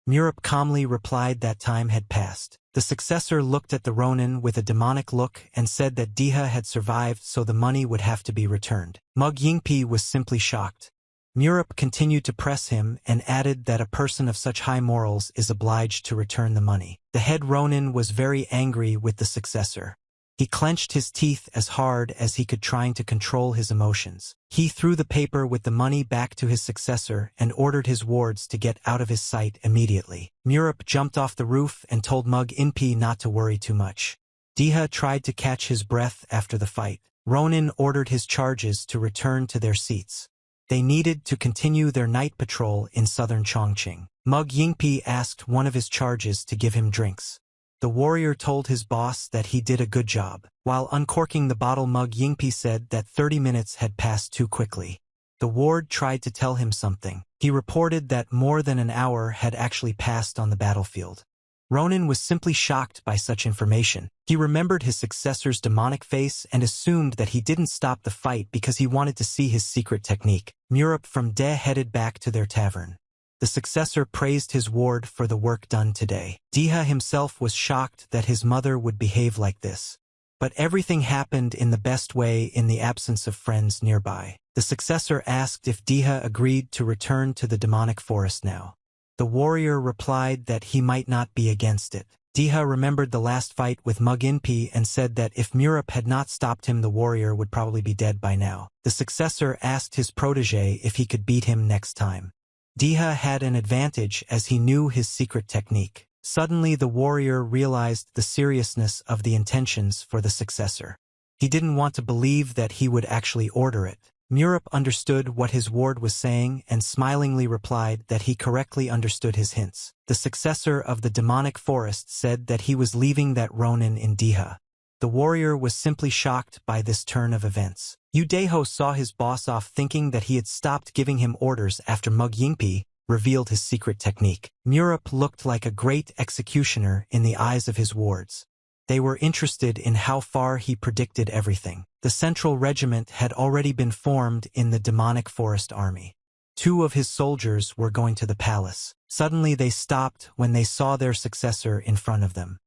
S1: Murup calmly replied that time had passed. The successor looked at the Ronin with a demonic look and said that Deha had survived, so the money would have to be returned. Mug Yingpi was simply shocked. Murup continued to press him and added that a person of such high morals is obliged to return the money. The head Ronin was very angry with the successor. He clenched his teeth as hard as he could, trying to control his emotions. He threw the paper with the money back to his successor and ordered his wards to get out of his sight immediately. Murup jumped off the roof and told Mug Yingpi not to worry too much. Deha tried to catch his breath after the fight. Ronin ordered his charges to return to their seats. They needed to continue their night patrol in southern Chongqing. Mug Yingpi asked one of his charges to give him drinks. The warrior told his boss that he did a good job. While uncorking the bottle, Mug Yingpi said that 30 minutes had passed too quickly. The ward tried to tell him something. He reported that more than an hour had actually passed on the battlefield. Ronin was simply shocked by such information. He remembered his successor's demonic face and assumed that he didn't stop the fight because he wanted to see his secret technique. Murup from De headed back to their tavern. The successor praised his ward for the work done today. Deha himself was shocked that his mother would behave like this. But everything happened in the best way in the absence of friends nearby. The successor asked if Deha agreed to return to the demonic forest now. The warrior replied that he might not be against it. Deha remembered the last fight with Mug Yingpi and said that if Murup had not stopped him, the warrior would probably be dead by now. The successor asked his protege if he could beat him next time. Deha had an advantage as he knew his secret technique. Suddenly the warrior realized the seriousness of the intentions for the successor. He didn't want to believe that he would actually order it. Murup understood what his ward was saying and smilingly replied that he correctly understood his hints. The successor of the demonic forest said that he was leaving that Ronin in Deha. The warrior was simply shocked by this turn of events. Udeho saw his boss off, thinking that he had stopped giving him orders after Mug Yingpi revealed his secret technique. Murup looked like a great executioner in the eyes of his wards. They were interested in how far he predicted everything. The central regiment had already been formed in the demonic forest army. 2 of his soldiers were going to the palace. Suddenly they stopped when they saw their successor in front of them.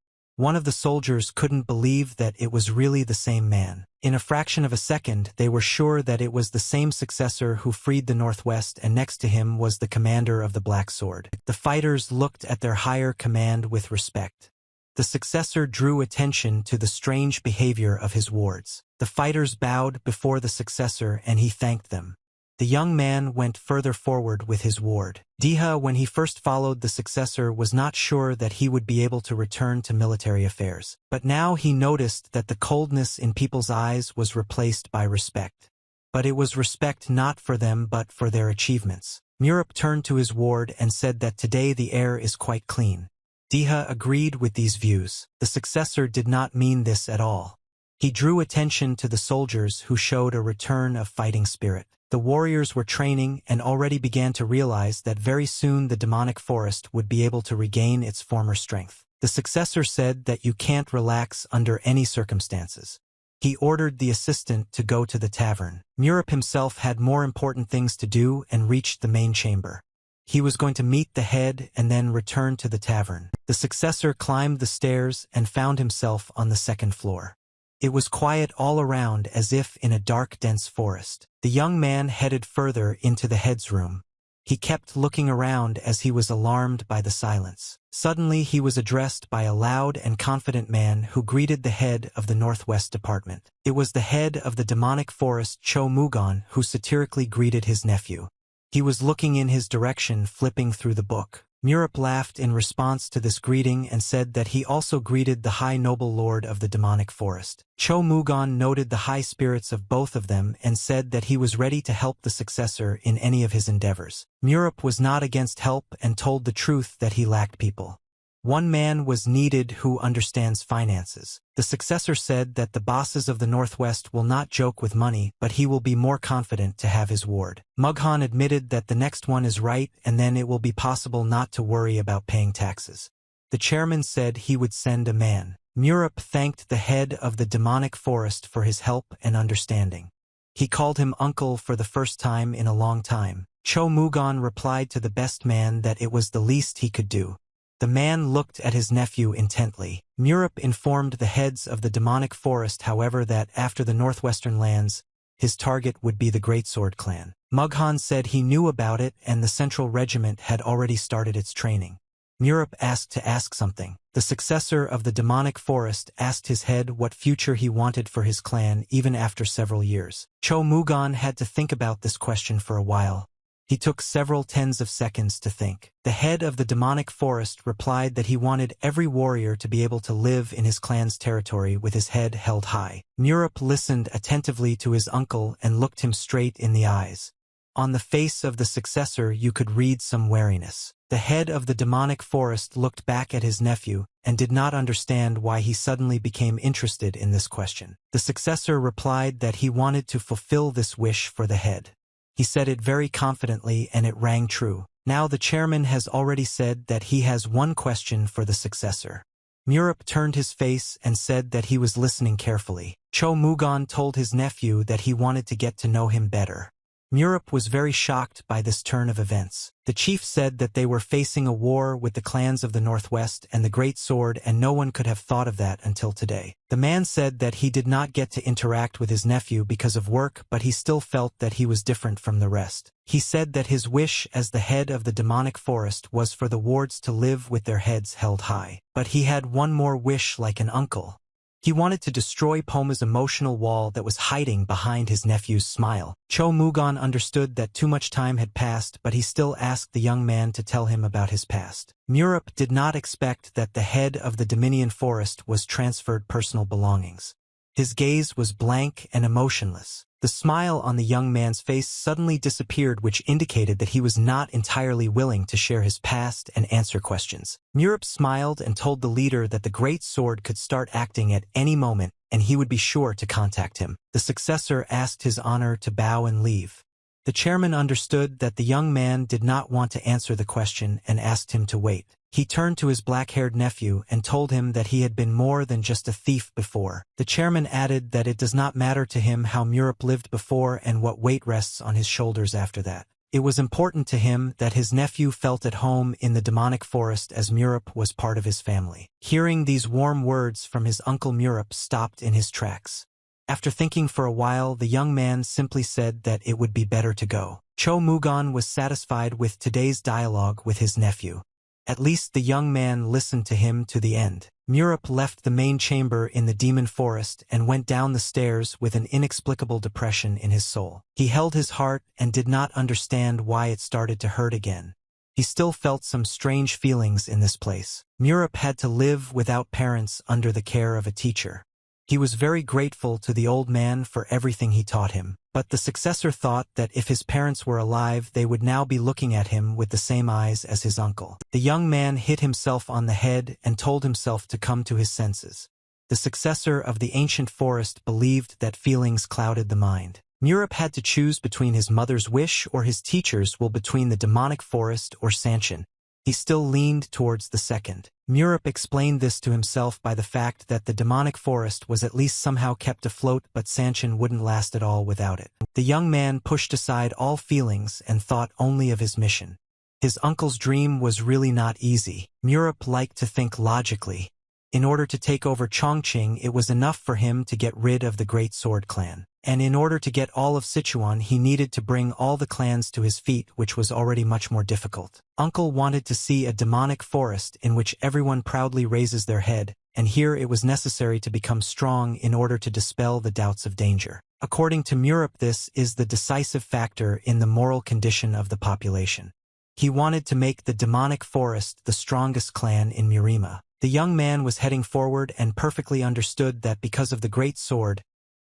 S1: One of the soldiers couldn't believe that it was really the same man. In a fraction of a second, they were sure that it was the same successor who freed the Northwest, and next to him was the commander of the Black Sword. The fighters looked at their higher command with respect. The successor drew attention to the strange behavior of his wards. The fighters bowed before the successor and he thanked them. The young man went further forward with his ward. Diha, when he first followed the successor, was not sure that he would be able to return to military affairs. But now he noticed that the coldness in people's eyes was replaced by respect. But it was respect not for them but for their achievements. Murup turned to his ward and said that today the air is quite clean. Diha agreed with these views. The successor did not mean this at all. He drew attention to the soldiers who showed a return of fighting spirit. The warriors were training and already began to realize that very soon the demonic forest would be able to regain its former strength. The successor said that you can't relax under any circumstances. He ordered the assistant to go to the tavern. Murup himself had more important things to do and reached the main chamber. He was going to meet the head and then return to the tavern. The successor climbed the stairs and found himself on the second floor. It was quiet all around, as if in a dark, dense forest. The young man headed further into the head's room. He kept looking around as he was alarmed by the silence. Suddenly he was addressed by a loud and confident man who greeted the head of the Northwest Department. It was the head of the demonic forest, Cho Mugon, who satirically greeted his nephew. He was looking in his direction, flipping through the book. Murup laughed in response to this greeting and said that he also greeted the high noble lord of the demonic forest. Cho Mugon noted the high spirits of both of them and said that he was ready to help the successor in any of his endeavors. Murup was not against help and told the truth that he lacked people. One man was needed who understands finances. The successor said that the bosses of the Northwest will not joke with money, but he will be more confident to have his ward. Mughan admitted that the next one is right, and then it will be possible not to worry about paying taxes. The chairman said he would send a man. Murup thanked the head of the demonic forest for his help and understanding. He called him uncle for the first time in a long time. Cho Mugon replied to the best man that it was the least he could do. The man looked at his nephew intently. Murup informed the heads of the demonic forest, however, that after the northwestern lands, his target would be the Greatsword clan. Mughan said he knew about it and the Central Regiment had already started its training. Murup asked to ask something. The successor of the demonic forest asked his head what future he wanted for his clan even after several years. Cho Mugon had to think about this question for a while. He took several tens of seconds to think. The head of the demonic forest replied that he wanted every warrior to be able to live in his clan's territory with his head held high. Murup listened attentively to his uncle and looked him straight in the eyes. On the face of the successor you could read some wariness. The head of the demonic forest looked back at his nephew and did not understand why he suddenly became interested in this question. The successor replied that he wanted to fulfill this wish for the head. He said it very confidently and it rang true. Now the chairman has already said that he has one question for the successor. Murup turned his face and said that he was listening carefully. Cho Mugon told his nephew that he wanted to get to know him better. Murup was very shocked by this turn of events. The chief said that they were facing a war with the clans of the Northwest and the Great Sword, and no one could have thought of that until today. The man said that he did not get to interact with his nephew because of work, but he still felt that he was different from the rest. He said that his wish as the head of the demonic forest was for the wards to live with their heads held high. But he had one more wish like an uncle. He wanted to destroy Poma's emotional wall that was hiding behind his nephew's smile. Cho Mugon understood that too much time had passed, but he still asked the young man to tell him about his past. Murup did not expect that the head of the Dominion Forest was transferred personal belongings. His gaze was blank and emotionless. The smile on the young man's face suddenly disappeared, which indicated that he was not entirely willing to share his past and answer questions. Murup smiled and told the leader that the Great Sword could start acting at any moment and he would be sure to contact him. The successor asked His Honor to bow and leave. The chairman understood that the young man did not want to answer the question and asked him to wait. He turned to his black-haired nephew and told him that he had been more than just a thief before. The chairman added that it does not matter to him how Murup lived before and what weight rests on his shoulders after that. It was important to him that his nephew felt at home in the demonic forest as Murup was part of his family. Hearing these warm words from his uncle, Murup stopped in his tracks. After thinking for a while, the young man simply said that it would be better to go. Cho Mugon was satisfied with today's dialogue with his nephew. At least the young man listened to him to the end. Murup left the main chamber in the demon forest and went down the stairs with an inexplicable depression in his soul. He held his heart and did not understand why it started to hurt again. He still felt some strange feelings in this place. Murup had to live without parents under the care of a teacher. He was very grateful to the old man for everything he taught him, but the successor thought that if his parents were alive, they would now be looking at him with the same eyes as his uncle. The young man hit himself on the head and told himself to come to his senses. The successor of the ancient forest believed that feelings clouded the mind. Murup had to choose between his mother's wish or his teacher's will, between the demonic forest or Sanshin. He still leaned towards the second. Murup explained this to himself by the fact that the demonic forest was at least somehow kept afloat, but Sanshin wouldn't last at all without it. The young man pushed aside all feelings and thought only of his mission. His uncle's dream was really not easy. Murup liked to think logically. In order to take over Chongqing, it was enough for him to get rid of the Great Sword Clan. And in order to get all of Sichuan, he needed to bring all the clans to his feet, which was already much more difficult. Uncle wanted to see a demonic forest in which everyone proudly raises their head, and here it was necessary to become strong in order to dispel the doubts of danger. According to Murup, this is the decisive factor in the moral condition of the population. He wanted to make the demonic forest the strongest clan in Murima. The young man was heading forward and perfectly understood that because of the great sword,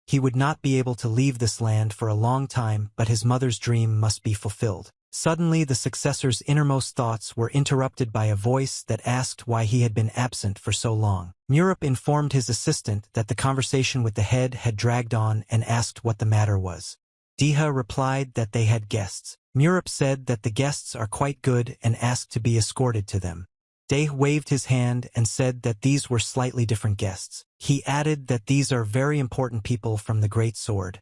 S1: he would not be able to leave this land for a long time, but his mother's dream must be fulfilled. Suddenly, the successor's innermost thoughts were interrupted by a voice that asked why he had been absent for so long. Murup informed his assistant that the conversation with the head had dragged on and asked what the matter was. Diha replied that they had guests. Murup said that the guests are quite good and asked to be escorted to them. Dae waved his hand and said that these were slightly different guests. He added that these are very important people from the Great Sword.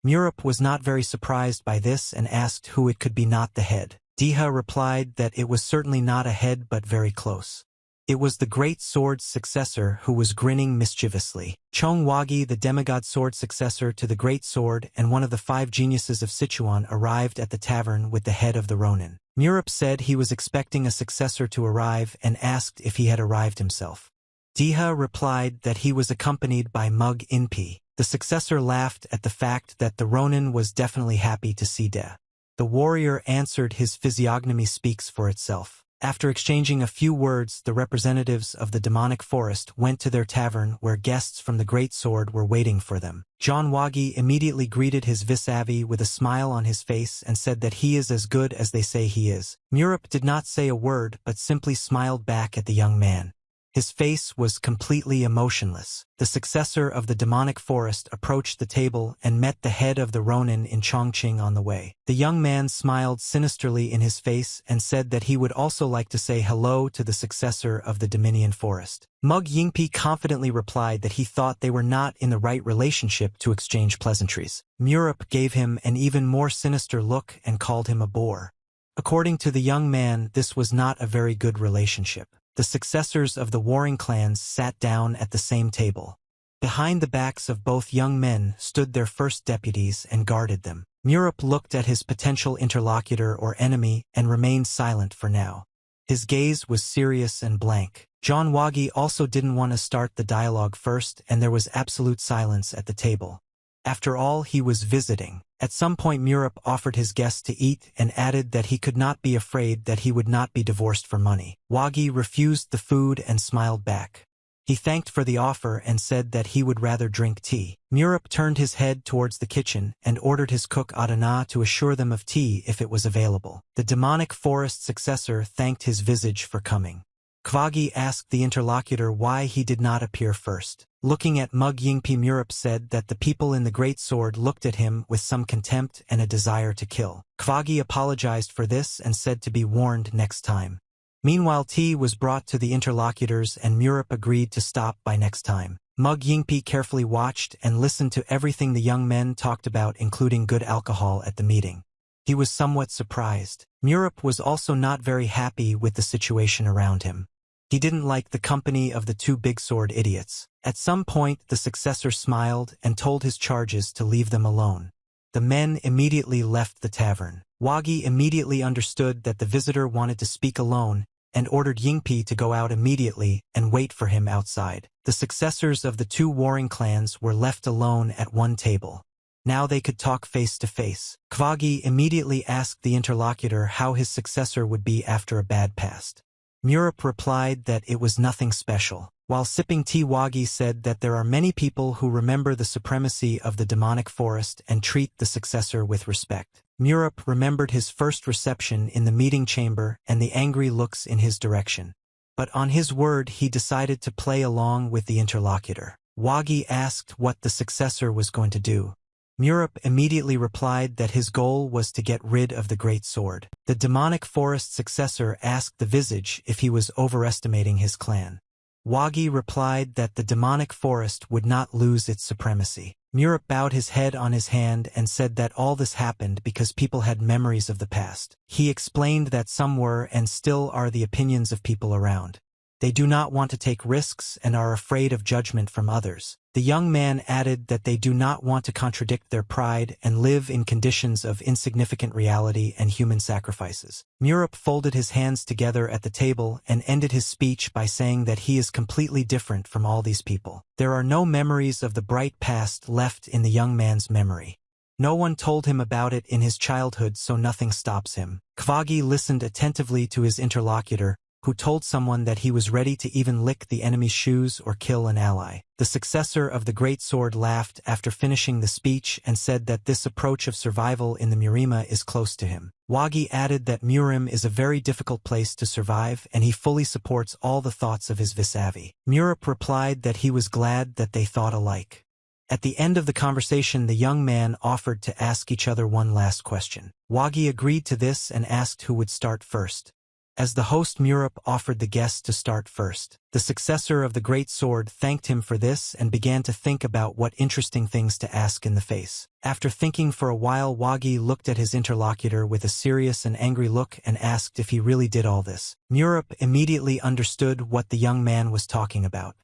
S1: Murup was not very surprised by this and asked who it could be, not the head. Diha replied that it was certainly not a head but very close. It was the Great Sword's successor who was grinning mischievously. Chong Wagi, the demigod sword successor to the Great Sword and one of the 5 geniuses of Sichuan, arrived at the tavern with the head of the Ronin. Murup said he was expecting a successor to arrive and asked if he had arrived himself. Diha replied that he was accompanied by Mug Inpi. The successor laughed at the fact that the Ronin was definitely happy to see De. The warrior answered his physiognomy speaks for itself. After exchanging a few words, the representatives of the demonic forest went to their tavern where guests from the Great Sword were waiting for them. John Wagi immediately greeted his vis-a-vis with a smile on his face and said that he is as good as they say he is. Murup did not say a word but simply smiled back at the young man. His face was completely emotionless. The successor of the demonic forest approached the table and met the head of the Ronin in Chongqing on the way. The young man smiled sinisterly in his face and said that he would also like to say hello to the successor of the Dominion forest. Mug Yingpi confidently replied that he thought they were not in the right relationship to exchange pleasantries. Murup gave him an even more sinister look and called him a bore. According to the young man, this was not a very good relationship. The successors of the warring clans sat down at the same table. Behind the backs of both young men stood their first deputies and guarded them. Murup looked at his potential interlocutor or enemy and remained silent for now. His gaze was serious and blank. John Wagi also didn't want to start the dialogue first, and there was absolute silence at the table. After all, he was visiting. At some point Murup offered his guests to eat and added that he could not be afraid that he would not be divorced for money. Wagi refused the food and smiled back. He thanked for the offer and said that he would rather drink tea. Murup turned his head towards the kitchen and ordered his cook Adana to assure them of tea if it was available. The demonic forest successor thanked his visage for coming. Kwagi asked the interlocutor why he did not appear first. Looking at Mug Yingpi, Murup said that the people in the Great Sword looked at him with some contempt and a desire to kill. Kwagi apologized for this and said to be warned next time. Meanwhile, tea was brought to the interlocutors and Murup agreed to stop by next time. Mug Yingpi carefully watched and listened to everything the young men talked about, including good alcohol at the meeting. He was somewhat surprised. Murap was also not very happy with the situation around him. He didn't like the company of the two big sword idiots. At some point, the successor smiled and told his charges to leave them alone. The men immediately left the tavern. Wagi immediately understood that the visitor wanted to speak alone and ordered Yingpi to go out immediately and wait for him outside. The successors of the two warring clans were left alone at one table. Now they could talk face to face. Kwagi immediately asked the interlocutor how his successor would be after a bad past. Murap replied that it was nothing special. While sipping tea, Wagi said that there are many people who remember the supremacy of the demonic forest and treat the successor with respect. Murap remembered his first reception in the meeting chamber and the angry looks in his direction. But on his word, he decided to play along with the interlocutor. Wagi asked what the successor was going to do. Murap immediately replied that his goal was to get rid of the great sword. The demonic forest successor asked the visage if he was overestimating his clan. Wagi replied that the demonic forest would not lose its supremacy. Murap bowed his head on his hand and said that all this happened because people had memories of the past. He explained that some were and still are the opinions of people around. They do not want to take risks and are afraid of judgment from others. The young man added that they do not want to contradict their pride and live in conditions of insignificant reality and human sacrifices. Murap folded his hands together at the table and ended his speech by saying that he is completely different from all these people. There are no memories of the bright past left in the young man's memory. No one told him about it in his childhood, so nothing stops him. Kwagi listened attentively to his interlocutor, who told someone that he was ready to even lick the enemy's shoes or kill an ally. The successor of the great sword laughed after finishing the speech and said that this approach of survival in the Murima is close to him. Wagi added that Murim is a very difficult place to survive and he fully supports all the thoughts of his vis-a-vis. Murap replied that he was glad that they thought alike. At the end of the conversation, the young man offered to ask each other one last question. Wagi agreed to this and asked who would start first. As the host, Murap offered the guest to start first. The successor of the great sword thanked him for this and began to think about what interesting things to ask in the face. After thinking for a while, Wagi looked at his interlocutor with a serious and angry look and asked if he really did all this. Murap immediately understood what the young man was talking about.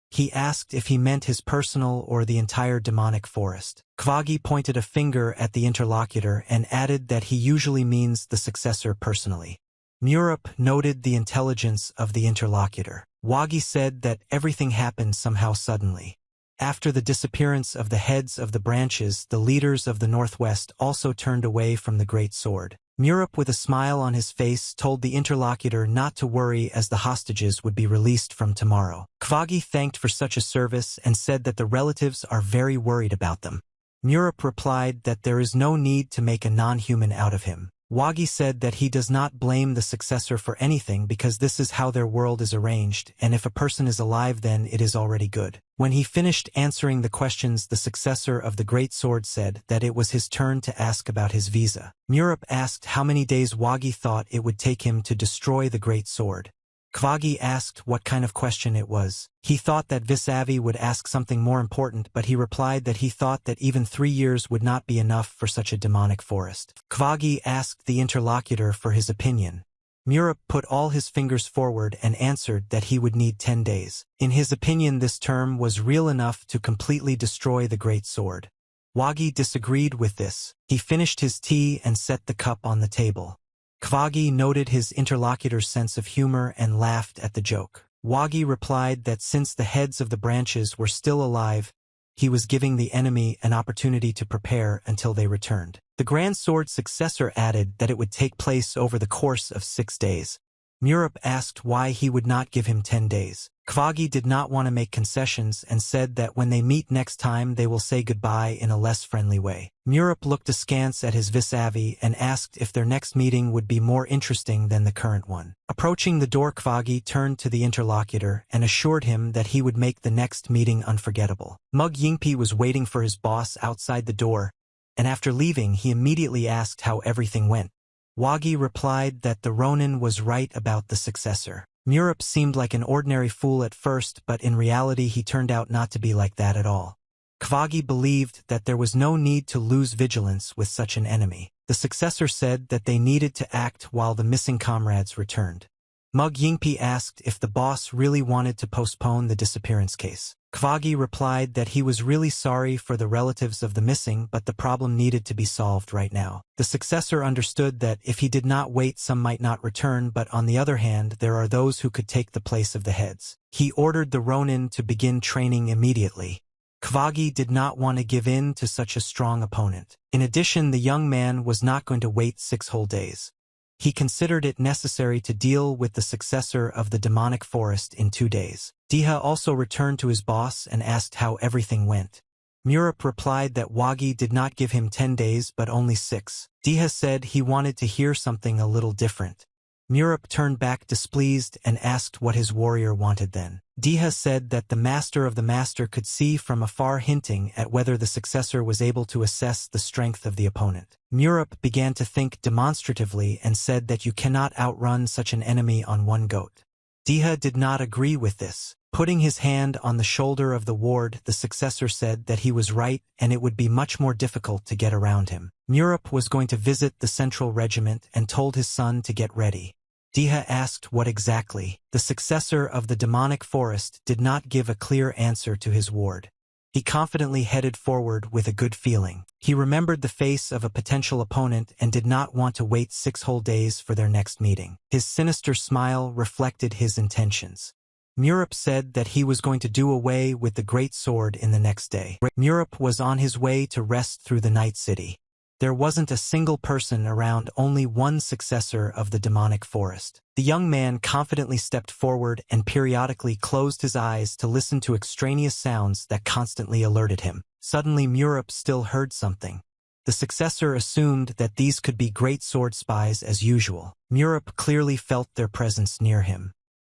S1: He asked if he meant his personal or the entire demonic forest. Kwagi pointed a finger at the interlocutor and added that he usually means the successor personally. Murap noted the intelligence of the interlocutor. Wagi said that everything happened somehow suddenly. After the disappearance of the heads of the branches, the leaders of the Northwest also turned away from the great sword. Murap, with a smile on his face, told the interlocutor not to worry as the hostages would be released from tomorrow. Kwagi thanked for such a service and said that the relatives are very worried about them. Murap replied that there is no need to make a non-human out of him. Wagi said that he does not blame the successor for anything because this is how their world is arranged, and if a person is alive then it is already good. When he finished answering the questions, the successor of the great sword said that it was his turn to ask about his visa. Murap asked how many days Wagi thought it would take him to destroy the great sword. Kwagi asked what kind of question it was. He thought that vis-a-vis would ask something more important, but he replied that he thought that even 3 years would not be enough for such a demonic forest. Kwagi asked the interlocutor for his opinion. Murap put all his fingers forward and answered that he would need 10 days. In his opinion, this term was real enough to completely destroy the great sword. Wagi disagreed with this. He finished his tea and set the cup on the table. Kwagi noted his interlocutor's sense of humor and laughed at the joke. Wagi replied that since the heads of the branches were still alive, he was giving the enemy an opportunity to prepare until they returned. The Grand Sword's successor added that it would take place over the course of 6 days. Murap asked why he would not give him 10 days. Kwagi did not want to make concessions and said that when they meet next time they will say goodbye in a less friendly way. Murap looked askance at his vis-a-vis and asked if their next meeting would be more interesting than the current one. Approaching the door, Kwagi turned to the interlocutor and assured him that he would make the next meeting unforgettable. Mug Yingpi was waiting for his boss outside the door, and after leaving he immediately asked how everything went. Wagi replied that the Ronin was right about the successor. Murap seemed like an ordinary fool at first, but in reality he turned out not to be like that at all. Kavagi believed that there was no need to lose vigilance with such an enemy. The successor said that they needed to act while the missing comrades returned. Mug Yingpi asked if the boss really wanted to postpone the disappearance case. Kavagi replied that he was really sorry for the relatives of the missing, but the problem needed to be solved right now. The successor understood that if he did not wait, some might not return, but on the other hand, there are those who could take the place of the heads. He ordered the Ronin to begin training immediately. Kavagi did not want to give in to such a strong opponent. In addition, the young man was not going to wait 6 whole days. He considered it necessary to deal with the successor of the demonic forest in 2 days. Diha also returned to his boss and asked how everything went. Murup replied that Wagi did not give him 10 days but only 6. Diha said he wanted to hear something a little different. Murup turned back displeased and asked what his warrior wanted then. Diha said that the master of the master could see from afar, hinting at whether the successor was able to assess the strength of the opponent. Murup began to think demonstratively and said that you cannot outrun such an enemy on one goat. Diha did not agree with this. Putting his hand on the shoulder of the ward, the successor said that he was right and it would be much more difficult to get around him. Murup was going to visit the central regiment and told his son to get ready. Diha asked what exactly. The successor of the demonic forest did not give a clear answer to his ward. He confidently headed forward with a good feeling. He remembered the face of a potential opponent and did not want to wait 6 whole days for their next meeting. His sinister smile reflected his intentions. Murup said that he was going to do away with the great sword in the next day. Murup was on his way to rest through the night city. There wasn't a single person around, only one successor of the demonic forest. The young man confidently stepped forward and periodically closed his eyes to listen to extraneous sounds that constantly alerted him. Suddenly Murup still heard something. The successor assumed that these could be great sword spies as usual. Murup clearly felt their presence near him.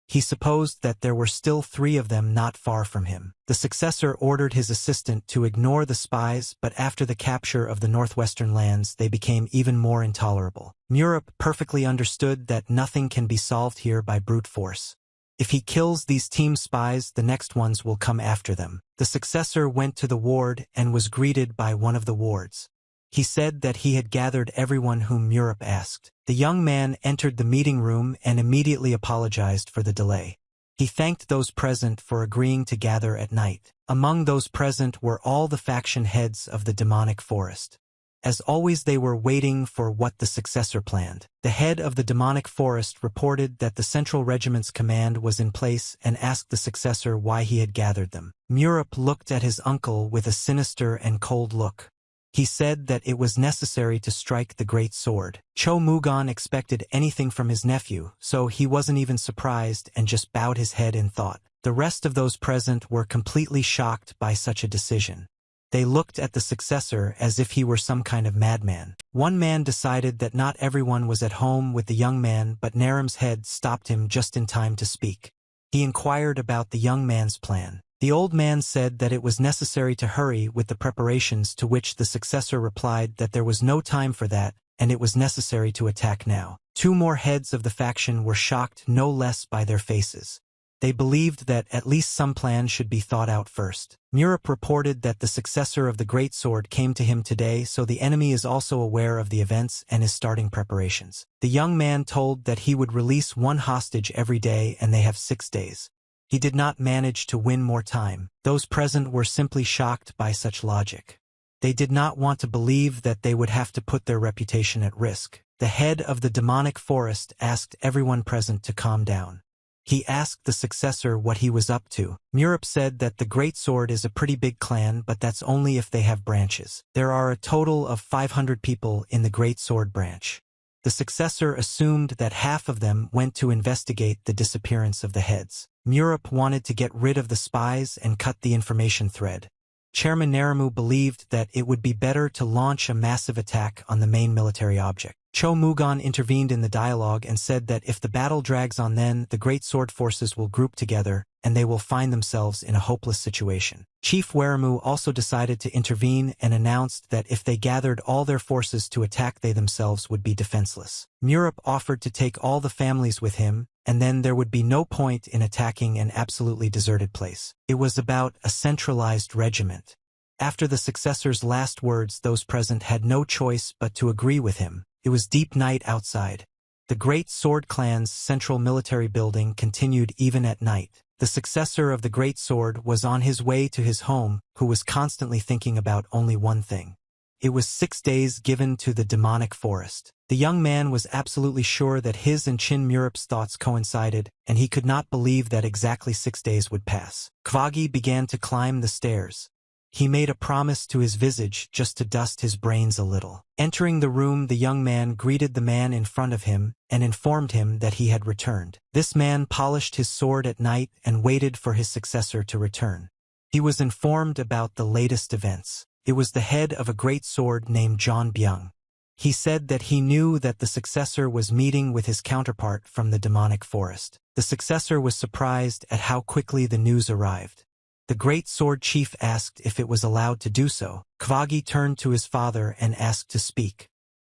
S1: He supposed that there were still 3 of them not far from him. The successor ordered his assistant to ignore the spies, but after the capture of the northwestern lands, they became even more intolerable. Murup perfectly understood that nothing can be solved here by brute force. If he kills these team spies, the next ones will come after them. The successor went to the ward and was greeted by one of the wards. He said that he had gathered everyone whom Murup asked. The young man entered the meeting room and immediately apologized for the delay. He thanked those present for agreeing to gather at night. Among those present were all the faction heads of the demonic forest. As always, they were waiting for what the successor planned. The head of the demonic forest reported that the central regiment's command was in place and asked the successor why he had gathered them. Murup looked at his uncle with a sinister and cold look. He said that it was necessary to strike the great sword. Cho Mugon expected anything from his nephew, so he wasn't even surprised and just bowed his head in thought. The rest of those present were completely shocked by such a decision. They looked at the successor as if he were some kind of madman. One man decided that not everyone was at home with the young man, but Naram's head stopped him just in time to speak. He inquired about the young man's plan. The old man said that it was necessary to hurry with the preparations, to which the successor replied that there was no time for that, and it was necessary to attack now. 2 more heads of the faction were shocked no less by their faces. They believed that at least some plan should be thought out first. Murup reported that the successor of the great sword came to him today, so the enemy is also aware of the events and is starting preparations. The young man told that he would release 1 hostage every day and they have 6 days. He did not manage to win more time. Those present were simply shocked by such logic. They did not want to believe that they would have to put their reputation at risk. The head of the demonic forest asked everyone present to calm down. He asked the successor what he was up to. Murup said that the Great Sword is a pretty big clan, but that's only if they have branches. There are a total of 500 people in the Great Sword branch. The successor assumed that half of them went to investigate the disappearance of the heads. Murup wanted to get rid of the spies and cut the information thread. Chairman Naramu believed that it would be better to launch a massive attack on the main military object. Cho Mugon intervened in the dialogue and said that if the battle drags on, then the Great Sword forces will group together and they will find themselves in a hopeless situation. Chief Weramu also decided to intervene and announced that if they gathered all their forces to attack, they themselves would be defenseless. Murup offered to take all the families with him, and then there would be no point in attacking an absolutely deserted place. It was about a centralized regiment. After the successor's last words, those present had no choice but to agree with him. It was deep night outside. The Great Sword Clan's central military building continued even at night. The successor of the Great Sword was on his way to his home, who was constantly thinking about only one thing. It was 6 days given to the demonic forest. The young man was absolutely sure that his and Chin Murup's thoughts coincided, and he could not believe that exactly 6 days would pass. Kvagi began to climb the stairs. He made a promise to his visage just to dust his brains a little. Entering the room, the young man greeted the man in front of him and informed him that he had returned. This man polished his sword at night and waited for his successor to return. He was informed about the latest events. It was the head of a great sword named John Byung. He said that he knew that the successor was meeting with his counterpart from the demonic forest. The successor was surprised at how quickly the news arrived. The great sword chief asked if it was allowed to do so. Kvagi turned to his father and asked to speak.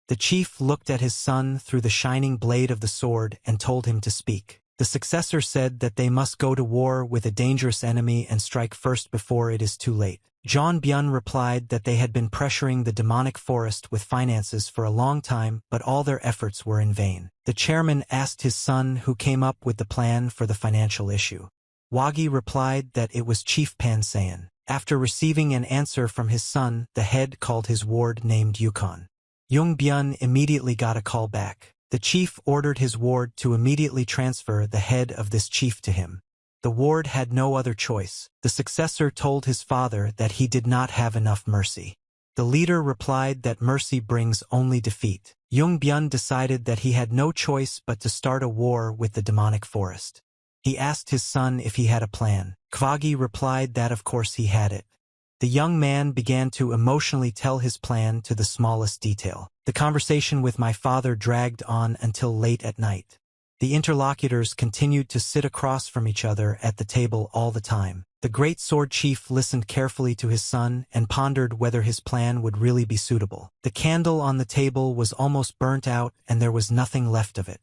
S1: The chief looked at his son through the shining blade of the sword and told him to speak. The successor said that they must go to war with a dangerous enemy and strike first before it is too late. John Byun replied that they had been pressuring the demonic forest with finances for a long time, but all their efforts were in vain. The chairman asked his son who came up with the plan for the financial issue. Wagi replied that it was Chief Pansayan. After receiving an answer from his son, the head called his ward named Yukon. Jung Byun immediately got a call back. The chief ordered his ward to immediately transfer the head of this chief to him. The ward had no other choice. The successor told his father that he did not have enough mercy. The leader replied that mercy brings only defeat. Jung Byun decided that he had no choice but to start a war with the demonic forest. He asked his son if he had a plan. Kvagi replied that of course he had it. The young man began to emotionally tell his plan to the smallest detail. The conversation with my father dragged on until late at night. The interlocutors continued to sit across from each other at the table all the time. The great sword chief listened carefully to his son and pondered whether his plan would really be suitable. The candle on the table was almost burnt out and there was nothing left of it.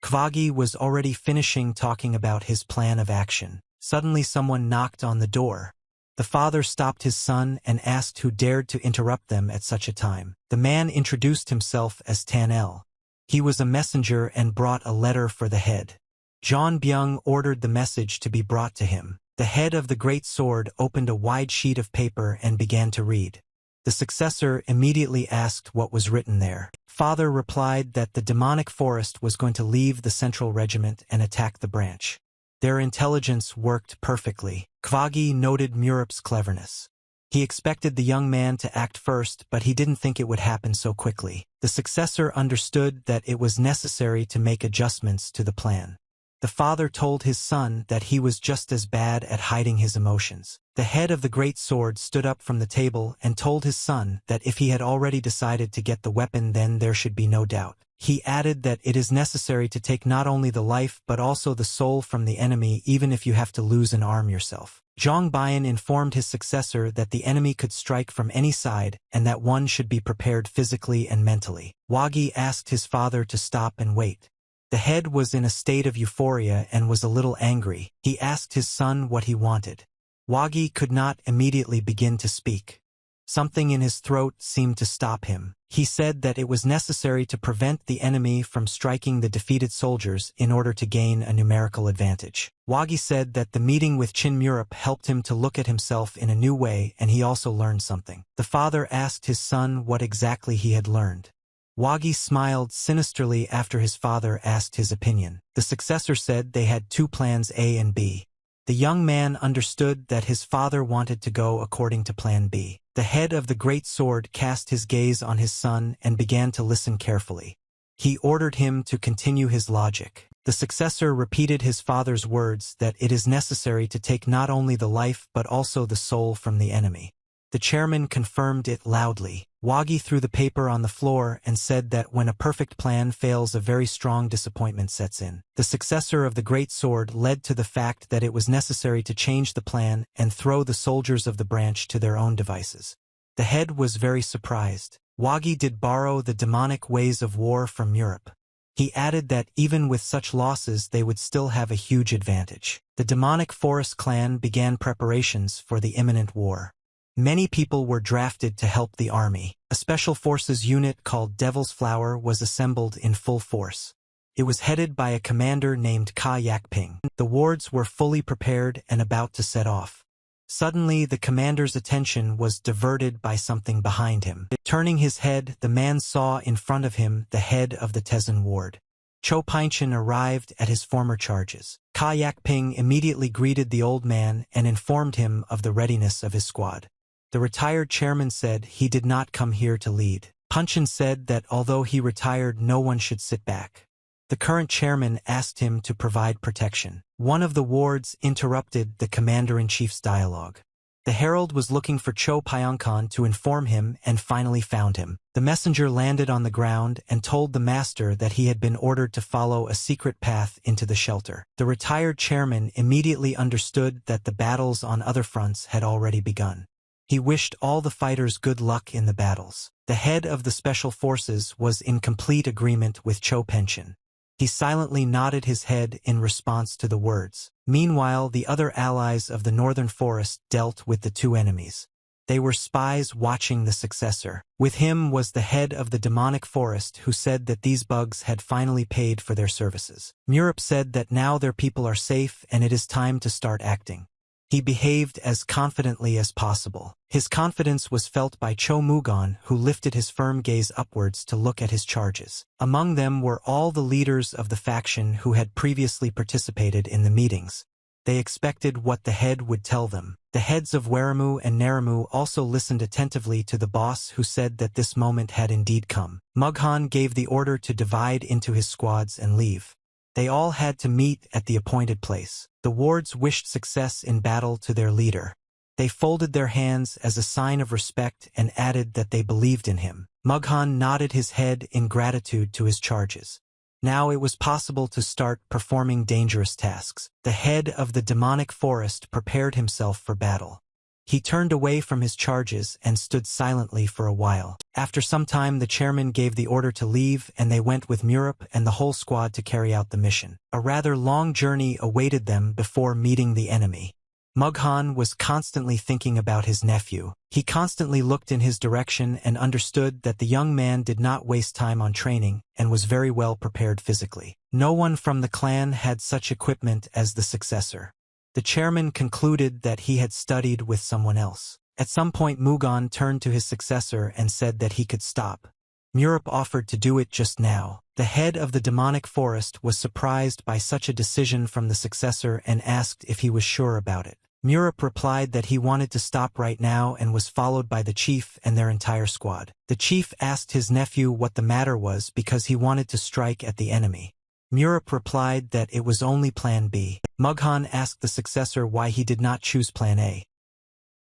S1: Kvagi was already finishing talking about his plan of action. Suddenly someone knocked on the door. The father stopped his son and asked who dared to interrupt them at such a time. The man introduced himself as Tan-el. He was a messenger and brought a letter for the head. John Byung ordered the message to be brought to him. The head of the great sword opened a wide sheet of paper and began to read. The successor immediately asked what was written there. Father replied that the demonic forest was going to leave the central regiment and attack the branch. Their intelligence worked perfectly. Kvagi noted Murup's cleverness. He expected the young man to act first, but he didn't think it would happen so quickly. The successor understood that it was necessary to make adjustments to the plan. The father told his son that he was just as bad at hiding his emotions. The head of the great sword stood up from the table and told his son that if he had already decided to get the weapon, then there should be no doubt. He added that it is necessary to take not only the life but also the soul from the enemy, even if you have to lose an arm yourself. Zhang Bian informed his successor that the enemy could strike from any side and that one should be prepared physically and mentally. Wagi asked his father to stop and wait. The head was in a state of euphoria and was a little angry. He asked his son what he wanted. Wagi could not immediately begin to speak. Something in his throat seemed to stop him. He said that it was necessary to prevent the enemy from striking the defeated soldiers in order to gain a numerical advantage. Wagi said that the meeting with Chin Murup helped him to look at himself in a new way, and he also learned something. The father asked his son what exactly he had learned. Wagi smiled sinisterly after his father asked his opinion. The successor said they had 2 plans A and B. The young man understood that his father wanted to go according to plan B. The head of the great sword cast his gaze on his son and began to listen carefully. He ordered him to continue his logic. The successor repeated his father's words that it is necessary to take not only the life but also the soul from the enemy. The chairman confirmed it loudly. Wagi threw the paper on the floor and said that when a perfect plan fails, a very strong disappointment sets in. The successor of the great sword led to the fact that it was necessary to change the plan and throw the soldiers of the branch to their own devices. The head was very surprised. Wagi did borrow the demonic ways of war from Europe. He added that even with such losses they would still have a huge advantage. The demonic forest clan began preparations for the imminent war. Many people were drafted to help the army. A special forces unit called Devil's Flower was assembled in full force. It was headed by a commander named Ka Yakping. The wards were fully prepared and about to set off. Suddenly, the commander's attention was diverted by something behind him. Turning his head, the man saw in front of him the head of the Tezen ward. Cho Painchin arrived at his former charges. Ka Yakping immediately greeted the old man and informed him of the readiness of his squad. The retired chairman said he did not come here to lead. Painchin said that although he retired, no one should sit back. The current chairman asked him to provide protection. One of the wards interrupted the commander-in-chief's dialogue. The herald was looking for Cho Pyeongkon to inform him and finally found him. The messenger landed on the ground and told the master that he had been ordered to follow a secret path into the shelter. The retired chairman immediately understood that the battles on other fronts had already begun. He wished all the fighters good luck in the battles. The head of the special forces was in complete agreement with Cho Painchin. He silently nodded his head in response to the words. Meanwhile, the other allies of the northern forest dealt with the two enemies. They were spies watching the successor. With him was the head of the demonic forest who said that these bugs had finally paid for their services. Murup said that now their people are safe and it is time to start acting. He behaved as confidently as possible. His confidence was felt by Cho Mugon, who lifted his firm gaze upwards to look at his charges. Among them were all the leaders of the faction who had previously participated in the meetings. They expected what the head would tell them. The heads of Weramu and Naramu also listened attentively to the boss, who said that this moment had indeed come. Mughan gave the order to divide into his squads and leave. They all had to meet at the appointed place. The wards wished success in battle to their leader. They folded their hands as a sign of respect and added that they believed in him. Mughan nodded his head in gratitude to his charges. Now it was possible to start performing dangerous tasks. The head of the demonic forest prepared himself for battle. He turned away from his charges and stood silently for a while. After some time, the chairman gave the order to leave, and they went with Murup and the whole squad to carry out the mission. A rather long journey awaited them before meeting the enemy. Mughan was constantly thinking about his nephew. He constantly looked in his direction and understood that the young man did not waste time on training and was very well prepared physically. No one from the clan had such equipment as the successor. The chairman concluded that he had studied with someone else. At some point, Mugon turned to his successor and said that he could stop. Murup offered to do it just now. The head of the demonic forest was surprised by such a decision from the successor and asked if he was sure about it. Murup replied that he wanted to stop right now and was followed by the chief and their entire squad. The chief asked his nephew what the matter was because he wanted to strike at the enemy. Murup replied that it was only Plan B. Mughan asked the successor why he did not choose Plan A.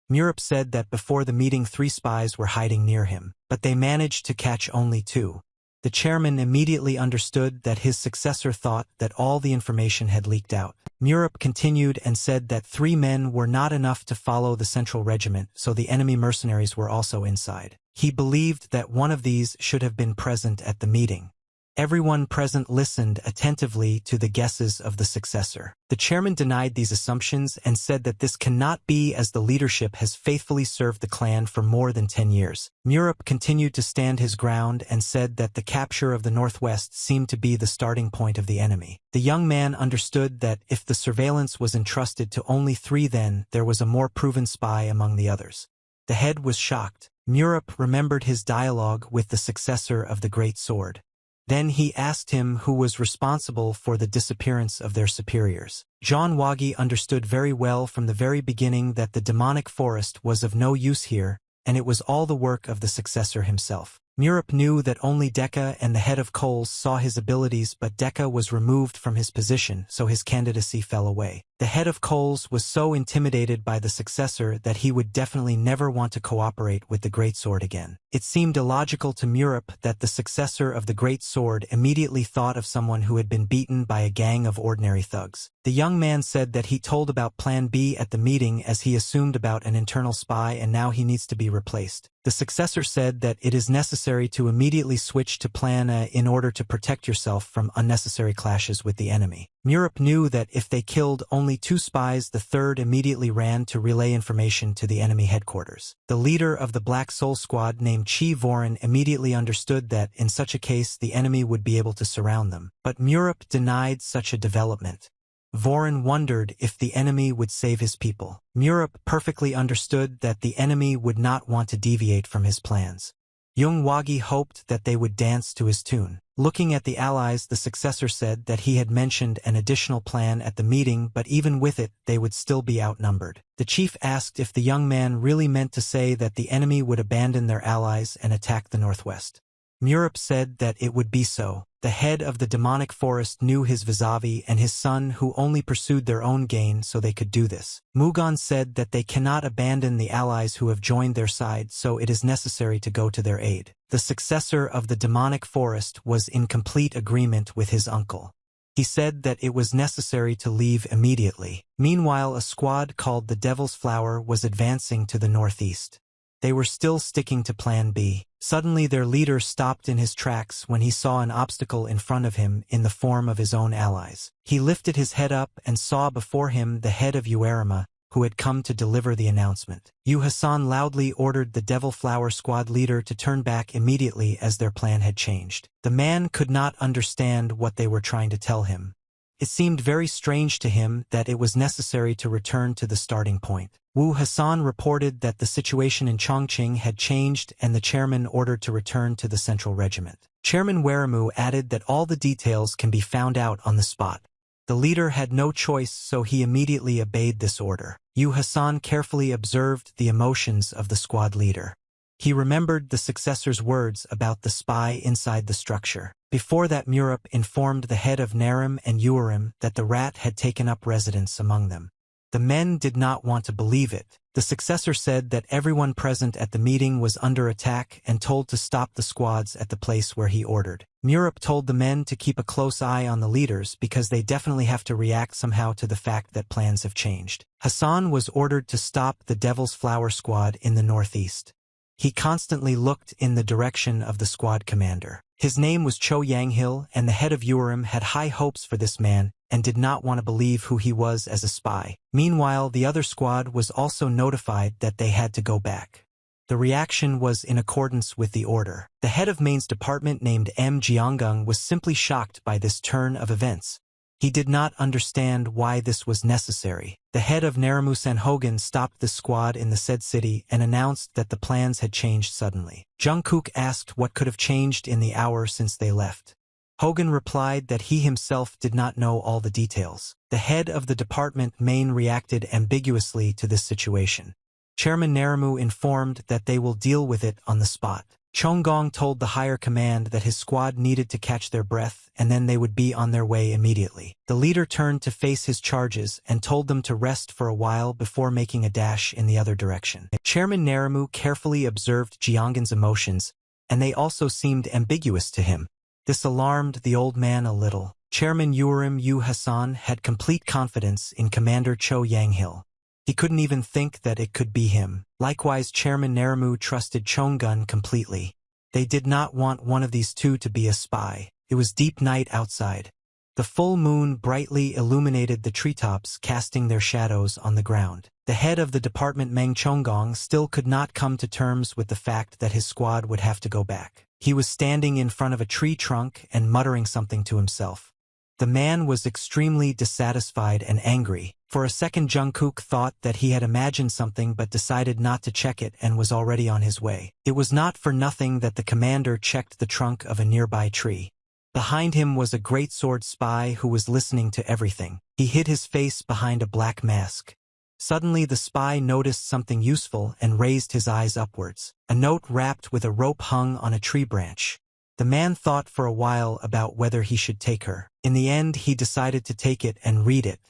S1: Murup said that before the meeting 3 spies were hiding near him, but they managed to catch only 2. The chairman immediately understood that his successor thought that all the information had leaked out. Murup continued and said that 3 men were not enough to follow the central regiment, so the enemy mercenaries were also inside. He believed that one of these should have been present at the meeting. Everyone present listened attentively to the guesses of the successor. The chairman denied these assumptions and said that this cannot be, as the leadership has faithfully served the clan for more than 10 years. Murup continued to stand his ground and said that the capture of the northwest seemed to be the starting point of the enemy. The young man understood that if the surveillance was entrusted to only 3, then there was a more proven spy among the others. The head was shocked. Murup remembered his dialogue with the successor of the Great Sword. Then he asked him who was responsible for the disappearance of their superiors. John Wagi understood very well from the very beginning that the demonic forest was of no use here, and it was all the work of the successor himself. Murup knew that only Decca and the head of Coles saw his abilities, but Decca was removed from his position, so his candidacy fell away. The head of Coles was so intimidated by the successor that he would definitely never want to cooperate with the Great Sword again. It seemed illogical to Murup that the successor of the Great Sword immediately thought of someone who had been beaten by a gang of ordinary thugs. The young man said that he told about Plan B at the meeting as he assumed about an internal spy, and now he needs to be replaced. The successor said that it is necessary to immediately switch to Plan A in order to protect yourself from unnecessary clashes with the enemy. Murup knew that if they killed only 2 spies, the third immediately ran to relay information to the enemy headquarters. The leader of the Black Soul Squad named Chi Vorin immediately understood that in such a case the enemy would be able to surround them, but Murup denied such a development. Vorin wondered if the enemy would save his people. Murup perfectly understood that the enemy would not want to deviate from his plans. Jung Wagi hoped that they would dance to his tune. Looking at the allies, the successor said that he had mentioned an additional plan at the meeting, but even with it, they would still be outnumbered. The chief asked if the young man really meant to say that the enemy would abandon their allies and attack the northwest. Murup said that it would be so. The head of the demonic forest knew his vis-a-vis and his son, who only pursued their own gain so they could do this. Mugan said that they cannot abandon the allies who have joined their side, so it is necessary to go to their aid. The successor of the demonic forest was in complete agreement with his uncle. He said that it was necessary to leave immediately. Meanwhile, a squad called the Devil's Flower was advancing to the northeast. They were still sticking to Plan B. Suddenly their leader stopped in his tracks when he saw an obstacle in front of him in the form of his own allies. He lifted his head up and saw before him the head of Uerima, who had come to deliver the announcement. Yu Hassan loudly ordered the Devil Flower Squad leader to turn back immediately as their plan had changed. The man could not understand what they were trying to tell him. It seemed very strange to him that it was necessary to return to the starting point. Wu Hassan reported that the situation in Chongqing had changed and the chairman ordered to return to the central regiment. Chairman Weramu added that all the details can be found out on the spot. The leader had no choice, so he immediately obeyed this order. Yu Hassan carefully observed the emotions of the squad leader. He remembered the successor's words about the spy inside the structure. Before that, Murup informed the head of Narim and Urim that the rat had taken up residence among them. The men did not want to believe it. The successor said that everyone present at the meeting was under attack and told to stop the squads at the place where he ordered. Murup told the men to keep a close eye on the leaders because they definitely have to react somehow to the fact that plans have changed. Hassan was ordered to stop the Devil's Flower Squad in the northeast. He constantly looked in the direction of the squad commander. His name was Cho Yanghil, and the head of Urim had high hopes for this man and did not want to believe who he was as a spy. Meanwhile, the other squad was also notified that they had to go back. The reaction was in accordance with the order. The head of Main's department, named M. Jiangung, was simply shocked by this turn of events. He did not understand why this was necessary. The head of Naramu Sanhogan stopped the squad in the said city and announced that the plans had changed suddenly. Jungkook asked what could have changed in the hour since they left. Hogan replied that he himself did not know all the details. The head of the department Main reacted ambiguously to this situation. Chairman Naramu informed that they will deal with it on the spot. Chonggong told the higher command that his squad needed to catch their breath and then they would be on their way immediately. The leader turned to face his charges and told them to rest for a while before making a dash in the other direction. Chairman Naramu carefully observed Jianggen's emotions, and they also seemed ambiguous to him. This alarmed the old man a little. Chairman Urim Yu Hassan had complete confidence in Commander Cho Yanghil. He couldn't even think that it could be him. Likewise, Chairman Naramu trusted Chonggun completely. They did not want one of these two to be a spy. It was deep night outside. The full moon brightly illuminated the treetops, casting their shadows on the ground. The head of the department, Meng Chonggong, still could not come to terms with the fact that his squad would have to go back. He was standing in front of a tree trunk and muttering something to himself. The man was extremely dissatisfied and angry. For a second, Jungkook thought that he had imagined something but decided not to check it and was already on his way. It was not for nothing that the commander checked the trunk of a nearby tree. Behind him was a great sword spy who was listening to everything. He hid his face behind a black mask. Suddenly the spy noticed something useful and raised his eyes upwards. A note wrapped with a rope hung on a tree branch. The man thought for a while about whether he should take her. In the end, he decided to take it and read it.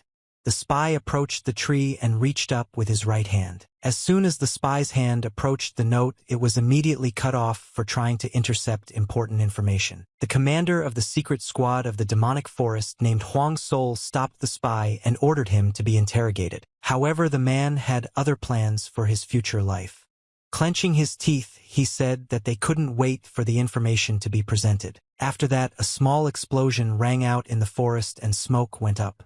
S1: The spy approached the tree and reached up with his right hand. As soon as the spy's hand approached the note, it was immediately cut off for trying to intercept important information. The commander of the secret squad of the demonic forest, named Huang Sol, stopped the spy and ordered him to be interrogated. However, the man had other plans for his future life. Clenching his teeth, he said that they couldn't wait for the information to be presented. After that, a small explosion rang out in the forest and smoke went up.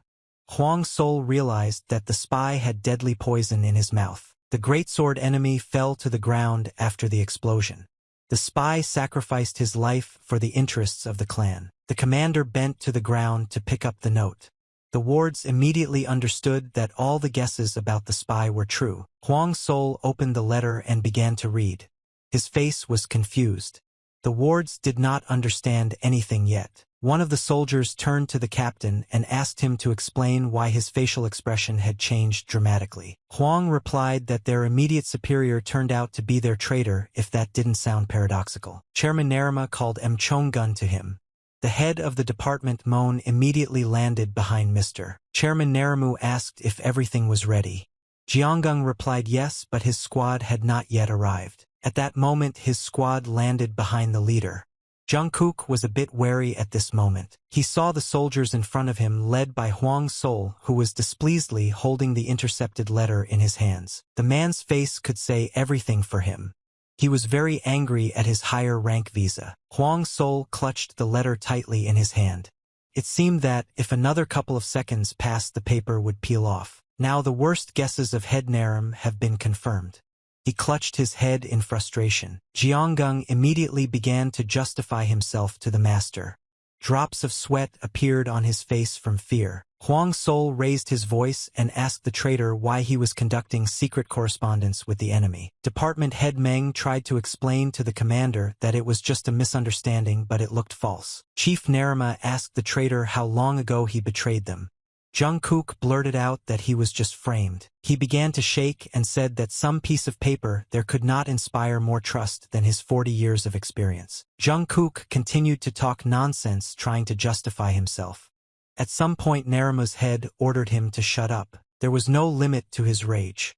S1: Huang Sol realized that the spy had deadly poison in his mouth. The greatsword enemy fell to the ground after the explosion. The spy sacrificed his life for the interests of the clan. The commander bent to the ground to pick up the note. The wards immediately understood that all the guesses about the spy were true. Huang Sol opened the letter and began to read. His face was confused. The wards did not understand anything yet. One of the soldiers turned to the captain and asked him to explain why his facial expression had changed dramatically. Huang replied that their immediate superior turned out to be their traitor, if that didn't sound paradoxical. Chairman Narima called Chong-gun to him. The head of the department, Moan, immediately landed behind Mr. Chairman Narimu asked if everything was ready. Jianggung replied yes, but his squad had not yet arrived. At that moment his squad landed behind the leader. Jungkook was a bit wary at this moment. He saw the soldiers in front of him led by Huang Sol, who was displeasedly holding the intercepted letter in his hands. The man's face could say everything for him. He was very angry at his higher rank visa. Huang Sol clutched the letter tightly in his hand. It seemed that, if another couple of seconds passed, the paper would peel off. Now the worst guesses of Head Narim have been confirmed. He clutched his head in frustration. Jianggung immediately began to justify himself to the master. Drops of sweat appeared on his face from fear. Huang Sol raised his voice and asked the traitor why he was conducting secret correspondence with the enemy. Department head Meng tried to explain to the commander that it was just a misunderstanding, but it looked false. Chief Narima asked the traitor how long ago he betrayed them. Jungkook blurted out that he was just framed. He began to shake and said that some piece of paper there could not inspire more trust than his 40 years of experience. Jungkook continued to talk nonsense, trying to justify himself. At some point Narima's head ordered him to shut up. There was no limit to his rage.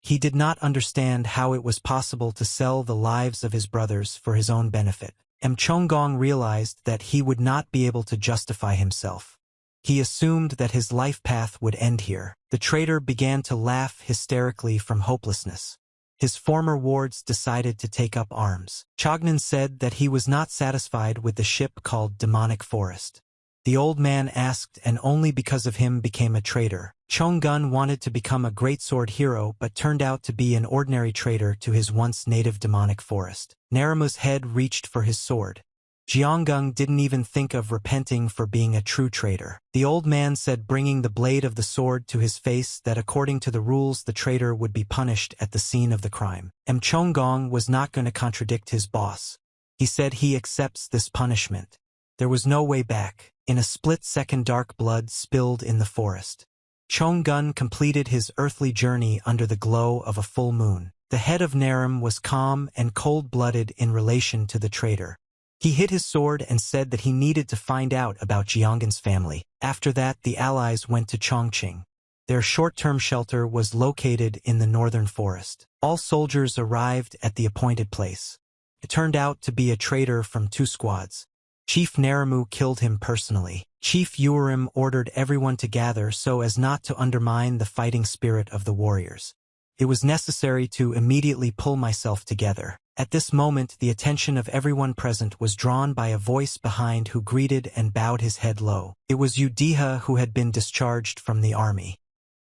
S1: He did not understand how it was possible to sell the lives of his brothers for his own benefit. Chong-gong realized that he would not be able to justify himself. He assumed that his life path would end here. The traitor began to laugh hysterically from hopelessness. His former wards decided to take up arms. Chognan said that he was not satisfied with the ship called Demonic Forest. The old man asked and only because of him became a traitor. Chong-gun wanted to become a greatsword hero but turned out to be an ordinary traitor to his once native demonic forest. Narimu's head reached for his sword. Jianggung didn't even think of repenting for being a true traitor. The old man said, bringing the blade of the sword to his face, that according to the rules the traitor would be punished at the scene of the crime. Chong-gong was not going to contradict his boss. He said he accepts this punishment. There was no way back. In a split second dark blood spilled in the forest. Chong-gun completed his earthly journey under the glow of a full moon. The head of Narim was calm and cold-blooded in relation to the traitor. He hit his sword and said that he needed to find out about Jianggun's family. After that, the allies went to Chongqing. Their short-term shelter was located in the northern forest. All soldiers arrived at the appointed place. It turned out to be a traitor from 2 squads. Chief Narimu killed him personally. Chief Urim ordered everyone to gather so as not to undermine the fighting spirit of the warriors. It was necessary to immediately pull myself together. At this moment, the attention of everyone present was drawn by a voice behind who greeted and bowed his head low. It was Udiha, who had been discharged from the army.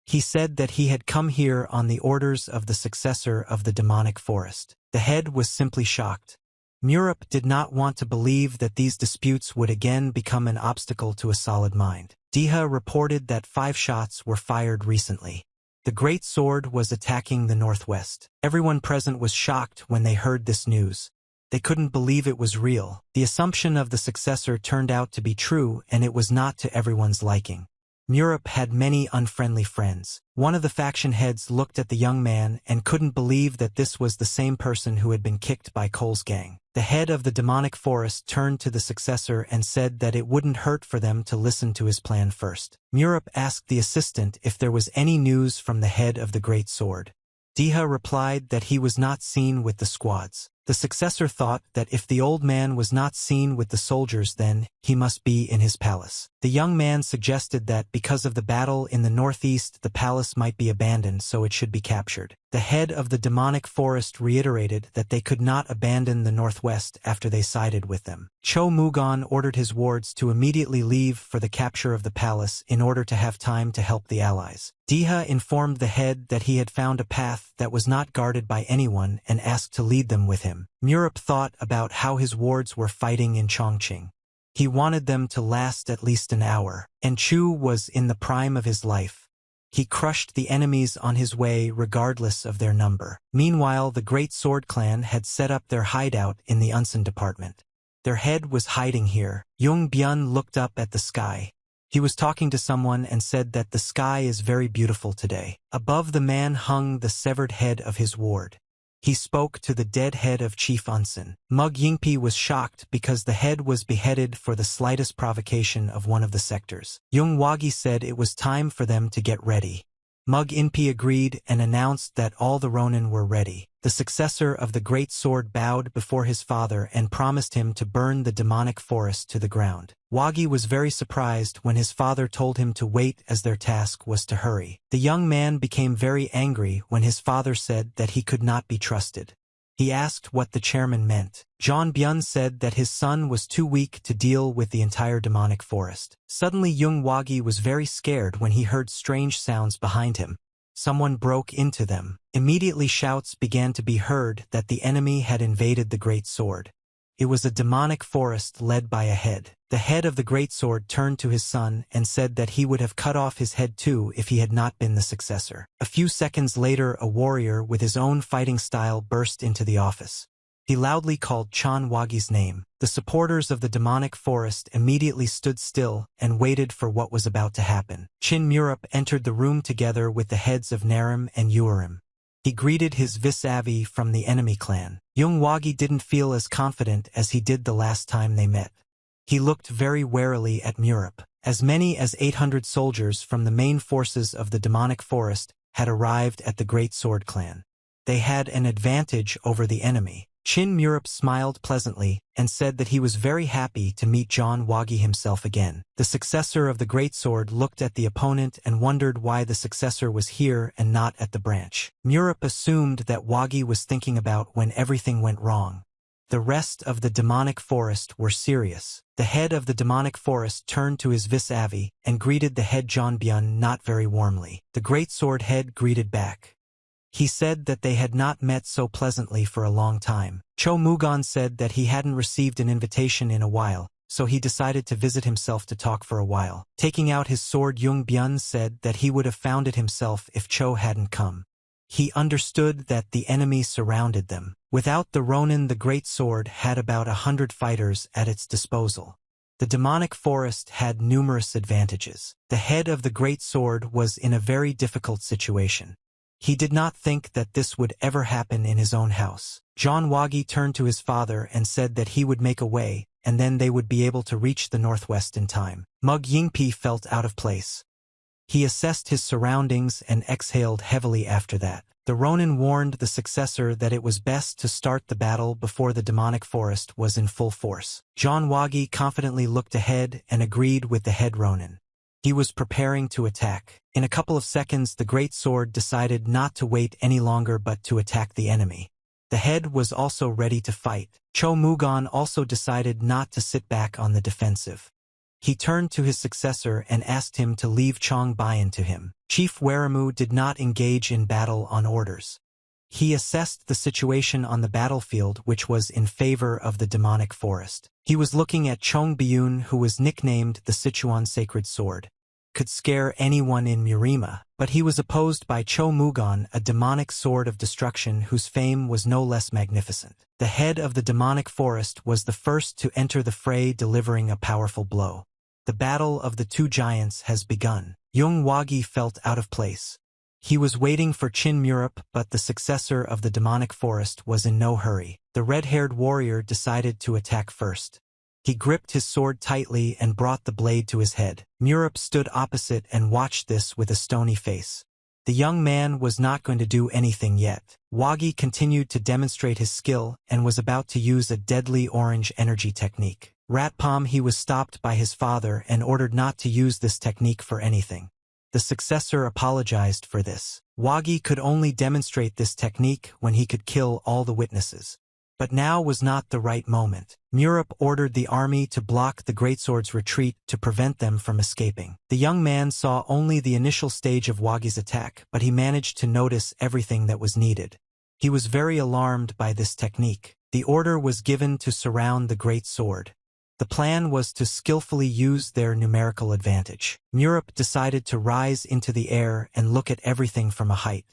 S1: He said that he had come here on the orders of the successor of the demonic forest. The head was simply shocked. Murup did not want to believe that these disputes would again become an obstacle to a solid mind. Diha reported that 5 shots were fired recently. The great sword was attacking the northwest. Everyone present was shocked when they heard this news. They couldn't believe it was real. The assumption of the successor turned out to be true, and it was not to everyone's liking. Murup had many unfriendly friends. One of the faction heads looked at the young man and couldn't believe that this was the same person who had been kicked by Cole's gang. The head of the demonic forest turned to the successor and said that it wouldn't hurt for them to listen to his plan first. Murup asked the assistant if there was any news from the head of the great sword. Diha replied that he was not seen with the squads. The successor thought that if the old man was not seen with the soldiers, then he must be in his palace. The young man suggested that because of the battle in the northeast, the palace might be abandoned, so it should be captured. The head of the demonic forest reiterated that they could not abandon the northwest after they sided with them. Cho Mugon ordered his wards to immediately leave for the capture of the palace in order to have time to help the allies. Diha informed the head that he had found a path that was not guarded by anyone and asked to lead them with him. Murup thought about how his wards were fighting in Chongqing. He wanted them to last at least an hour, and Chu was in the prime of his life. He crushed the enemies on his way regardless of their number. Meanwhile, the Great Sword Clan had set up their hideout in the Unsen department. Their head was hiding here. Yung Byun looked up at the sky. He was talking to someone and said that the sky is very beautiful today. Above the man hung the severed head of his ward. He spoke to the dead head of Chief Unsen. Mug Yingpi was shocked because the head was beheaded for the slightest provocation of one of the sectors. Yung Wagi said it was time for them to get ready. Mug Inpi agreed and announced that all the Ronin were ready. The successor of the Great Sword bowed before his father and promised him to burn the demonic forest to the ground. Wagi was very surprised when his father told him to wait as their task was to hurry. The young man became very angry when his father said that he could not be trusted. He asked what the chairman meant. John Byun said that his son was too weak to deal with the entire demonic forest. Suddenly Yung Wagi was very scared when he heard strange sounds behind him. Someone broke into them. Immediately shouts began to be heard that the enemy had invaded the Great Sword. It was a demonic forest led by a head. The head of the Great Sword turned to his son and said that he would have cut off his head too if he had not been the successor. A few seconds later, a warrior with his own fighting style burst into the office. He loudly called Chan Wagi's name. The supporters of the demonic forest immediately stood still and waited for what was about to happen. Chin Murup entered the room together with the heads of Narim and Urim. He greeted his vis-a-vis from the enemy clan. Yung Wagi didn't feel as confident as he did the last time they met. He looked very warily at Murup. As many as 800 soldiers from the main forces of the demonic forest had arrived at the Great Sword Clan. They had an advantage over the enemy. Chin Murup smiled pleasantly and said that he was very happy to meet John Wagi himself again. The successor of the Great Sword looked at the opponent and wondered why the successor was here and not at the branch. Murup assumed that Wagi was thinking about when everything went wrong. The rest of the demonic forest were serious. The head of the demonic forest turned to his vis-a-vis and greeted the head John Byun not very warmly. The Great Sword head greeted back. He said that they had not met so pleasantly for a long time. Cho Mugon said that he hadn't received an invitation in a while, so he decided to visit himself to talk for a while. Taking out his sword, Yung Byun said that he would have found it himself if Cho hadn't come. He understood that the enemy surrounded them. Without the Ronin, the Great Sword had about 100 fighters at its disposal. The demonic forest had numerous advantages. The head of the Great Sword was in a very difficult situation. He did not think that this would ever happen in his own house. John Wagi turned to his father and said that he would make a way, and then they would be able to reach the northwest in time. Mug Yingpi felt out of place. He assessed his surroundings and exhaled heavily after that. The Ronin warned the successor that it was best to start the battle before the demonic forest was in full force. John Wagi confidently looked ahead and agreed with the head Ronin. He was preparing to attack. In a couple of seconds, the Great Sword decided not to wait any longer but to attack the enemy. The head was also ready to fight. Cho Mugon also decided not to sit back on the defensive. He turned to his successor and asked him to leave Chong Bayan to him. Chief Weramu did not engage in battle on orders. He assessed the situation on the battlefield, which was in favor of the demonic forest. He was looking at Chong Byun, who was nicknamed the Sichuan Sacred Sword. Could scare anyone in Murima, but he was opposed by Cho Mugon, a demonic sword of destruction whose fame was no less magnificent. The head of the demonic forest was the first to enter the fray, delivering a powerful blow. The battle of the two giants has begun. Yung Wagi felt out of place. He was waiting for Chin Murup, but the successor of the demonic forest was in no hurry. The red-haired warrior decided to attack first. He gripped his sword tightly and brought the blade to his head. Murup stood opposite and watched this with a stony face. The young man was not going to do anything yet. Wagi continued to demonstrate his skill and was about to use a deadly orange energy technique. Rat Palm, he was stopped by his father and ordered not to use this technique for anything. The successor apologized for this. Wagi could only demonstrate this technique when he could kill all the witnesses. But now was not the right moment. Murup ordered the army to block the greatsword's retreat to prevent them from escaping. The young man saw only the initial stage of Wagi's attack, but he managed to notice everything that was needed. He was very alarmed by this technique. The order was given to surround the great sword. The plan was to skillfully use their numerical advantage. Murup decided to rise into the air and look at everything from a height.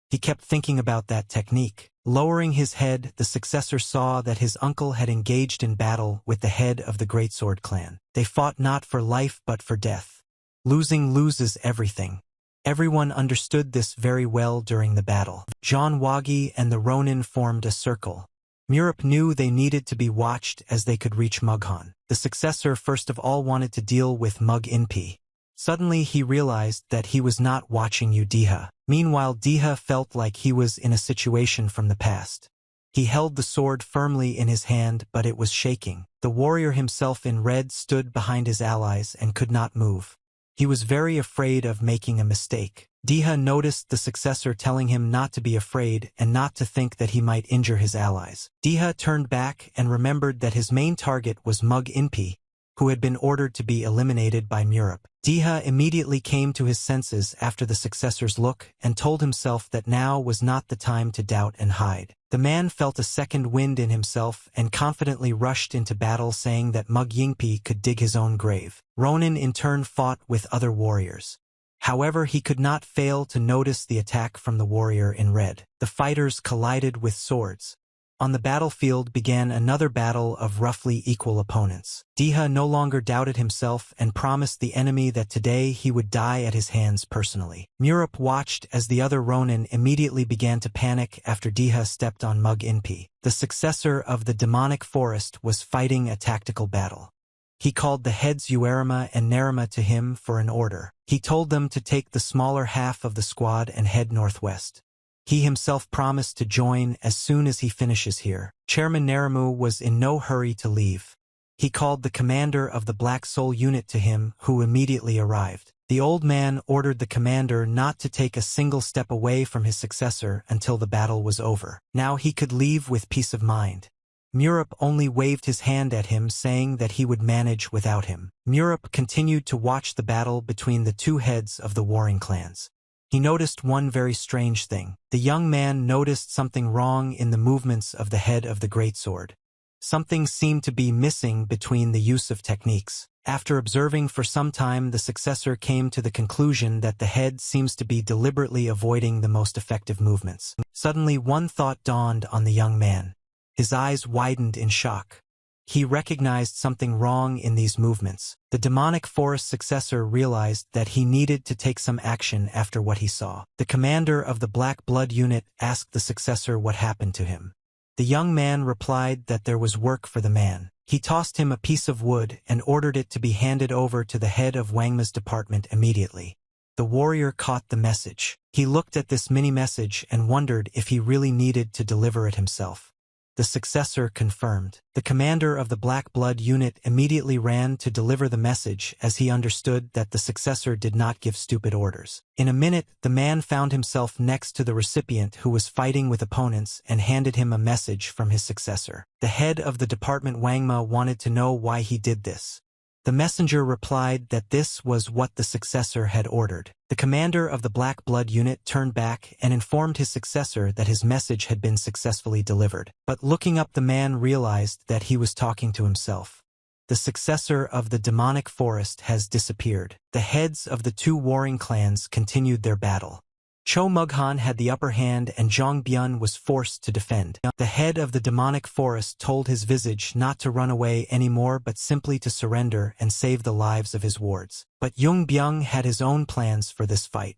S1: He kept thinking about that technique. Lowering his head, the successor saw that his uncle had engaged in battle with the head of the Greatsword clan. They fought not for life but for death. Losing loses everything. Everyone understood this very well during the battle. John Wagi and the Ronin formed a circle. Murup knew they needed to be watched as they could reach Mughan. The successor first of all wanted to deal with Mug Inpi. Suddenly he realized that he was not watching Udiha. Meanwhile Diha felt like he was in a situation from the past. He held the sword firmly in his hand, but it was shaking. The warrior himself in red stood behind his allies and could not move. He was very afraid of making a mistake. Diha noticed the successor telling him not to be afraid and not to think that he might injure his allies. Diha turned back and remembered that his main target was Mug Inpi, who had been ordered to be eliminated by Murup. Diha immediately came to his senses after the successor's look and told himself that now was not the time to doubt and hide. The man felt a second wind in himself and confidently rushed into battle, saying that Mug Yingpi could dig his own grave. Ronin in turn fought with other warriors. However, he could not fail to notice the attack from the warrior in red. The fighters collided with swords. On the battlefield began another battle of roughly equal opponents. Diha no longer doubted himself and promised the enemy that today he would die at his hands personally. Murup watched as the other Ronin immediately began to panic after Diha stepped on Mug Inpi. The successor of the demonic forest was fighting a tactical battle. He called the heads Uerima and Nerima to him for an order. He told them to take the smaller half of the squad and head northwest. He himself promised to join as soon as he finishes here. Chairman Nerimu was in no hurry to leave. He called the commander of the Black Soul unit to him, who immediately arrived. The old man ordered the commander not to take a single step away from his successor until the battle was over. Now he could leave with peace of mind. Murup only waved his hand at him, saying that he would manage without him. Murup continued to watch the battle between the two heads of the warring clans. He noticed one very strange thing. The young man noticed something wrong in the movements of the head of the greatsword. Something seemed to be missing between the use of techniques. After observing for some time, the successor came to the conclusion that the head seems to be deliberately avoiding the most effective movements. Suddenly one thought dawned on the young man. His eyes widened in shock. He recognized something wrong in these movements. The demonic forest successor realized that he needed to take some action after what he saw. The commander of the Black Blood unit asked the successor what happened to him. The young man replied that there was work for the man. He tossed him a piece of wood and ordered it to be handed over to the head of Wangma's department immediately. The warrior caught the message. He looked at this mini-message and wondered if he really needed to deliver it himself. The successor confirmed. The commander of the Black Blood unit immediately ran to deliver the message, as he understood that the successor did not give stupid orders. In a minute, the man found himself next to the recipient, who was fighting with opponents, and handed him a message from his successor. The head of the department Wangma wanted to know why he did this. The messenger replied that this was what the successor had ordered. The commander of the Black Blood unit turned back and informed his successor that his message had been successfully delivered. But looking up, the man realized that he was talking to himself. The successor of the demonic forest has disappeared. The heads of the two warring clans continued their battle. Cho Mughan had the upper hand and Zhang Bian was forced to defend. The head of the demonic forest told his visage not to run away anymore but simply to surrender and save the lives of his wards. But Yung Byung had his own plans for this fight.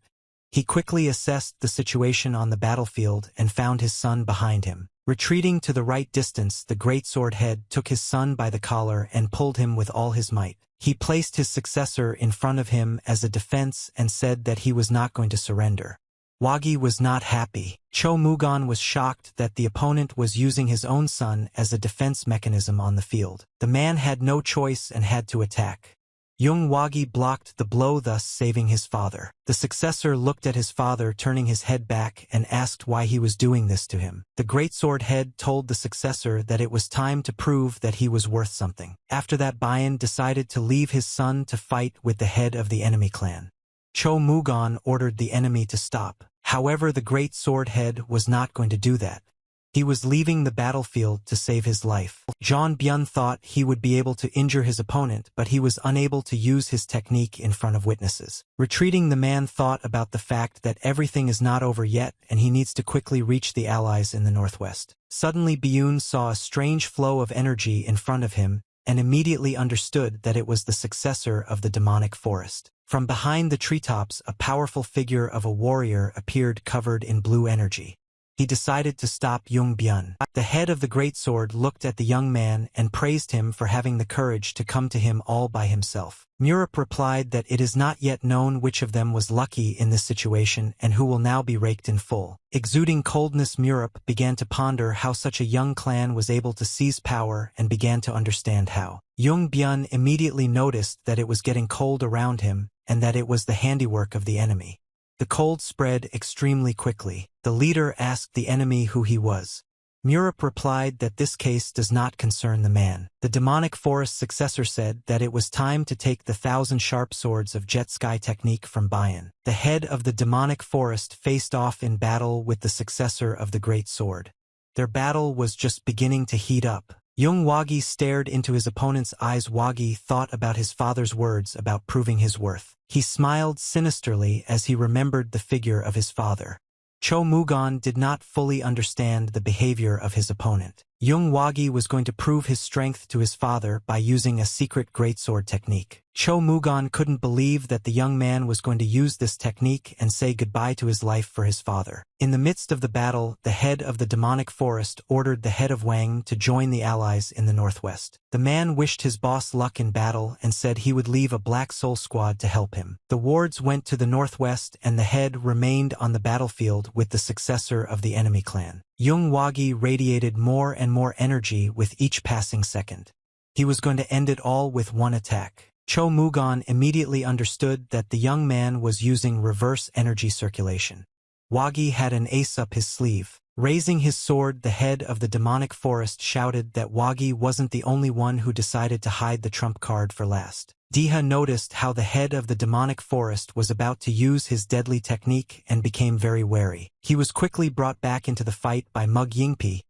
S1: He quickly assessed the situation on the battlefield and found his son behind him. Retreating to the right distance, the greatsword head took his son by the collar and pulled him with all his might. He placed his successor in front of him as a defense and said that he was not going to surrender. Wagi was not happy. Cho Mugan was shocked that the opponent was using his own son as a defense mechanism on the field. The man had no choice and had to attack. Young Wagi blocked the blow, thus saving his father. The successor looked at his father, turning his head back, and asked why he was doing this to him. The greatsword head told the successor that it was time to prove that he was worth something. After that, Bayan decided to leave his son to fight with the head of the enemy clan. Cho Mugon ordered the enemy to stop. However, the great sword head was not going to do that. He was leaving the battlefield to save his life. Jean Byun thought he would be able to injure his opponent, but he was unable to use his technique in front of witnesses. Retreating, the man thought about the fact that everything is not over yet and he needs to quickly reach the allies in the northwest. Suddenly, Byun saw a strange flow of energy in front of him and immediately understood that it was the successor of the demonic forest. From behind the treetops, a powerful figure of a warrior appeared, covered in blue energy. He decided to stop Young Byun. The head of the greatsword looked at the young man and praised him for having the courage to come to him all by himself. Murup replied that it is not yet known which of them was lucky in this situation and who will now be raked in full. Exuding coldness, Murup began to ponder how such a young clan was able to seize power and began to understand how. Young Byun immediately noticed that it was getting cold around him and that it was the handiwork of the enemy. The cold spread extremely quickly. The leader asked the enemy who he was. Murup replied that this case does not concern the man. The demonic forest successor said that it was time to take the 1,000 sharp swords of Jet Sky technique from Bayan. The head of the demonic forest faced off in battle with the successor of the great sword. Their battle was just beginning to heat up. Young Wagi stared into his opponent's eyes. Wagi thought about his father's words about proving his worth. He smiled sinisterly as he remembered the figure of his father. Cho Mugon did not fully understand the behavior of his opponent. Young Wagi was going to prove his strength to his father by using a secret greatsword technique. Cho Mugon couldn't believe that the young man was going to use this technique and say goodbye to his life for his father. In the midst of the battle, the head of the demonic forest ordered the head of Wang to join the allies in the northwest. The man wished his boss luck in battle and said he would leave a Black Soul squad to help him. The wards went to the northwest and the head remained on the battlefield with the successor of the enemy clan. Young Wagi radiated more and more energy with each passing second. He was going to end it all with one attack. Cho Mugon immediately understood that the young man was using reverse energy circulation. Wagi had an ace up his sleeve. Raising his sword, the head of the demonic forest shouted that Wagi wasn't the only one who decided to hide the trump card for last. Diha noticed how the head of the demonic forest was about to use his deadly technique and became very wary. He was quickly brought back into the fight by Mug Yingpi,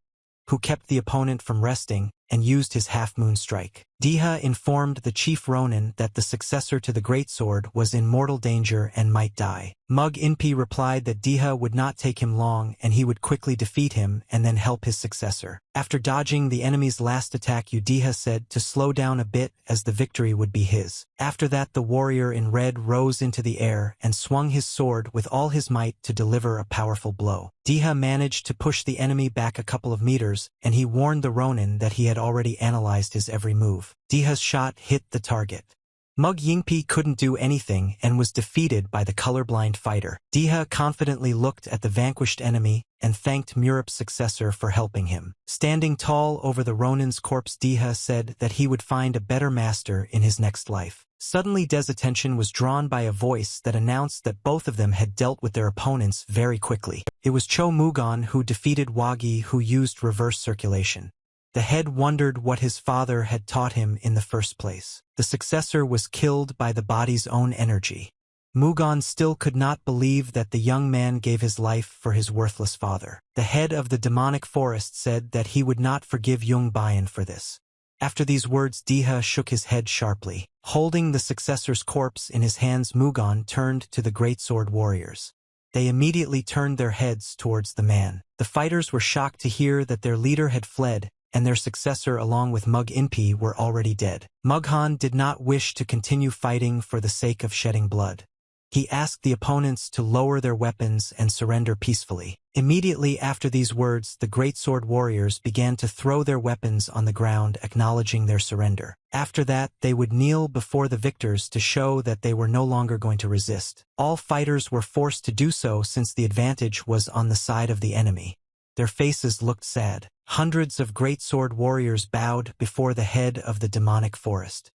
S1: who kept the opponent from resting and used his half-moon strike. Diha informed the chief Ronin that the successor to the greatsword was in mortal danger and might die. Mug Inpi replied that Diha would not take him long and he would quickly defeat him and then help his successor. After dodging the enemy's last attack, Diha said to slow down a bit as the victory would be his. After that, the warrior in red rose into the air and swung his sword with all his might to deliver a powerful blow. Diha managed to push the enemy back a couple of meters, and he warned the Ronin that he had already analyzed his every move. Diha's shot hit the target. Mug Yingpi couldn't do anything and was defeated by the colorblind fighter. Diha confidently looked at the vanquished enemy and thanked Murup's successor for helping him. Standing tall over the Ronin's corpse, Diha said that he would find a better master in his next life. Suddenly, De's attention was drawn by a voice that announced that both of them had dealt with their opponents very quickly. It was Cho Mugon who defeated Wagi, who used reverse circulation. The head wondered what his father had taught him in the first place. The successor was killed by the body's own energy. Mugon still could not believe that the young man gave his life for his worthless father. The head of the demonic forest said that he would not forgive Young Bayan for this. After these words, Diha shook his head sharply. Holding the successor's corpse in his hands, Mugon turned to the greatsword warriors. They immediately turned their heads towards the man. The fighters were shocked to hear that their leader had fled, and their successor along with Mug Inpi were already dead. Mughan did not wish to continue fighting for the sake of shedding blood. He asked the opponents to lower their weapons and surrender peacefully. Immediately after these words, the greatsword warriors began to throw their weapons on the ground, acknowledging their surrender. After that, they would kneel before the victors to show that they were no longer going to resist. All fighters were forced to do so since the advantage was on the side of the enemy. Their faces looked sad. Hundreds of greatsword warriors bowed before the head of the demonic forest.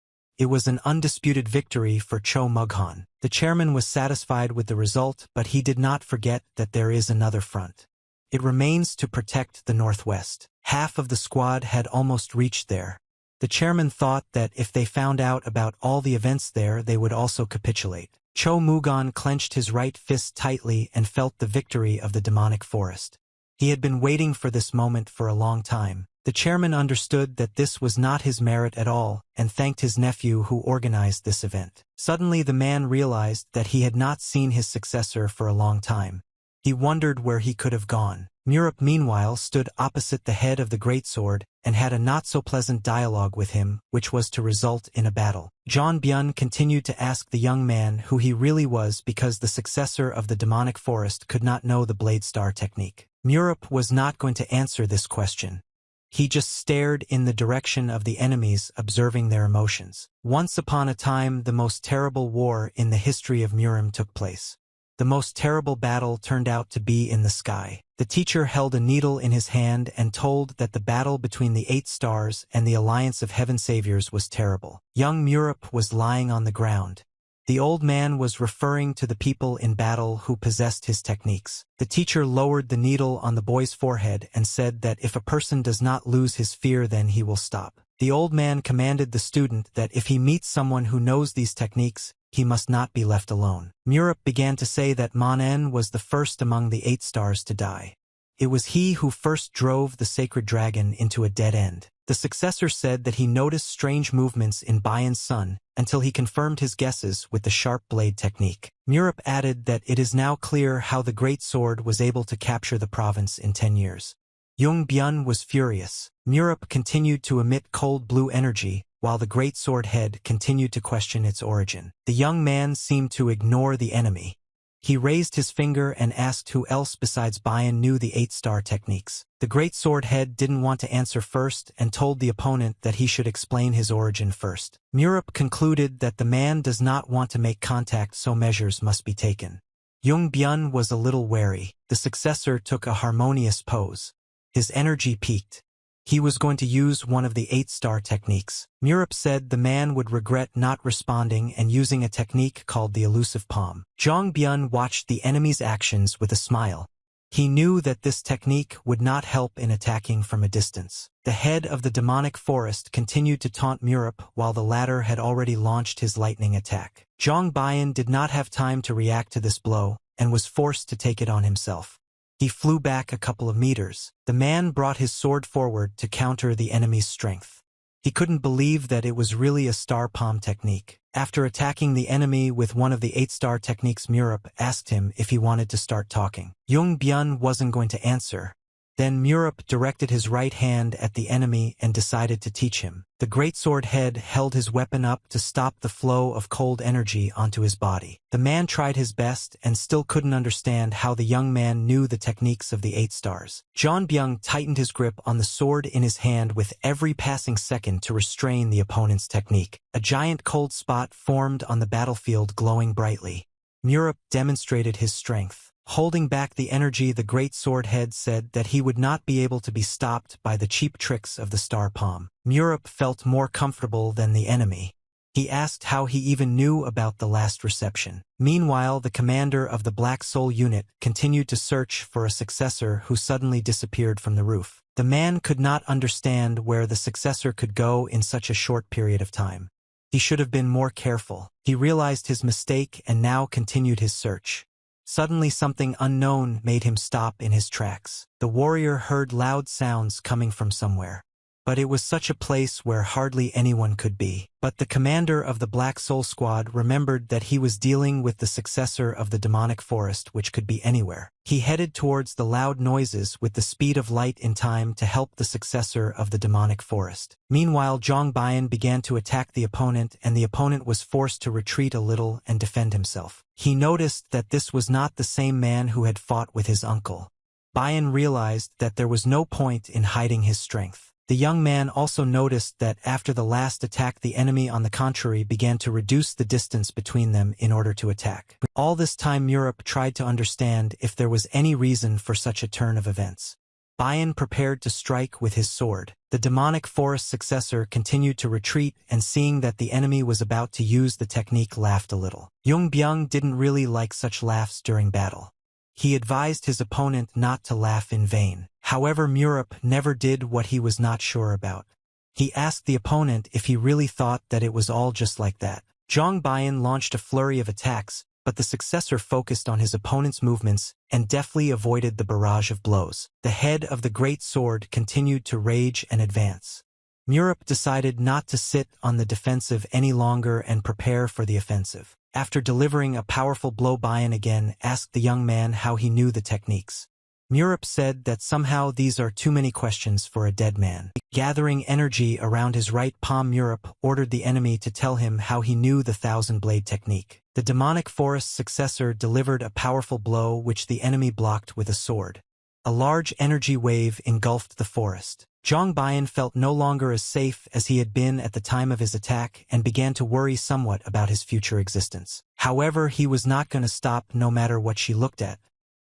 S1: It was an undisputed victory for Cho Mughan. The chairman was satisfied with the result, but he did not forget that there is another front. It remains to protect the Northwest. Half of the squad had almost reached there. The chairman thought that if they found out about all the events there, they would also capitulate. Cho Mughan clenched his right fist tightly and felt the victory of the demonic forest. He had been waiting for this moment for a long time. The chairman understood that this was not his merit at all and thanked his nephew who organized this event. Suddenly the man realized that he had not seen his successor for a long time. He wondered where he could have gone. Murap meanwhile stood opposite the head of the greatsword and had a not-so-pleasant dialogue with him, which was to result in a battle. John Byun continued to ask the young man who he really was because the successor of the demonic forest could not know the Blade Star technique. Murap was not going to answer this question. He just stared in the direction of the enemies, observing their emotions. Once upon a time, the most terrible war in the history of Murim took place. The most terrible battle turned out to be in the sky. The teacher held a needle in his hand and told that the battle between the 8 stars and the Alliance of Heaven Saviors was terrible. Young Murap was lying on the ground. The old man was referring to the people in battle who possessed his techniques. The teacher lowered the needle on the boy's forehead and said that if a person does not lose his fear, then he will stop. The old man commanded the student that if he meets someone who knows these techniques, he must not be left alone. Murap began to say that Monen was the first among the 8 stars to die. It was he who first drove the sacred dragon into a dead end. The successor said that he noticed strange movements in Bayan's son until he confirmed his guesses with the sharp blade technique. Murap added that it is now clear how the great sword was able to capture the province in 10 years. Jung Byun was furious. Murap continued to emit cold blue energy, while the great sword head continued to question its origin. The young man seemed to ignore the enemy. He raised his finger and asked who else besides Bayan knew the 8-star techniques. The great sword head didn't want to answer first and told the opponent that he should explain his origin first. Murap concluded that the man does not want to make contact, so measures must be taken. Jung Byun was a little wary. The successor took a harmonious pose. His energy peaked. He was going to use one of the 8-star techniques. Murap said the man would regret not responding and using a technique called the elusive palm. Jong Byun watched the enemy's actions with a smile. He knew that this technique would not help in attacking from a distance. The head of the demonic forest continued to taunt Murap while the latter had already launched his lightning attack. Jong Byun did not have time to react to this blow and was forced to take it on himself. He flew back a couple of meters. The man brought his sword forward to counter the enemy's strength. He couldn't believe that it was really a star palm technique. After attacking the enemy with one of the 8-star techniques, Murap asked him if he wanted to start talking. Jung Byun wasn't going to answer. Then Murap directed his right hand at the enemy and decided to teach him. The greatsword head held his weapon up to stop the flow of cold energy onto his body. The man tried his best and still couldn't understand how the young man knew the techniques of the 8 stars. John Byung tightened his grip on the sword in his hand with every passing second to restrain the opponent's technique. A giant cold spot formed on the battlefield, glowing brightly. Murap demonstrated his strength. Holding back the energy, the great sword head said that he would not be able to be stopped by the cheap tricks of the star palm. Murap felt more comfortable than the enemy. He asked how he even knew about the last reception. Meanwhile, the commander of the Black Soul unit continued to search for a successor who suddenly disappeared from the roof. The man could not understand where the successor could go in such a short period of time. He should have been more careful. He realized his mistake and now continued his search. Suddenly something unknown made him stop in his tracks. The warrior heard loud sounds coming from somewhere. But it was such a place where hardly anyone could be. But the commander of the Black Soul Squad remembered that he was dealing with the successor of the demonic forest, which could be anywhere. He headed towards the loud noises with the speed of light in time to help the successor of the demonic forest. Meanwhile, Jong Bayan began to attack the opponent, and the opponent was forced to retreat a little and defend himself. He noticed that this was not the same man who had fought with his uncle. Bayan realized that there was no point in hiding his strength. The young man also noticed that after the last attack, the enemy, on the contrary, began to reduce the distance between them in order to attack. All this time, Murap tried to understand if there was any reason for such a turn of events. Bayan prepared to strike with his sword. The demonic forest successor continued to retreat, and seeing that the enemy was about to use the technique, laughed a little. Byung didn't really like such laughs during battle. He advised his opponent not to laugh in vain. However, Murap never did what he was not sure about. He asked the opponent if he really thought that it was all just like that. Zhang Bayan launched a flurry of attacks, but the successor focused on his opponent's movements and deftly avoided the barrage of blows. The head of the great sword continued to rage and advance. Murap decided not to sit on the defensive any longer and prepare for the offensive. After delivering a powerful blow, Bayan again asked the young man how he knew the techniques. Murap said that somehow these are too many questions for a dead man. Gathering energy around his right palm, Murap ordered the enemy to tell him how he knew the thousand-blade technique. The demonic forest successor delivered a powerful blow which the enemy blocked with a sword. A large energy wave engulfed the forest. Zhang Bayan felt no longer as safe as he had been at the time of his attack and began to worry somewhat about his future existence. However, he was not going to stop no matter what she looked at.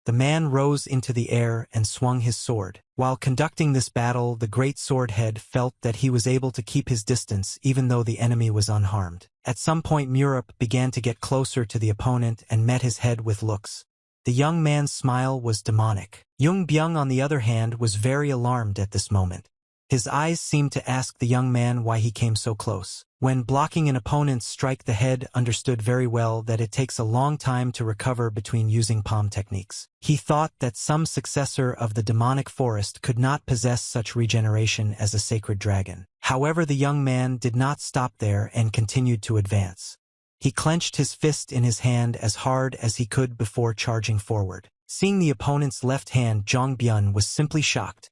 S1: The man rose into the air and swung his sword. While conducting this battle, the great sword head felt that he was able to keep his distance even though the enemy was unharmed. At some point, Murap began to get closer to the opponent and met his head with looks. The young man's smile was demonic. Byung, on the other hand, was very alarmed at this moment. His eyes seemed to ask the young man why he came so close. When blocking an opponent's strike, the head understood very well that it takes a long time to recover between using palm techniques. He thought that some successor of the demonic forest could not possess such regeneration as a sacred dragon. However, the young man did not stop there and continued to advance. He clenched his fist in his hand as hard as he could before charging forward. Seeing the opponent's left hand, Zhang Byun was simply shocked.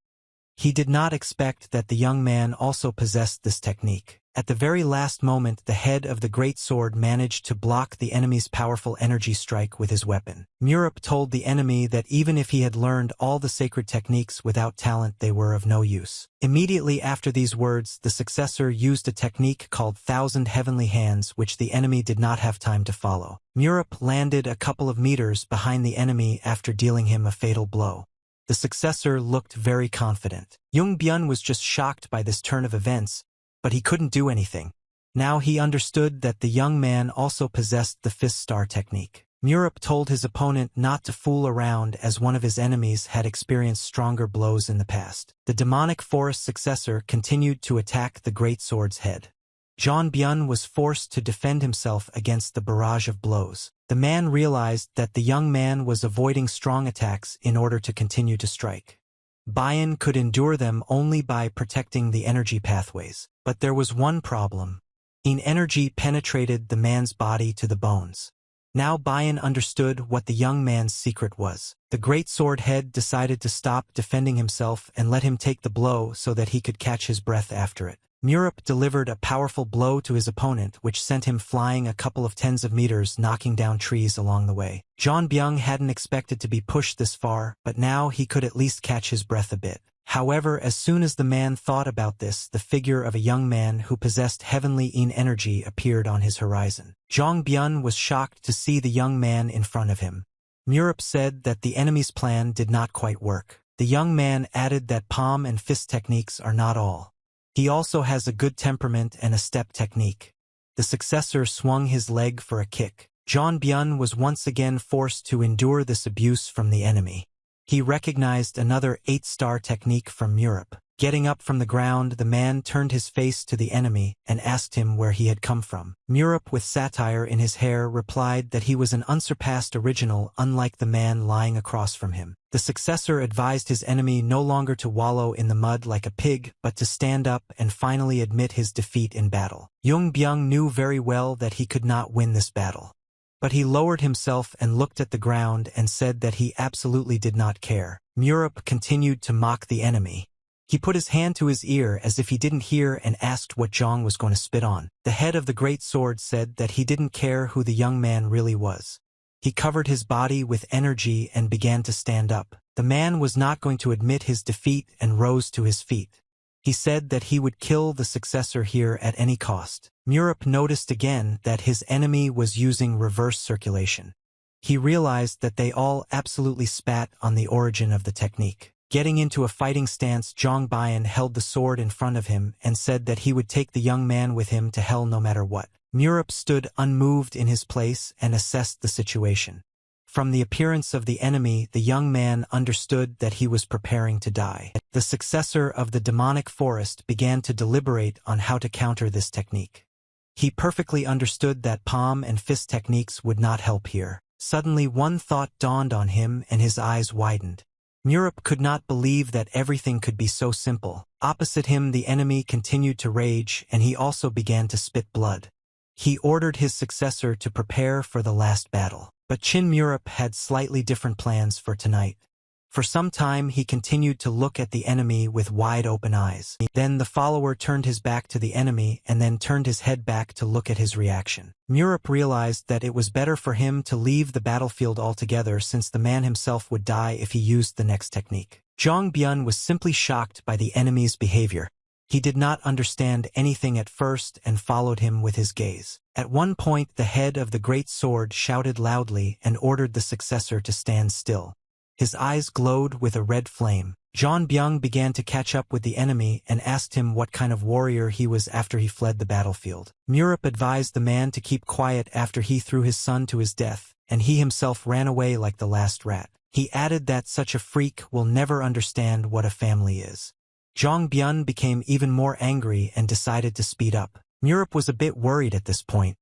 S1: He did not expect that the young man also possessed this technique. At the very last moment, the head of the great sword managed to block the enemy's powerful energy strike with his weapon. Murap told the enemy that even if he had learned all the sacred techniques, without talent they were of no use. Immediately after these words, the successor used a technique called Thousand Heavenly Hands, which the enemy did not have time to follow. Murap landed a couple of meters behind the enemy after dealing him a fatal blow. The successor looked very confident. Byun was just shocked by this turn of events, but he couldn't do anything. Now he understood that the young man also possessed the fist star technique. Murap told his opponent not to fool around, as one of his enemies had experienced stronger blows in the past. The demonic forest successor continued to attack the great sword's head. Zhang Byun was forced to defend himself against the barrage of blows. The man realized that the young man was avoiding strong attacks in order to continue to strike. Bayan could endure them only by protecting the energy pathways. But there was one problem. Energy penetrated the man's body to the bones. Now Bayan understood what the young man's secret was. The great sword head decided to stop defending himself and let him take the blow so that he could catch his breath after it. Murap delivered a powerful blow to his opponent, which sent him flying a couple of tens of meters, knocking down trees along the way. Zhang Byun hadn't expected to be pushed this far, but now he could at least catch his breath a bit. However, as soon as the man thought about this, the figure of a young man who possessed heavenly energy appeared on his horizon. Zhang Byun was shocked to see the young man in front of him. Murap said that the enemy's plan did not quite work. The young man added that palm and fist techniques are not all. He also has a good temperament and a step technique. The successor swung his leg for a kick. Zhang Byun was once again forced to endure this abuse from the enemy. He recognized another 8-star technique from Murap. Getting up from the ground, the man turned his face to the enemy and asked him where he had come from. Murap, with satire in his hair, replied that he was an unsurpassed original, unlike the man lying across from him. The successor advised his enemy no longer to wallow in the mud like a pig, but to stand up and finally admit his defeat in battle. Byung knew very well that he could not win this battle. But he lowered himself and looked at the ground and said that he absolutely did not care. Murap continued to mock the enemy. He put his hand to his ear as if he didn't hear and asked what Zhang was going to spit on. The head of the great sword said that he didn't care who the young man really was. He covered his body with energy and began to stand up. The man was not going to admit his defeat and rose to his feet. He said that he would kill the successor here at any cost. Murap noticed again that his enemy was using reverse circulation. He realized that they all absolutely spat on the origin of the technique. Getting into a fighting stance, Zhang Bian held the sword in front of him and said that he would take the young man with him to hell no matter what. Murup stood unmoved in his place and assessed the situation. From the appearance of the enemy, the young man understood that he was preparing to die. The successor of the demonic forest began to deliberate on how to counter this technique. He perfectly understood that palm and fist techniques would not help here. Suddenly one thought dawned on him and his eyes widened. Murup could not believe that everything could be so simple. Opposite him the enemy continued to rage and he also began to spit blood. He ordered his successor to prepare for the last battle. But Qin Murup had slightly different plans for tonight. For some time he continued to look at the enemy with wide-open eyes. Then the follower turned his back to the enemy and then turned his head back to look at his reaction. Murup realized that it was better for him to leave the battlefield altogether since the man himself would die if he used the next technique. Zhang Bian was simply shocked by the enemy's behavior. He did not understand anything at first and followed him with his gaze. At one point the head of the great sword shouted loudly and ordered the successor to stand still. His eyes glowed with a red flame. Zhang Bian began to catch up with the enemy and asked him what kind of warrior he was after he fled the battlefield. Murup advised the man to keep quiet after he threw his son to his death, and he himself ran away like the last rat. He added that such a freak will never understand what a family is. Zhang Bian became even more angry and decided to speed up. Murup was a bit worried at this point.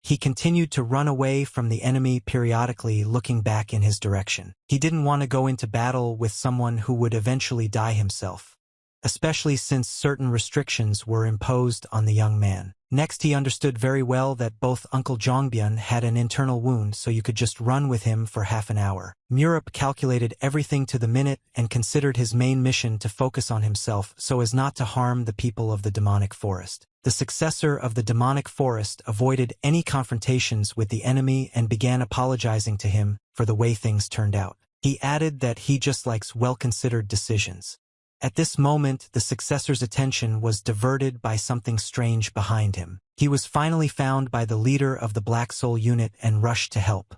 S1: He continued to run away from the enemy, periodically looking back in his direction. He didn't want to go into battle with someone who would eventually die himself, especially since certain restrictions were imposed on the young man. Next he understood very well that both Uncle Zhangbian had an internal wound, so you could just run with him for half an hour. Murup calculated everything to the minute and considered his main mission to focus on himself so as not to harm the people of the demonic forest. The successor of the demonic forest avoided any confrontations with the enemy and began apologizing to him for the way things turned out. He added that he just likes well-considered decisions. At this moment, the successor's attention was diverted by something strange behind him. He was finally found by the leader of the Black Soul unit and rushed to help.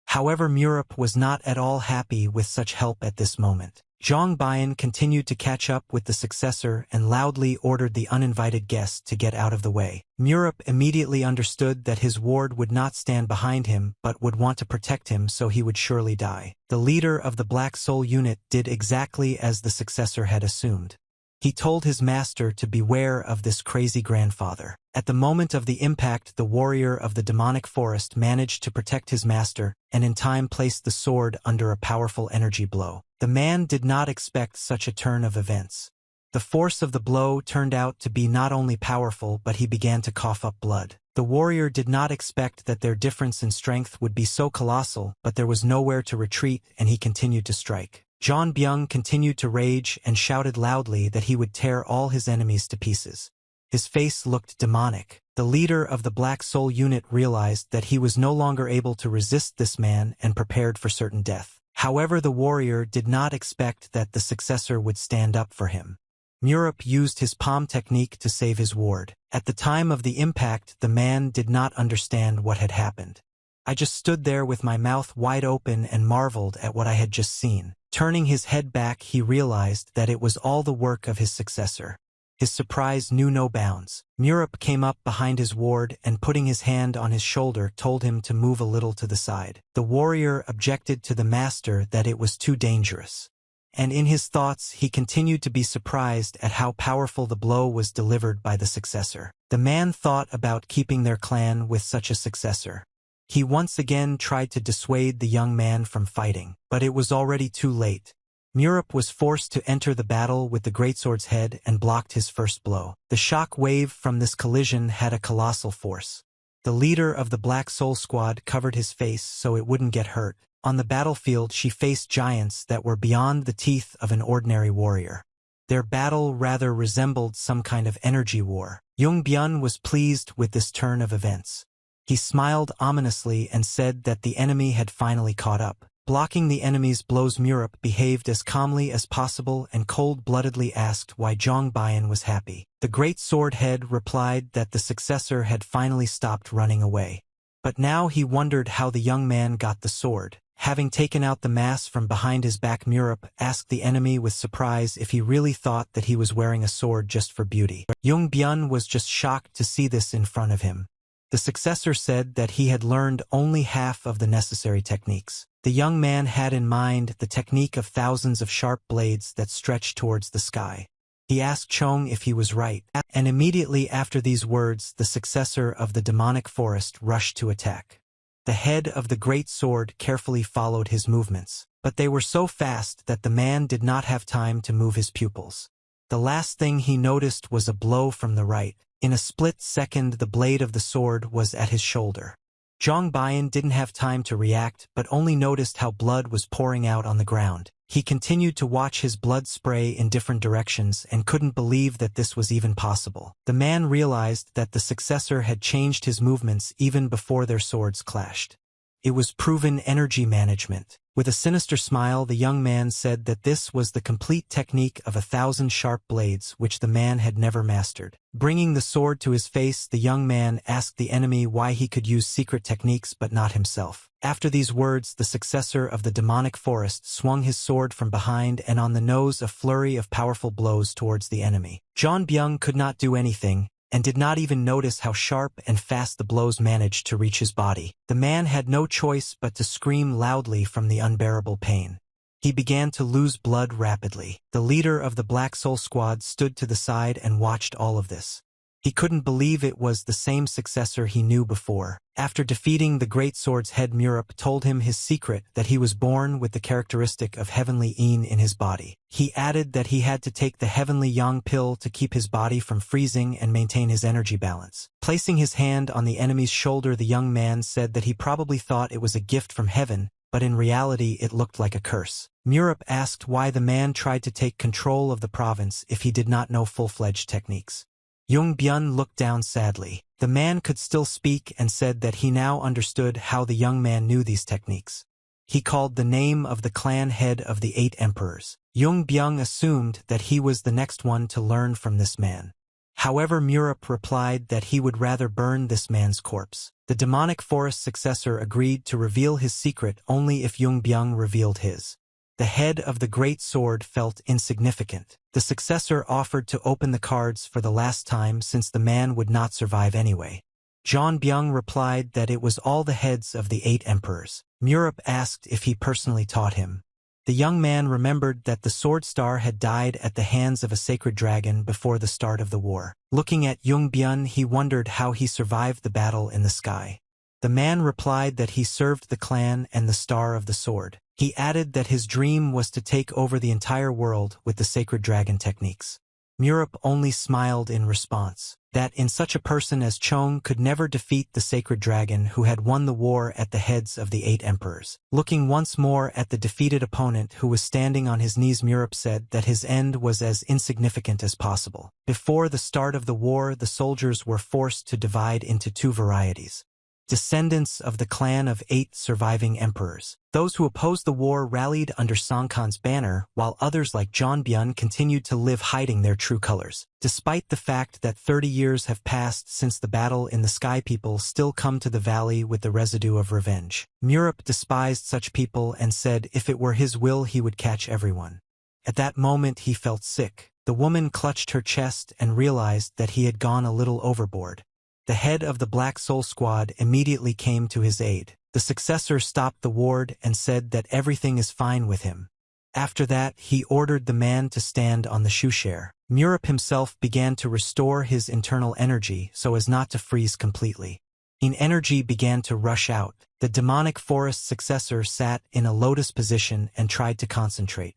S1: However, Murup was not at all happy with such help at this moment. Zhang Bian continued to catch up with the successor and loudly ordered the uninvited guest to get out of the way. Murup immediately understood that his ward would not stand behind him but would want to protect him, so he would surely die. The leader of the Black Soul unit did exactly as the successor had assumed. He told his master to beware of this crazy grandfather. At the moment of the impact, the warrior of the demonic forest managed to protect his master and in time placed the sword under a powerful energy blow. The man did not expect such a turn of events. The force of the blow turned out to be not only powerful, but he began to cough up blood. The warrior did not expect that their difference in strength would be so colossal, but there was nowhere to retreat and he continued to strike. Zhang Bian continued to rage and shouted loudly that he would tear all his enemies to pieces. His face looked demonic. The leader of the Black Soul unit realized that he was no longer able to resist this man and prepared for certain death. However, the warrior did not expect that the successor would stand up for him. Murup used his palm technique to save his ward. At the time of the impact, the man did not understand what had happened. I just stood there with my mouth wide open and marveled at what I had just seen. Turning his head back, he realized that it was all the work of his successor. His surprise knew no bounds. Murup came up behind his ward and putting his hand on his shoulder told him to move a little to the side. The warrior objected to the master that it was too dangerous. And in his thoughts he continued to be surprised at how powerful the blow was delivered by the successor. The man thought about keeping their clan with such a successor. He once again tried to dissuade the young man from fighting, but it was already too late. Murup was forced to enter the battle with the greatsword's head and blocked his first blow. The shock wave from this collision had a colossal force. The leader of the Black Soul squad covered his face so it wouldn't get hurt. On the battlefield she faced giants that were beyond the teeth of an ordinary warrior. Their battle rather resembled some kind of energy war. Zhang Bian was pleased with this turn of events. He smiled ominously and said that the enemy had finally caught up. Blocking the enemy's blows, Murup behaved as calmly as possible and cold-bloodedly asked why Zhang Bian was happy. The great sword head replied that the successor had finally stopped running away. But now he wondered how the young man got the sword. Having taken out the mass from behind his back, Murup asked the enemy with surprise if he really thought that he was wearing a sword just for beauty. Jung Byun was just shocked to see this in front of him. The successor said that he had learned only half of the necessary techniques. The young man had in mind the technique of thousands of sharp blades that stretched towards the sky. He asked Chong if he was right, and immediately after these words the successor of the demonic forest rushed to attack. The head of the great sword carefully followed his movements, but they were so fast that the man did not have time to move his pupils. The last thing he noticed was a blow from the right. In a split second the blade of the sword was at his shoulder. Zhang Bian didn't have time to react but only noticed how blood was pouring out on the ground. He continued to watch his blood spray in different directions and couldn't believe that this was even possible. The man realized that the successor had changed his movements even before their swords clashed. It was proven energy management. With a sinister smile, the young man said that this was the complete technique of 1,000 sharp blades which the man had never mastered. Bringing the sword to his face, the young man asked the enemy why he could use secret techniques but not himself. After these words, the successor of the demonic forest swung his sword from behind and on the nose a flurry of powerful blows towards the enemy. John Byung could not do anything, and did not even notice how sharp and fast the blows managed to reach his body. The man had no choice but to scream loudly from the unbearable pain. He began to lose blood rapidly. The leader of the Black Soul Squad stood to the side and watched all of this. He couldn't believe it was the same successor he knew before. After defeating the great sword's head, Murup told him his secret, that he was born with the characteristic of heavenly yin in his body. He added that he had to take the heavenly yang pill to keep his body from freezing and maintain his energy balance. Placing his hand on the enemy's shoulder, the young man said that he probably thought it was a gift from heaven, but in reality it looked like a curse. Murup asked why the man tried to take control of the province if he did not know full-fledged techniques. Jung Byun looked down sadly. The man could still speak and said that he now understood how the young man knew these techniques. He called the name of the clan head of the 8 emperors. Jung Byung assumed that he was the next one to learn from this man. However, Murup replied that he would rather burn this man's corpse. The demonic forest successor agreed to reveal his secret only if Jung Byung revealed his. The head of the great sword felt insignificant. The successor offered to open the cards for the last time since the man would not survive anyway. John Byung replied that it was all the heads of the 8 emperors. Murup asked if he personally taught him. The young man remembered that the sword star had died at the hands of a sacred dragon before the start of the war. Looking at Jung Byun, he wondered how he survived the battle in the sky. The man replied that he served the clan and the star of the sword. He added that his dream was to take over the entire world with the sacred dragon techniques. Murup only smiled in response, that in such a person as Chong could never defeat the sacred dragon who had won the war at the heads of the 8 emperors. Looking once more at the defeated opponent who was standing on his knees, Murup said that his end was as insignificant as possible. Before the start of the war, the soldiers were forced to divide into 2 varieties. Descendants of the clan of 8 surviving emperors. Those who opposed the war rallied under Songkhan's banner, while others like John Byun continued to live hiding their true colors. Despite the fact that 30 years have passed since the battle in the sky, people still come to the valley with the residue of revenge. Murup despised such people and said if it were his will he would catch everyone. At that moment he felt sick. The woman clutched her chest and realized that he had gone a little overboard. The head of the Black Soul Squad immediately came to his aid. The successor stopped the ward and said that everything is fine with him. After that, he ordered the man to stand on the shoeshare. Murup himself began to restore his internal energy so as not to freeze completely. Energy began to rush out. The demonic forest successor sat in a lotus position and tried to concentrate.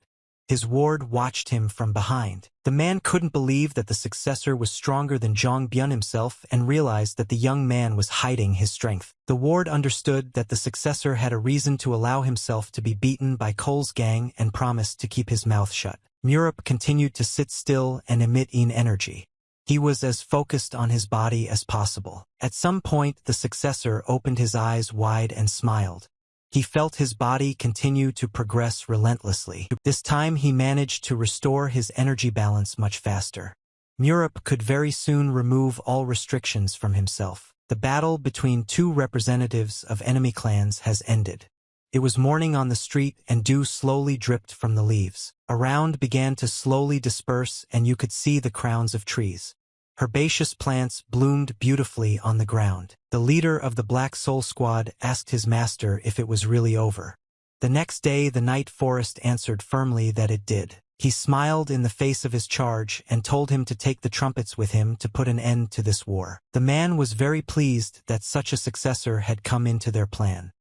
S1: His ward watched him from behind. The man couldn't believe that the successor was stronger than Zhang Byun himself and realized that the young man was hiding his strength. The ward understood that the successor had a reason to allow himself to be beaten by Cole's gang and promised to keep his mouth shut. Murup continued to sit still and emit energy. He was as focused on his body as possible. At some point, the successor opened his eyes wide and smiled. He felt his body continue to progress relentlessly. This time he managed to restore his energy balance much faster. Murup could very soon remove all restrictions from himself. The battle between 2 representatives of enemy clans has ended. It was morning on the street and dew slowly dripped from the leaves. Around began to slowly disperse and you could see the crowns of trees. Herbaceous plants bloomed beautifully on the ground. The leader of the Black Soul Squad asked his master if it was really over. The next day the Night Forest answered firmly that it did. He smiled in the face of his charge and told him to take the trumpets with him to put an end to this war. The man was very pleased that such a successor had come into their plan.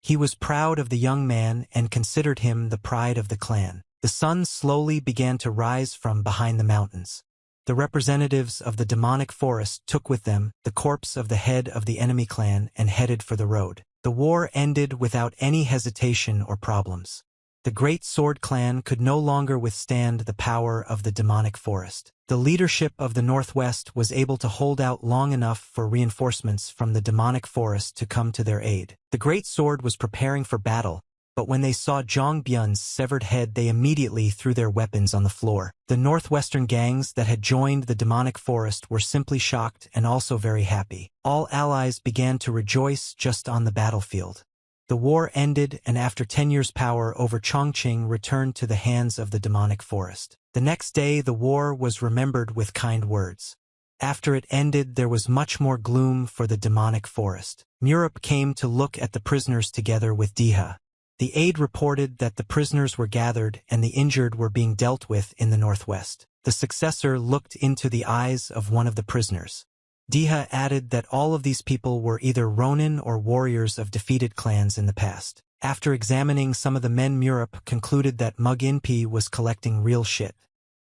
S1: He was proud of the young man and considered him the pride of the clan. The sun slowly began to rise from behind the mountains. The representatives of the demonic forest took with them the corpse of the head of the enemy clan and headed for the road. The war ended without any hesitation or problems. The Great Sword Clan could no longer withstand the power of the demonic forest. The leadership of the Northwest was able to hold out long enough for reinforcements from the demonic forest to come to their aid. The Great Sword was preparing for battle, but when they saw Zhang Bian's severed head they immediately threw their weapons on the floor. The northwestern gangs that had joined the demonic forest were simply shocked and also very happy. All allies began to rejoice just on the battlefield. The war ended and after 10 years power over Chongqing returned to the hands of the demonic forest. The next day the war was remembered with kind words. After it ended there was much more gloom for the demonic forest. Murup came to look at the prisoners together with Diha. The aide reported that the prisoners were gathered and the injured were being dealt with in the northwest. The successor looked into the eyes of one of the prisoners. Diha added that all of these people were either Ronin or warriors of defeated clans in the past. After examining some of the men, Murup concluded that Mug Inpi was collecting real shit.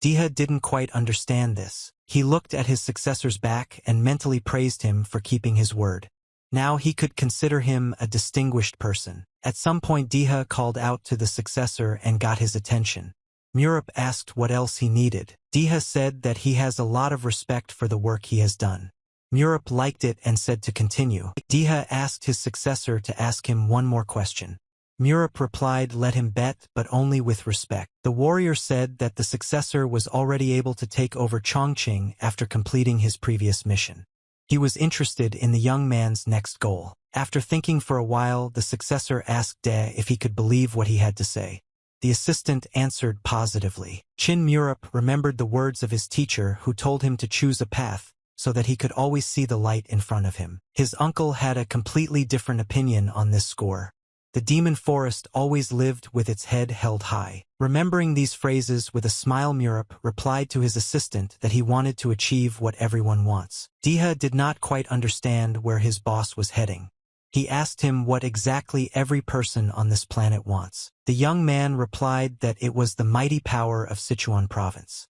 S1: Diha didn't quite understand this. He looked at his successor's back and mentally praised him for keeping his word. Now he could consider him a distinguished person. At some point Diha called out to the successor and got his attention. Murup asked what else he needed. Diha said that he has a lot of respect for the work he has done. Murup liked it and said to continue. Diha asked his successor to ask him one more question. Murup replied, let him bet, but only with respect. The warrior said that the successor was already able to take over Chongqing after completing his previous mission. He was interested in the young man's next goal. After thinking for a while, the successor asked De if he could believe what he had to say. The assistant answered positively. Qin Murup remembered the words of his teacher who told him to choose a path, so that he could always see the light in front of him. His uncle had a completely different opinion on this score. The demon forest always lived with its head held high. Remembering these phrases with a smile, Murup replied to his assistant that he wanted to achieve what everyone wants. Diha did not quite understand where his boss was heading. He asked him what exactly every person on this planet wants. The young man replied that it was the mighty power of Sichuan province.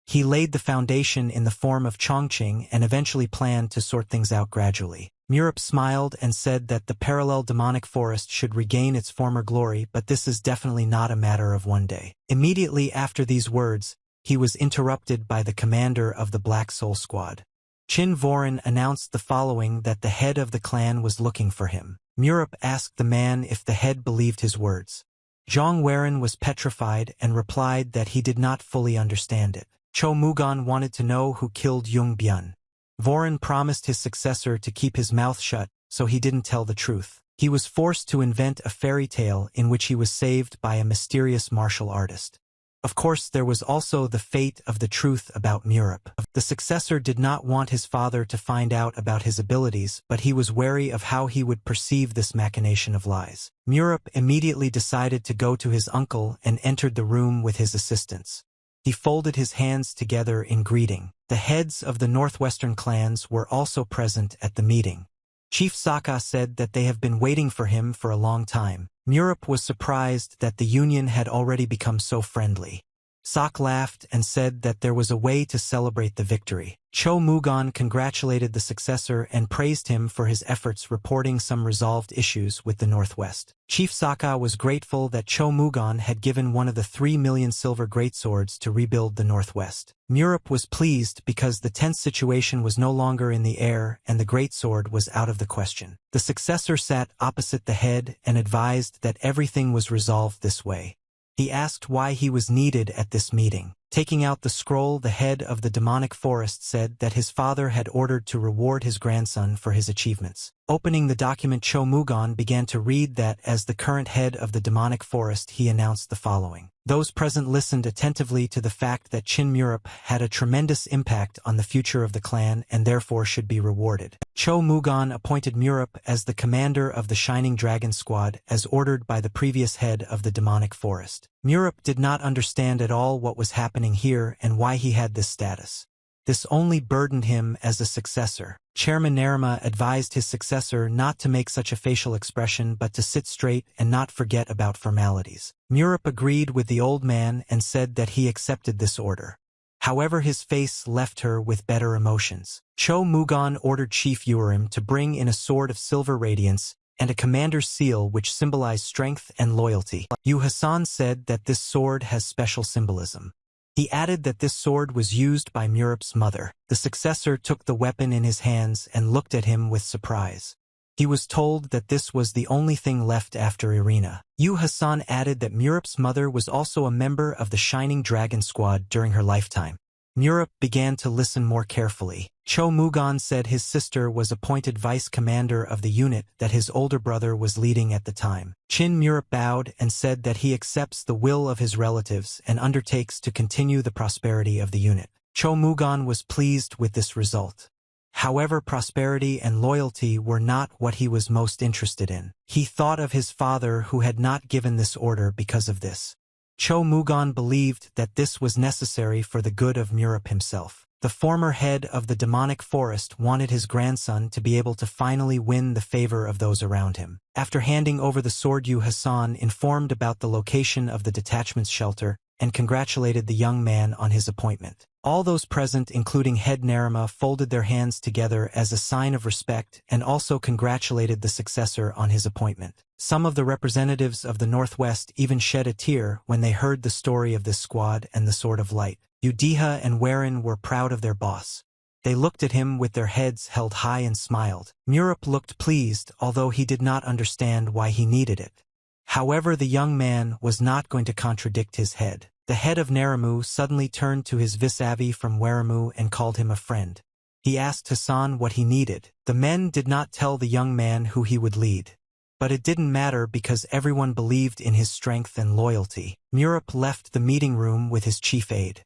S1: He laid the foundation in the form of Chongqing and eventually planned to sort things out gradually. Murup smiled and said that the parallel demonic forest should regain its former glory, but this is definitely not a matter of one day. Immediately after these words, he was interrupted by the commander of the Black Soul Squad. Qin Voren announced the following, that the head of the clan was looking for him. Murup asked the man if the head believed his words. Zhang Waren was petrified and replied that he did not fully understand it. Cho Mugan wanted to know who killed Yung Bian. Voren promised his successor to keep his mouth shut, so he didn't tell the truth. He was forced to invent a fairy tale in which he was saved by a mysterious martial artist. Of course, there was also the fate of the truth about Murup. The successor did not want his father to find out about his abilities, but he was wary of how he would perceive this machination of lies. Murup immediately decided to go to his uncle and entered the room with his assistants. He folded his hands together in greeting. The heads of the northwestern clans were also present at the meeting. Chief Saka said that they have been waiting for him for a long time. Murup was surprised that the union had already become so friendly. Sok laughed and said that there was a way to celebrate the victory. Cho Mugan congratulated the successor and praised him for his efforts reporting some resolved issues with the Northwest. Chief Saka was grateful that Cho Mugan had given one of the 3 million silver greatswords to rebuild the Northwest. Murup was pleased because the tense situation was no longer in the air and the greatsword was out of the question. The successor sat opposite the head and advised that everything was resolved this way. He asked why he was needed at this meeting. Taking out the scroll, the head of the demonic forest said that his father had ordered to reward his grandson for his achievements. Opening the document, Cho Mugon began to read that as the current head of the demonic forest he announced the following. Those present listened attentively to the fact that Chin Murup had a tremendous impact on the future of the clan and therefore should be rewarded. Cho Mugon appointed Murup as the commander of the Shining Dragon Squad as ordered by the previous head of the demonic forest. Murup did not understand at all what was happening here and why he had this status. This only burdened him as a successor. Chairman Narima advised his successor not to make such a facial expression but to sit straight and not forget about formalities. Murup agreed with the old man and said that he accepted this order. However, his face left her with better emotions. Cho Mugon ordered Chief Urim to bring in a sword of silver radiance and a commander's seal which symbolized strength and loyalty. Yu Hassan said that this sword has special symbolism. He added that this sword was used by Murup's mother. The successor took the weapon in his hands and looked at him with surprise. He was told that this was the only thing left after Irina. Yu Hassan added that Murup's mother was also a member of the Shining Dragon Squad during her lifetime. Murup began to listen more carefully. Cho Mugon said his sister was appointed vice commander of the unit that his older brother was leading at the time. Chin Murup bowed and said that he accepts the will of his relatives and undertakes to continue the prosperity of the unit. Cho Mugon was pleased with this result. However, prosperity and loyalty were not what he was most interested in. He thought of his father who had not given this order because of this. Cho Mugon believed that this was necessary for the good of Murup himself. The former head of the demonic forest wanted his grandson to be able to finally win the favor of those around him. After handing over the sword, Yu Hassan informed about the location of the detachment's shelter and congratulated the young man on his appointment. All those present, including head Narima, folded their hands together as a sign of respect and also congratulated the successor on his appointment. Some of the representatives of the Northwest even shed a tear when they heard the story of this squad and the Sword of Light. Udiha and Warin were proud of their boss. They looked at him with their heads held high and smiled. Murup looked pleased, although he did not understand why he needed it. However, the young man was not going to contradict his head. The head of Naramu suddenly turned to his vis-a-vis from Waramu and called him a friend. He asked Hassan what he needed. The men did not tell the young man who he would lead. But it didn't matter because everyone believed in his strength and loyalty. Murup left the meeting room with his chief aide.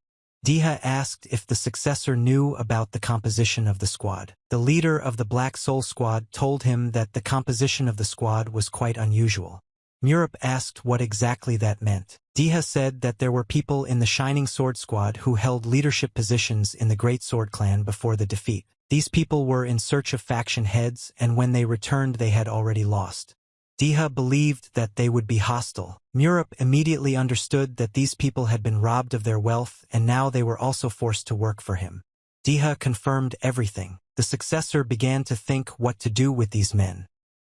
S1: Diha asked if the successor knew about the composition of the squad. The leader of the Black Soul Squad told him that the composition of the squad was quite unusual. Murup asked what exactly that meant. Diha said that there were people in the Shining Sword Squad who held leadership positions in the Great Sword Clan before the defeat. These people were in search of faction heads, and when they returned they had already lost. Diha believed that they would be hostile. Murup immediately understood that these people had been robbed of their wealth and now they were also forced to work for him. Diha confirmed everything. The successor began to think what to do with these men.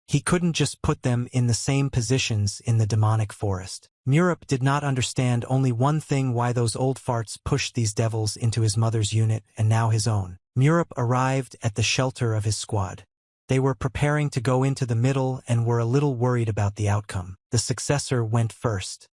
S1: He couldn't just put them in the same positions in the demonic forest. Murup did not understand only one thing: why those old farts pushed these devils into his mother's unit and now his own. Murup arrived at the shelter of his squad. They were preparing to go into the middle and were a little worried about the outcome. The successor went first.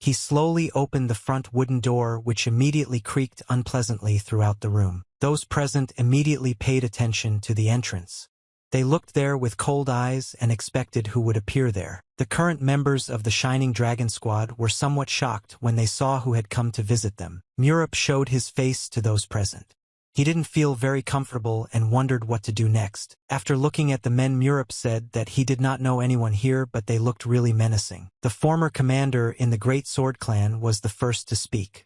S1: He slowly opened the front wooden door, which immediately creaked unpleasantly throughout the room. Those present immediately paid attention to the entrance. They looked there with cold eyes and expected who would appear there. The current members of the Shining Dragon Squad were somewhat shocked when they saw who had come to visit them. Murup showed his face to those present. He didn't feel very comfortable and wondered what to do next. After looking at the men, Murup said that he did not know anyone here, but they looked really menacing. The former commander in the Great Sword Clan was the first to speak.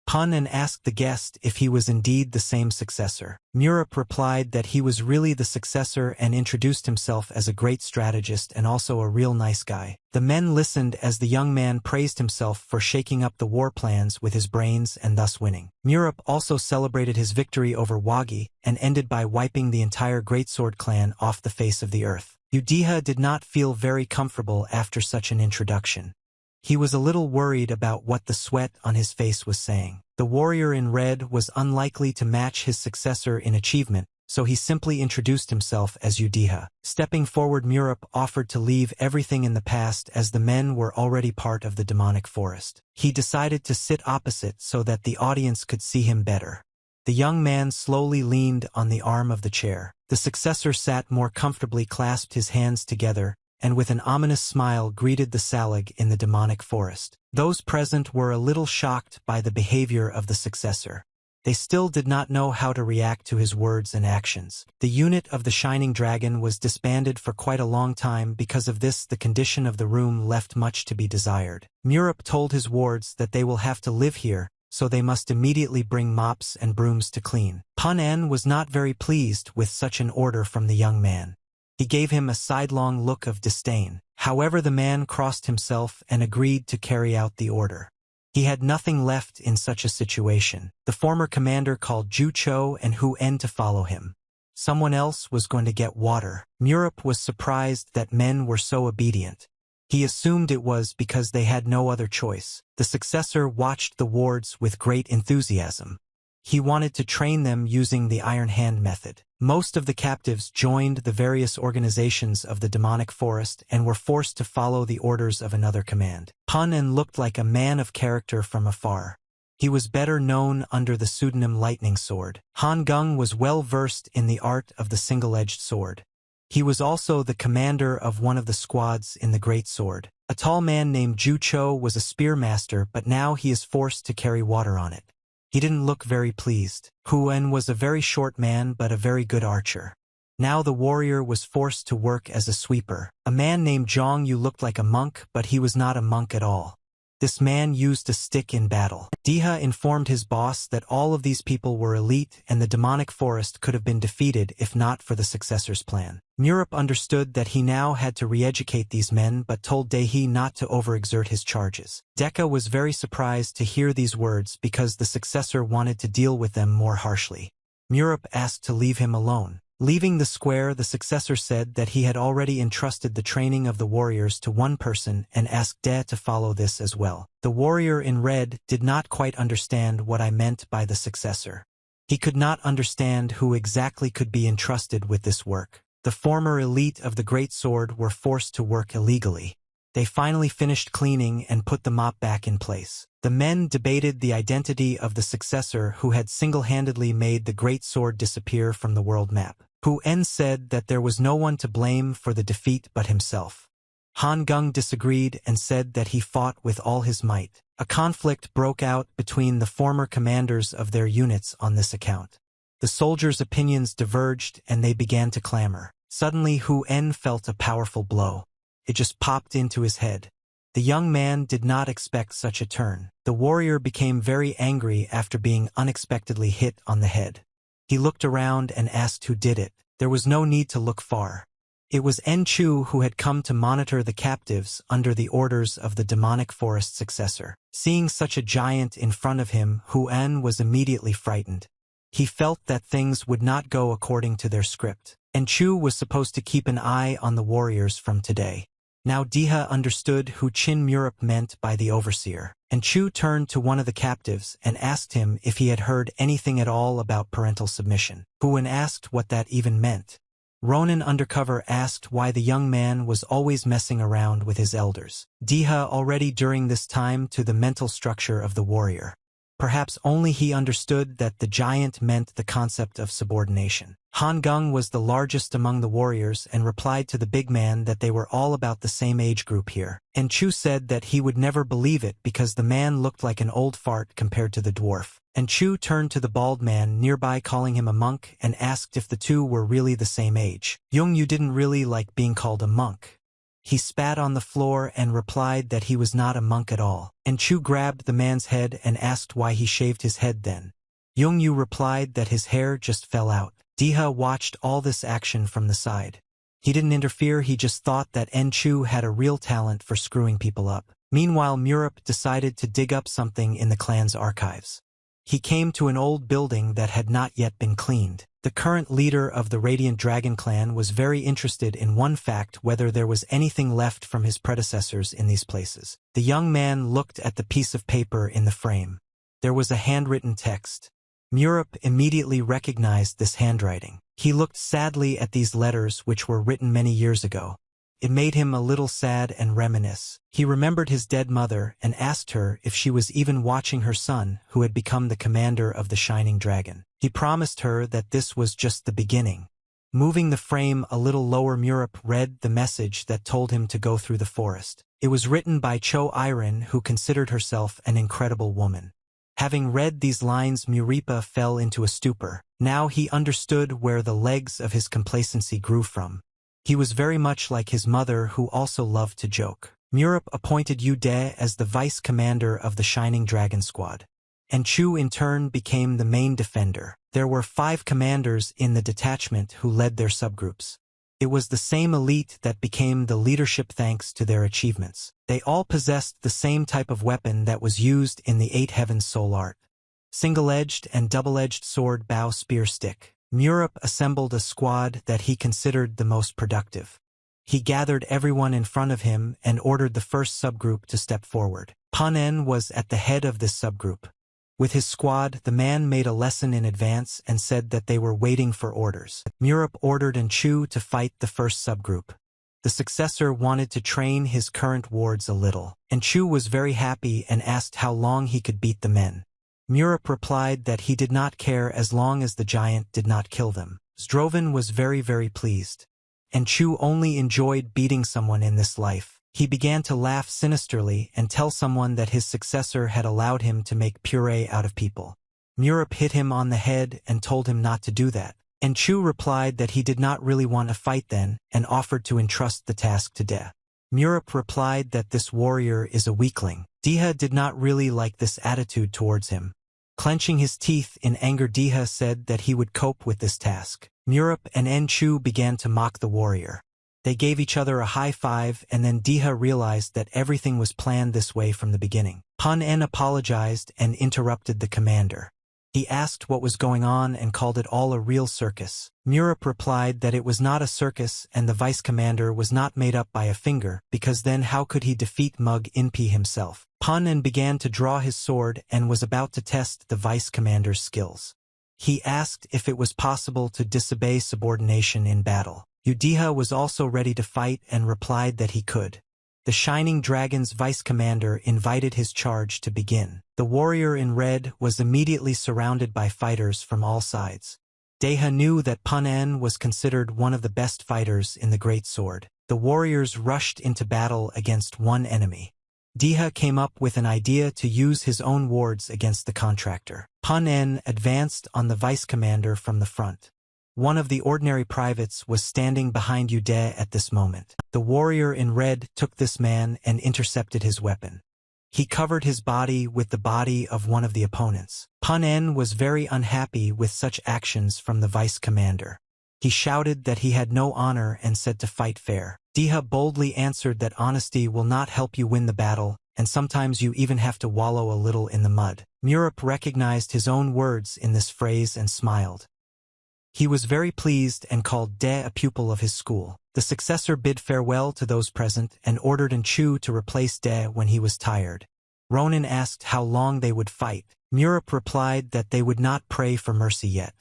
S1: Pun and asked the guest if he was indeed the same successor. Murup replied that he was really the successor and introduced himself as a great strategist and also a real nice guy. The men listened as the young man praised himself for shaking up the war plans with his brains and thus winning. Murup also celebrated his victory over Wagi and ended by wiping the entire Great Sword Clan off the face of the earth. Udiha did not feel very comfortable after such an introduction. He was a little worried about what the sweat on his face was saying. The warrior in red was unlikely to match his successor in achievement, so he simply introduced himself as Udiha. Stepping forward, Murup offered to leave everything in the past as the men were already part of the demonic forest. He decided to sit opposite so that the audience could see him better. The young man slowly leaned on the arm of the chair. The successor sat more comfortably, clasped his hands together, and with an ominous smile greeted the Salig in the demonic forest. Those present were a little shocked by the behavior of the successor. They still did not know how to react to his words and actions. The unit of the Shining Dragon was disbanded for quite a long time. Because of this, the condition of the room left much to be desired. Murup told his wards that they will have to live here, so they must immediately bring mops and brooms to clean. Pun En was not very pleased with such an order from the young man. He gave him a sidelong look of disdain. However, the man crossed himself and agreed to carry out the order. He had nothing left in such a situation. The former commander called Ju Cho and Hu En to follow him. Someone else was going to get water. Murup was surprised that men were so obedient. He assumed it was because they had no other choice. The successor watched the wards with great enthusiasm. He wanted to train them using the Iron Hand method. Most of the captives joined the various organizations of the demonic forest and were forced to follow the orders of another command. Pun En looked like a man of character from afar. He was better known under the pseudonym Lightning Sword. Han Gung was well versed in the art of the single-edged sword. He was also the commander of one of the squads in the Great Sword. A tall man named Ju Cho was a spearmaster, but now he is forced to carry water on it. He didn't look very pleased. Hu En was a very short man but a very good archer. Now the warrior was forced to work as a sweeper. A man named Zhang Yu looked like a monk, but he was not a monk at all. This man used a stick in battle. Diha informed his boss that all of these people were elite and the demonic forest could have been defeated if not for the successor's plan. Murup understood that he now had to re-educate these men but told Dehi not to overexert his charges. Deka was very surprised to hear these words because the successor wanted to deal with them more harshly. Murup asked to leave him alone. Leaving the square, the successor said that he had already entrusted the training of the warriors to one person and asked De to follow this as well. The warrior in red did not quite understand what I meant by the successor. He could not understand who exactly could be entrusted with this work. The former elite of the Great Sword were forced to work illegally. They finally finished cleaning and put the mop back in place. The men debated the identity of the successor who had single-handedly made the Great Sword disappear from the world map. Hu En said that there was no one to blame for the defeat but himself. Han Gung disagreed and said that he fought with all his might. A conflict broke out between the former commanders of their units on this account. The soldiers' opinions diverged and they began to clamor. Suddenly Hu En felt a powerful blow. It just popped into his head. The young man did not expect such a turn. The warrior became very angry after being unexpectedly hit on the head. He looked around and asked who did it. There was no need to look far. It was En Chu who had come to monitor the captives under the orders of the demonic forest successor. Seeing such a giant in front of him, Hu En was immediately frightened. He felt that things would not go according to their script. En Chu was supposed to keep an eye on the warriors from today. Now Diha understood who Chin Murup meant by the overseer. En Chu turned to one of the captives and asked him if he had heard anything at all about parental submission. Hu En asked what that even meant. Ronan Undercover asked why the young man was always messing around with his elders. Diha already during this time to the mental structure of the warrior. Perhaps only he understood that the giant meant the concept of subordination. Han Gung was the largest among the warriors and replied to the big man that they were all about the same age group here. En Chu said that he would never believe it because the man looked like an old fart compared to the dwarf. En Chu turned to the bald man nearby calling him a monk and asked if the two were really the same age. Young Yu didn't really like being called a monk. He spat on the floor and replied that he was not a monk at all. En Chu grabbed the man's head and asked why he shaved his head then. Young Yu replied that his hair just fell out. Diha watched all this action from the side. He didn't interfere, he just thought that En Chu had a real talent for screwing people up. Meanwhile, Murup decided to dig up something in the clan's archives. He came to an old building that had not yet been cleaned. The current leader of the Radiant Dragon clan was very interested in one fact, whether there was anything left from his predecessors in these places. The young man looked at the piece of paper in the frame. There was a handwritten text. Murup immediately recognized this handwriting. He looked sadly at these letters which were written many years ago. It made him a little sad and reminisce. He remembered his dead mother and asked her if she was even watching her son, who had become the commander of the Shining Dragon. He promised her that this was just the beginning. Moving the frame a little lower, Murup read the message that told him to go through the forest. It was written by Cho Iron, who considered herself an incredible woman. Having read these lines, Murupa fell into a stupor. Now he understood where the legs of his complacency grew from. He was very much like his mother, who also loved to joke. Murup appointed Yu De as the vice commander of the Shining Dragon Squad, and Chu in turn became the main defender. There were 5 commanders in the detachment who led their subgroups. It was the same elite that became the leadership thanks to their achievements. They all possessed the same type of weapon that was used in the 8 Heavens soul art: single-edged and double-edged sword, bow, spear, stick. Murup assembled a squad that he considered the most productive. He gathered everyone in front of him and ordered the first subgroup to step forward. Pan En was at the head of this subgroup. With his squad, the man made a lesson in advance and said that they were waiting for orders. Murup ordered Chu to fight the first subgroup. The successor wanted to train his current wards a little, and Chu was very happy and asked how long he could beat the men. Murup replied that he did not care as long as the giant did not kill them. Zdrovan was very pleased. And Chu only enjoyed beating someone in this life. He began to laugh sinisterly and tell someone that his successor had allowed him to make puree out of people. Murup hit him on the head and told him not to do that. And Chu replied that he did not really want a fight then, and offered to entrust the task to De. Murup replied that this warrior is a weakling. Deha did not really like this attitude towards him. Clenching his teeth in anger, Deha said that he would cope with this task. Murup and Chu began to mock the warrior. They gave each other a high five, and then Deha realized that everything was planned this way from the beginning. Pan En apologized and interrupted the commander. He asked what was going on and called it all a real circus. Murup replied that it was not a circus and the vice commander was not made up by a finger, because then how could he defeat Mug Inpi himself? Pan En began to draw his sword and was about to test the vice commander's skills. He asked if it was possible to disobey subordination in battle. Udeha was also ready to fight and replied that he could. The Shining Dragon's vice commander invited his charge to begin. The warrior in red was immediately surrounded by fighters from all sides. Deha knew that Pan En was considered one of the best fighters in the Great Sword. The warriors rushed into battle against one enemy. Deha came up with an idea to use his own wards against the contractor. Pan En advanced on the vice commander from the front. One of the ordinary privates was standing behind Ude at this moment. The warrior in red took this man and intercepted his weapon. He covered his body with the body of one of the opponents. Pan En was very unhappy with such actions from the vice commander. He shouted that he had no honor and said to fight fair. Deha boldly answered that honesty will not help you win the battle, and sometimes you even have to wallow a little in the mud. Murup recognized his own words in this phrase and smiled. He was very pleased and called De a pupil of his school. The successor bid farewell to those present and ordered Chu to replace De when he was tired. Ronan asked how long they would fight. Murup replied that they would not pray for mercy yet.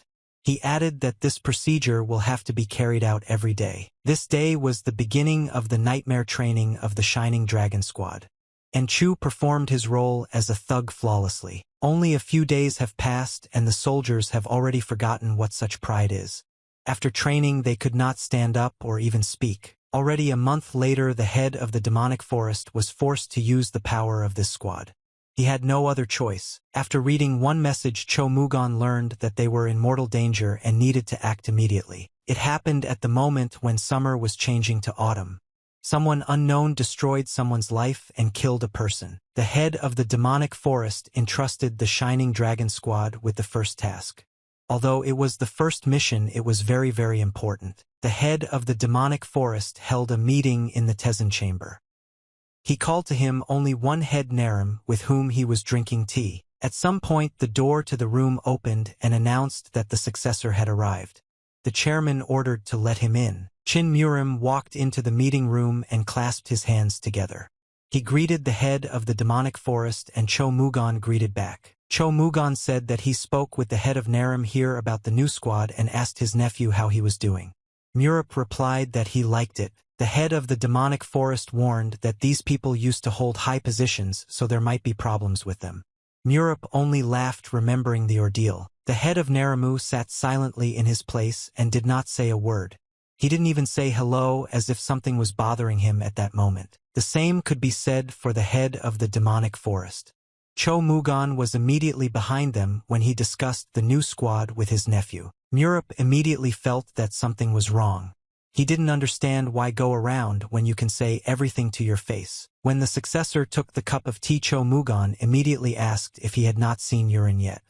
S1: He added that this procedure will have to be carried out every day. This day was the beginning of the nightmare training of the Shining Dragon Squad. And Chu performed his role as a thug flawlessly. Only a few days have passed and the soldiers have already forgotten what such pride is. After training they could not stand up or even speak. Already a month later the head of the demonic forest was forced to use the power of this squad. He had no other choice. After reading one message, Cho Mugon learned that they were in mortal danger and needed to act immediately. It happened at the moment when summer was changing to autumn. Someone unknown destroyed someone's life and killed a person. The head of the demonic forest entrusted the Shining Dragon Squad with the first task. Although it was the first mission, it was very important. The head of the demonic forest held a meeting in the Tezen chamber. He called to him only one head Naram with whom he was drinking tea. At some point the door to the room opened and announced that the successor had arrived. The chairman ordered to let him in. Chin Murim walked into the meeting room and clasped his hands together. He greeted the head of the demonic forest and Cho Mugon greeted back. Cho Mugon said that he spoke with the head of Naram here about the new squad and asked his nephew how he was doing. Murup replied that he liked it. The head of the demonic forest warned that these people used to hold high positions, so there might be problems with them. Murup only laughed, remembering the ordeal. The head of Naramu sat silently in his place and did not say a word. He didn't even say hello, as if something was bothering him at that moment. The same could be said for the head of the demonic forest. Cho Mugon was immediately behind them when he discussed the new squad with his nephew. Murup immediately felt that something was wrong. He didn't understand why go around when you can say everything to your face. When the successor took the cup of tea, Cho Mugon immediately asked if he had not seen urine yet.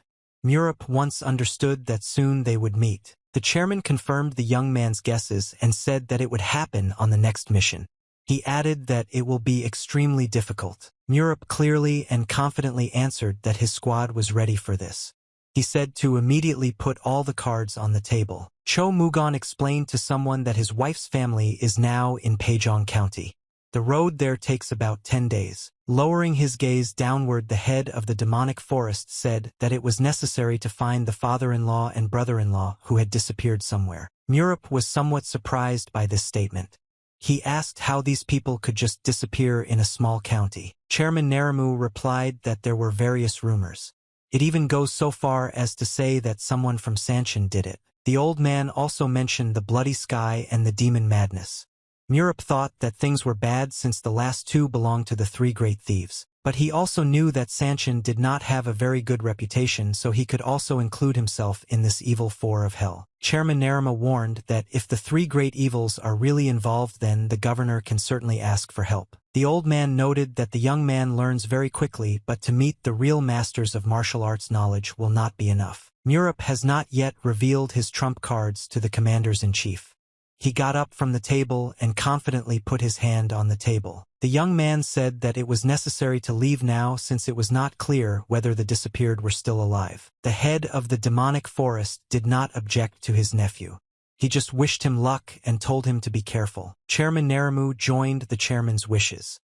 S1: Murup once understood that soon they would meet. The chairman confirmed the young man's guesses and said that it would happen on the next mission. He added that it will be extremely difficult. Murup clearly and confidently answered that his squad was ready for this. He said to immediately put all the cards on the table. Cho Mugon explained to someone that his wife's family is now in Pajong County. The road there takes about 10 days. Lowering his gaze downward, the head of the demonic forest said that it was necessary to find the father-in-law and brother-in-law who had disappeared somewhere. Murup was somewhat surprised by this statement. He asked how these people could just disappear in a small county. Chairman Naramu replied that there were various rumors. It even goes so far as to say that someone from Sanshin did it. The old man also mentioned the bloody sky and the demon madness. Murup thought that things were bad since the last two belonged to the three great thieves. But he also knew that Sanshin did not have a very good reputation, so he could also include himself in this evil four of hell. Chairman Narama warned that if the three great evils are really involved, then the governor can certainly ask for help. The old man noted that the young man learns very quickly, but to meet the real masters of martial arts knowledge will not be enough. Murup has not yet revealed his trump cards to the commanders-in-chief. He got up from the table and confidently put his hand on the table. The young man said that it was necessary to leave now since it was not clear whether the disappeared were still alive. The head of the demonic forest did not object to his nephew. He just wished him luck and told him to be careful. Chairman Naramu joined the chairman's wishes.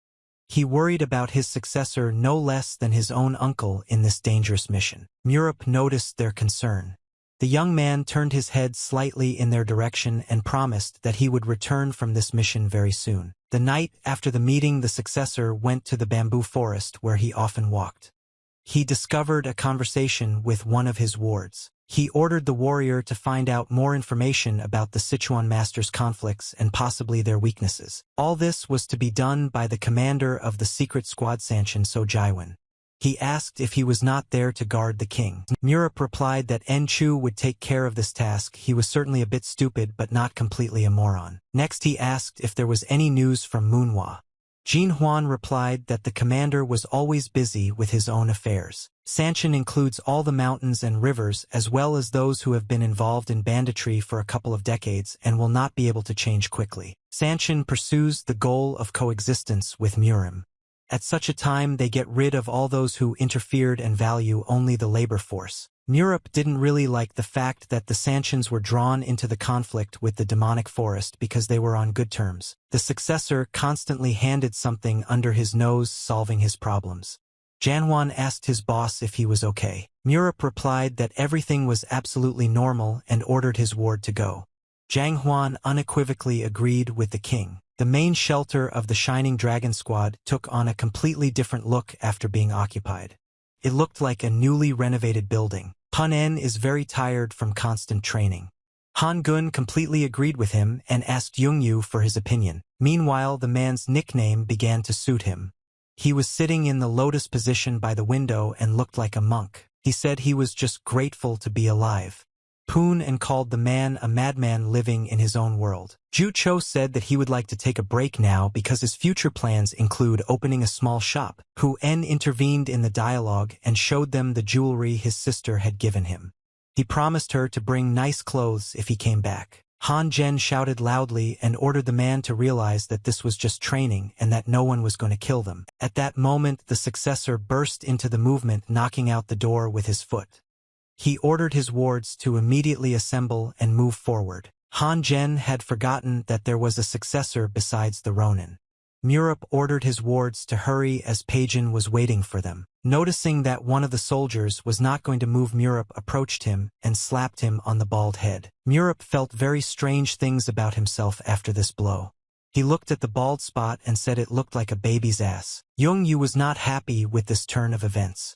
S1: He worried about his successor no less than his own uncle in this dangerous mission. Murup noticed their concern. The young man turned his head slightly in their direction and promised that he would return from this mission very soon. The night after the meeting, the successor went to the bamboo forest where he often walked. He discovered a conversation with one of his wards. He ordered the warrior to find out more information about the Sichuan masters' conflicts and possibly their weaknesses. All this was to be done by the commander of the secret squad, Sanshin So Jaiwan. He asked if he was not there to guard the king. Murup replied that En Chu would take care of this task. He was certainly a bit stupid but not completely a moron. Next he asked if there was any news from Manhwa. Jin Huan replied that the commander was always busy with his own affairs. Sanshin includes all the mountains and rivers as well as those who have been involved in banditry for a couple of decades and will not be able to change quickly. Sanshin pursues the goal of coexistence with Murim. At such a time they get rid of all those who interfered and value only the labor force. Murup didn't really like the fact that the Sanshins were drawn into the conflict with the demonic forest because they were on good terms. The successor constantly handed something under his nose, solving his problems. Janhuan asked his boss if he was okay. Murup replied that everything was absolutely normal and ordered his ward to go. Zhang Huan unequivocally agreed with the king. The main shelter of the Shining Dragon Squad took on a completely different look after being occupied. It looked like a newly renovated building. Pun En is very tired from constant training. Han Gun completely agreed with him and asked Yung Yu for his opinion. Meanwhile, the man's nickname began to suit him. He was sitting in the lotus position by the window and looked like a monk. He said he was just grateful to be alive. Poon and called the man a madman living in his own world. Ju Cho said that he would like to take a break now because his future plans include opening a small shop. Hu En intervened in the dialogue and showed them the jewelry his sister had given him. He promised her to bring nice clothes if he came back. Han Zhen shouted loudly and ordered the man to realize that this was just training and that no one was going to kill them. At that moment, the successor burst into the movement, knocking out the door with his foot. He ordered his wards to immediately assemble and move forward. Han Zhen had forgotten that there was a successor besides the Ronin. Murup ordered his wards to hurry as Paijin was waiting for them. Noticing that one of the soldiers was not going to move, Murup approached him and slapped him on the bald head. Murup felt very strange things about himself after this blow. He looked at the bald spot and said it looked like a baby's ass. Young-yu was not happy with this turn of events.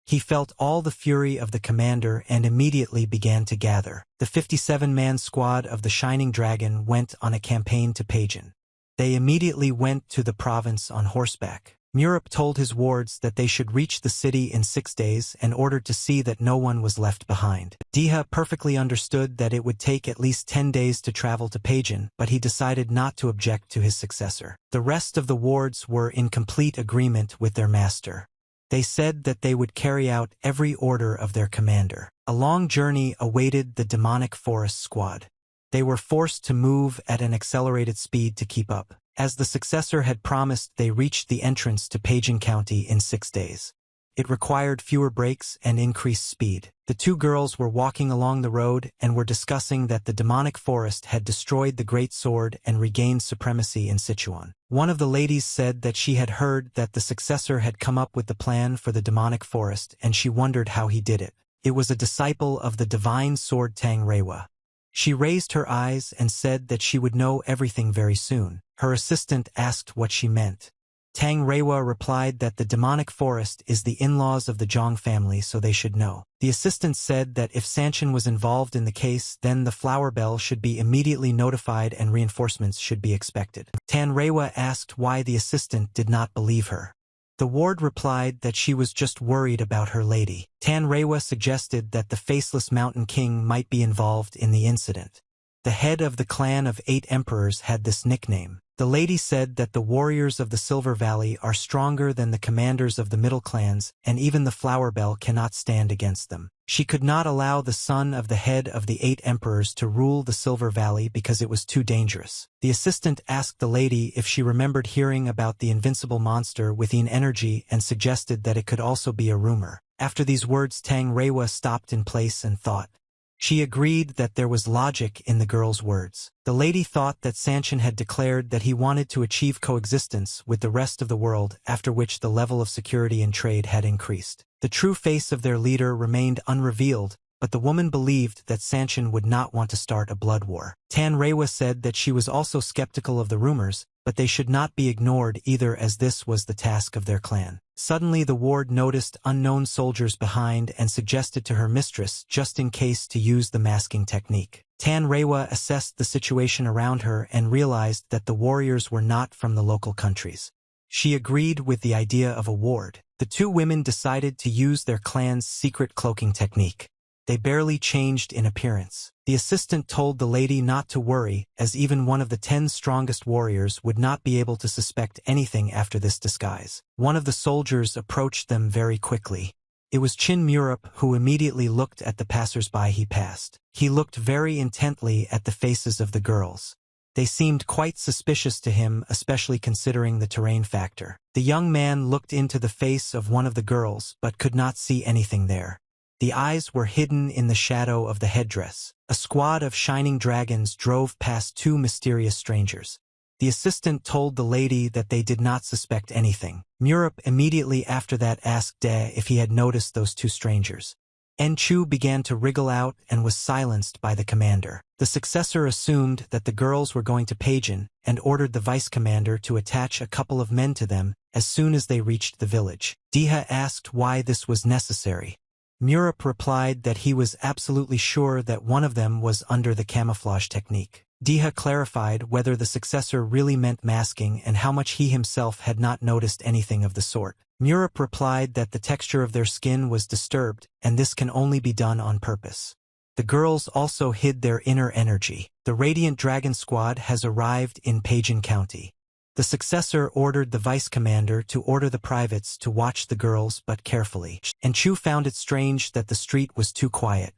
S1: He felt all the fury of the commander and immediately began to gather. The 57-man squad of the Shining Dragon went on a campaign to Paijin. They immediately went to the province on horseback. Murup told his wards that they should reach the city in 6 days and ordered to see that no one was left behind. Diha perfectly understood that it would take at least 10 days to travel to Paijin, but he decided not to object to his successor. The rest of the wards were in complete agreement with their master. They said that they would carry out every order of their commander. A long journey awaited the demonic forest squad. They were forced to move at an accelerated speed to keep up. As the successor had promised, they reached the entrance to Paijin County in 6 days. It required fewer breaks and increased speed. The two girls were walking along the road and were discussing that the demonic forest had destroyed the great sword and regained supremacy in Sichuan. One of the ladies said that she had heard that the successor had come up with the plan for the demonic forest, and she wondered how he did it. It was a disciple of the divine sword Tang Reiwa. She raised her eyes and said that she would know everything very soon. Her assistant asked what she meant. Tang Reiwa replied that the demonic forest is the in-laws of the Zhang family, so they should know. The assistant said that if Sanchin was involved in the case, then the flower bell should be immediately notified and reinforcements should be expected. Tang Reiwa asked why the assistant did not believe her. The ward replied that she was just worried about her lady. Tang Reiwa suggested that the Faceless Mountain King might be involved in the incident. The head of the clan of 8 emperors had this nickname. The lady said that the warriors of the Silver Valley are stronger than the commanders of the middle clans, and even the Flower Bell cannot stand against them. She could not allow the son of the head of the 8 emperors to rule the Silver Valley because it was too dangerous. The assistant asked the lady if she remembered hearing about the invincible monster within energy and suggested that it could also be a rumor. After these words, Tang Reiwa stopped in place and thought. She agreed that there was logic in the girl's words. The lady thought that Sanchin had declared that he wanted to achieve coexistence with the rest of the world, after which the level of security and trade had increased. The true face of their leader remained unrevealed, but the woman believed that Sanchin would not want to start a blood war. Tang Reiwa said that she was also skeptical of the rumors, but they should not be ignored either, as this was the task of their clan. Suddenly the ward noticed unknown soldiers behind and suggested to her mistress, just in case, to use the masking technique. Tang Reiwa assessed the situation around her and realized that the warriors were not from the local countries. She agreed with the idea of a ward. The two women decided to use their clan's secret cloaking technique. They barely changed in appearance. The assistant told the lady not to worry, as even one of the 10 strongest warriors would not be able to suspect anything after this disguise. One of the soldiers approached them very quickly. It was Chin Murup, who immediately looked at the passers-by he passed. He looked very intently at the faces of the girls. They seemed quite suspicious to him, especially considering the terrain factor. The young man looked into the face of one of the girls, but could not see anything there. The eyes were hidden in the shadow of the headdress. A squad of shining dragons drove past 2 mysterious strangers. The assistant told the lady that they did not suspect anything. Murup immediately after that asked De if he had noticed those 2 strangers. Enchu began to wriggle out and was silenced by the commander. The successor assumed that the girls were going to Paijin and ordered the vice-commander to attach a couple of men to them as soon as they reached the village. Diha asked why this was necessary. Murup replied that he was absolutely sure that one of them was under the camouflage technique. Diha clarified whether the successor really meant masking and how much he himself had not noticed anything of the sort. Murup replied that the texture of their skin was disturbed, and this can only be done on purpose. The girls also hid their inner energy. The Radiant Dragon Squad has arrived in Paijin County. The successor ordered the vice-commander to order the privates to watch the girls, but carefully. And Chu found it strange that the street was too quiet.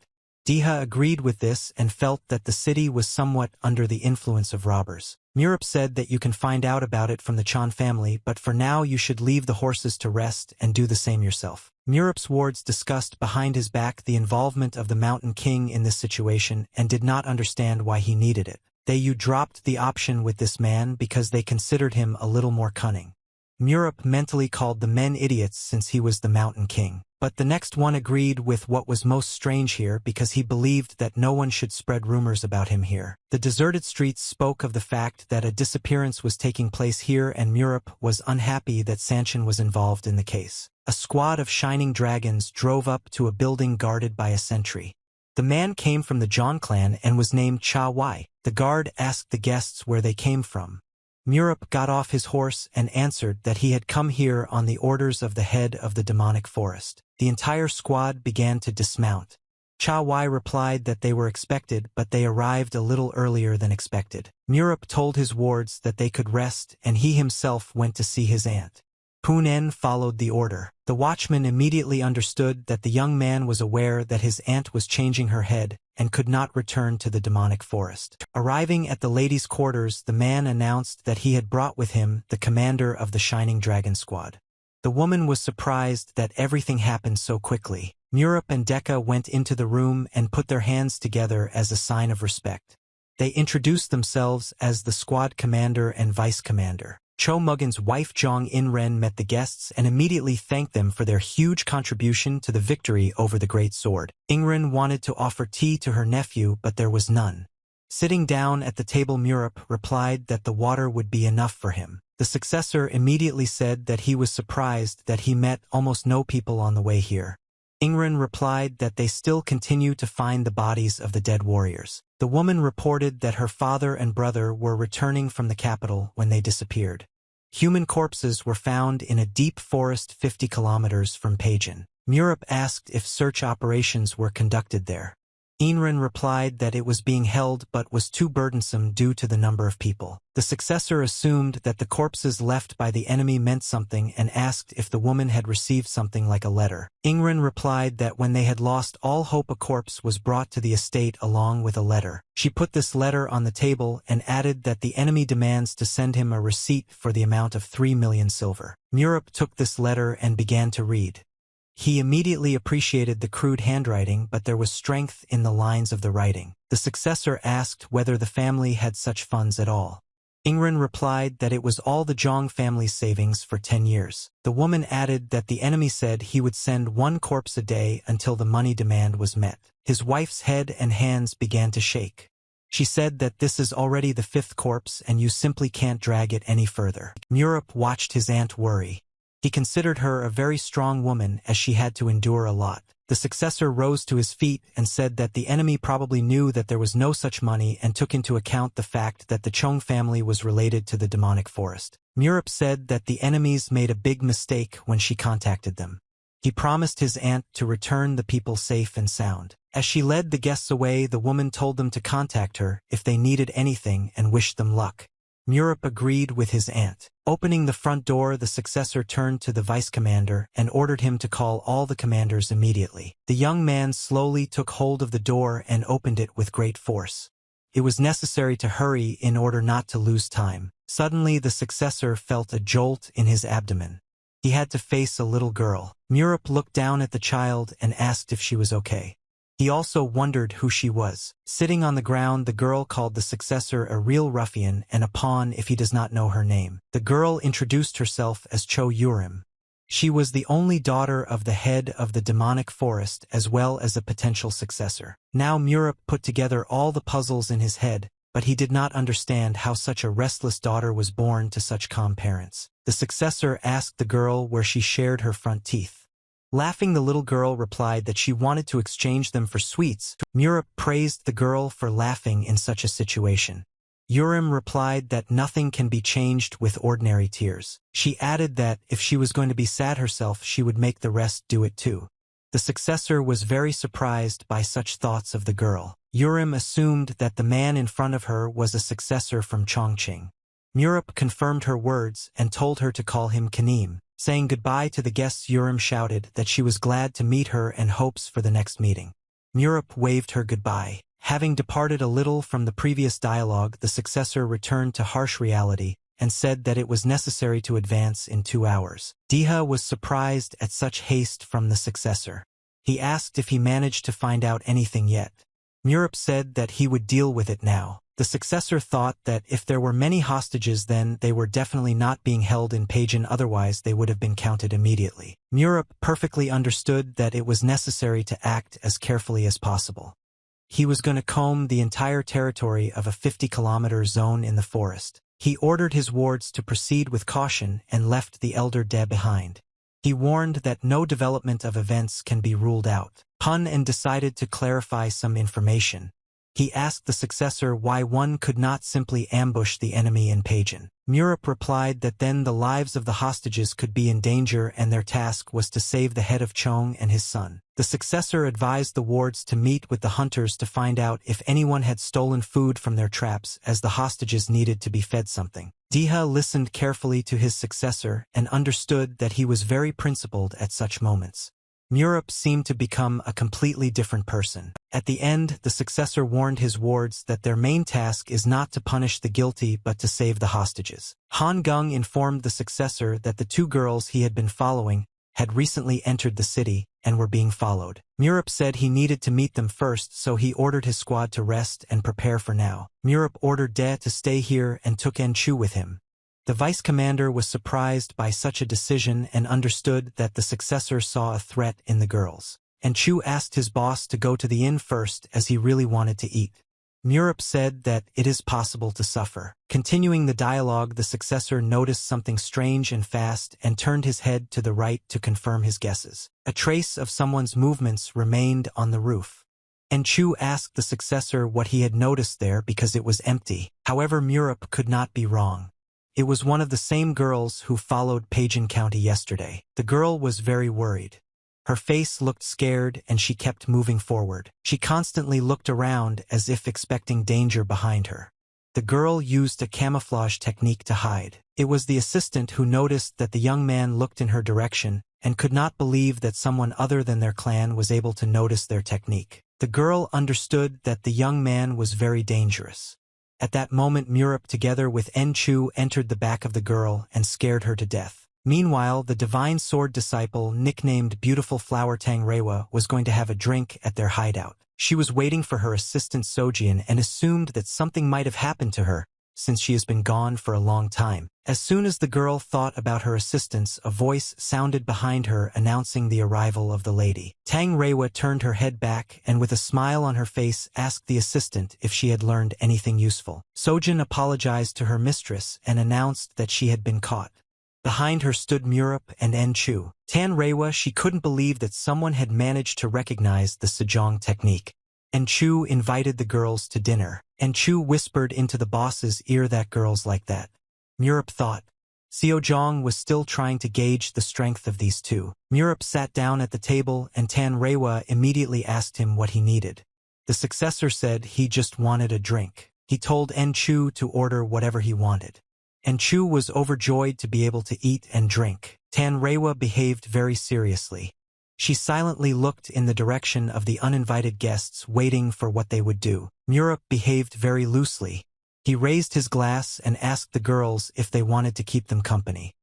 S1: Diha agreed with this and felt that the city was somewhat under the influence of robbers. Murup said that you can find out about it from the Chan family, but for now you should leave the horses to rest and do the same yourself. Murup's wards discussed behind his back the involvement of the Mountain King in this situation and did not understand why he needed it. They dropped the option with this man because they considered him a little more cunning. Murup mentally called the men idiots since he was the Mountain King. But the next one agreed with what was most strange here because he believed that no one should spread rumors about him here. The deserted streets spoke of the fact that a disappearance was taking place here, and Murup was unhappy that Sanchin was involved in the case. A squad of shining dragons drove up to a building guarded by a sentry. The man came from the John clan and was named Cha Wai. The guard asked the guests where they came from. Murup got off his horse and answered that he had come here on the orders of the head of the demonic forest. The entire squad began to dismount. Cha Wai replied that they were expected, but they arrived a little earlier than expected. Murup told his wards that they could rest, and he himself went to see his aunt. Punen followed the order. The watchman immediately understood that the young man was aware that his aunt was changing her head and could not return to the demonic forest. Arriving at the ladies' quarters, the man announced that he had brought with him the commander of the Shining Dragon Squad. The woman was surprised that everything happened so quickly. Murup and Deka went into the room and put their hands together as a sign of respect. They introduced themselves as the squad commander and vice commander. Cho Mugen's wife Jong In-ren met the guests and immediately thanked them for their huge contribution to the victory over the Great Sword. In-ren wanted to offer tea to her nephew, but there was none. Sitting down at the table, Murup replied that the water would be enough for him. The successor immediately said that he was surprised that he met almost no people on the way here. In-ren replied that they still continue to find the bodies of the dead warriors. The woman reported that her father and brother were returning from the capital when they disappeared. Human corpses were found in a deep forest 50 kilometers from Peijin. Murup asked if search operations were conducted there. In-ren replied that it was being held but was too burdensome due to the number of people. The successor assumed that the corpses left by the enemy meant something and asked if the woman had received something like a letter. In-ren replied that when they had lost all hope, a corpse was brought to the estate along with a letter. She put this letter on the table and added that the enemy demands to send him a receipt for the amount of 3 million silver. Murup took this letter and began to read. He immediately appreciated the crude handwriting, but there was strength in the lines of the writing. The successor asked whether the family had such funds at all. In-ren replied that it was all the Zhang family's savings for 10 years. The woman added that the enemy said he would send 1 corpse a day until the money demand was met. His wife's head and hands began to shake. She said that this is already the 5th corpse and you simply can't drag it any further. Murup watched his aunt worry. He considered her a very strong woman as she had to endure a lot. The successor rose to his feet and said that the enemy probably knew that there was no such money and took into account the fact that the Chong family was related to the demonic forest. Murup said that the enemies made a big mistake when she contacted them. He promised his aunt to return the people safe and sound. As she led the guests away, the woman told them to contact her if they needed anything and wished them luck. Murup agreed with his aunt. Opening the front door, the successor turned to the vice commander and ordered him to call all the commanders immediately. The young man slowly took hold of the door and opened it with great force. It was necessary to hurry in order not to lose time. Suddenly, the successor felt a jolt in his abdomen. He had to face a little girl. Murup looked down at the child and asked if she was okay. He also wondered who she was. Sitting on the ground, the girl called the successor a real ruffian and a pawn if he does not know her name. The girl introduced herself as Cho Yurim. She was the only daughter of the head of the demonic forest as well as a potential successor. Now Murup put together all the puzzles in his head, but he did not understand how such a restless daughter was born to such calm parents. The successor asked the girl where she shared her front teeth. Laughing, the little girl replied that she wanted to exchange them for sweets. Murup praised the girl for laughing in such a situation. Urim replied that nothing can be changed with ordinary tears. She added that if she was going to be sad herself, she would make the rest do it too. The successor was very surprised by such thoughts of the girl. Urim assumed that the man in front of her was a successor from Chongqing. Murup confirmed her words and told her to call him Kanim. Saying goodbye to the guests, Urim shouted that she was glad to meet her and hopes for the next meeting. Murup waved her goodbye. Having departed a little from the previous dialogue, the successor returned to harsh reality and said that it was necessary to advance in 2 hours. Diha was surprised at such haste from the successor. He asked if he managed to find out anything yet. Murup said that he would deal with it now. The successor thought that if there were many hostages then they were definitely not being held in Peijin, otherwise they would have been counted immediately. Murup perfectly understood that it was necessary to act as carefully as possible. He was going to comb the entire territory of a 50-kilometer zone in the forest. He ordered his wards to proceed with caution and left the elder De behind. He warned that no development of events can be ruled out. Pun and decided to clarify some information. He asked the successor why one could not simply ambush the enemy in Peijin. Murup replied that then the lives of the hostages could be in danger and their task was to save the head of Chong and his son. The successor advised the wards to meet with the hunters to find out if anyone had stolen food from their traps, as the hostages needed to be fed something. Diha listened carefully to his successor and understood that he was very principled at such moments. Murup seemed to become a completely different person. At the end, the successor warned his wards that their main task is not to punish the guilty but to save the hostages. Han Gung informed the successor that the two girls he had been following had recently entered the city and were being followed. Murup said he needed to meet them first, so he ordered his squad to rest and prepare for now. Murup ordered De to stay here and took Chu with him. The vice commander was surprised by such a decision and understood that the successor saw a threat in the girls. Chu asked his boss to go to the inn first as he really wanted to eat. Murup said that it is possible to suffer. Continuing the dialogue, the successor noticed something strange and fast and turned his head to the right to confirm his guesses. A trace of someone's movements remained on the roof. Chu asked the successor what he had noticed there because it was empty. However, Murup could not be wrong. It was one of the same girls who followed Peijin County yesterday. The girl was very worried. Her face looked scared and she kept moving forward. She constantly looked around as if expecting danger behind her. The girl used a camouflage technique to hide. It was the assistant who noticed that the young man looked in her direction and could not believe that someone other than their clan was able to notice their technique. The girl understood that the young man was very dangerous. At that moment, Murup together with Chu entered the back of the girl and scared her to death. Meanwhile, the divine sword disciple, nicknamed Beautiful Flower Tang Reiwa, was going to have a drink at their hideout. She was waiting for her assistant Sojin and assumed that something might have happened to her, since she has been gone for a long time. As soon as the girl thought about her assistants, a voice sounded behind her announcing the arrival of the lady. Tang Reiwa turned her head back and with a smile on her face asked the assistant if she had learned anything useful. Sojin apologized to her mistress and announced that she had been caught. Behind her stood Murup and Chu. Tan Reiwa, she couldn't believe that someone had managed to recognize the Sejong technique. Chu invited the girls to dinner. Chu whispered into the boss's ear, "That girl's like that." Murup thought. Seojong was still trying to gauge the strength of these two. Murup sat down at the table and Tan Reiwa immediately asked him what he needed. The successor said he just wanted a drink. He told Chu to order whatever he wanted. Chu was overjoyed to be able to eat and drink. Tan Reiwa behaved very seriously. She silently looked in the direction of the uninvited guests, waiting for what they would do. Murup behaved very loosely. He raised his glass and asked the girls if they wanted to keep them company.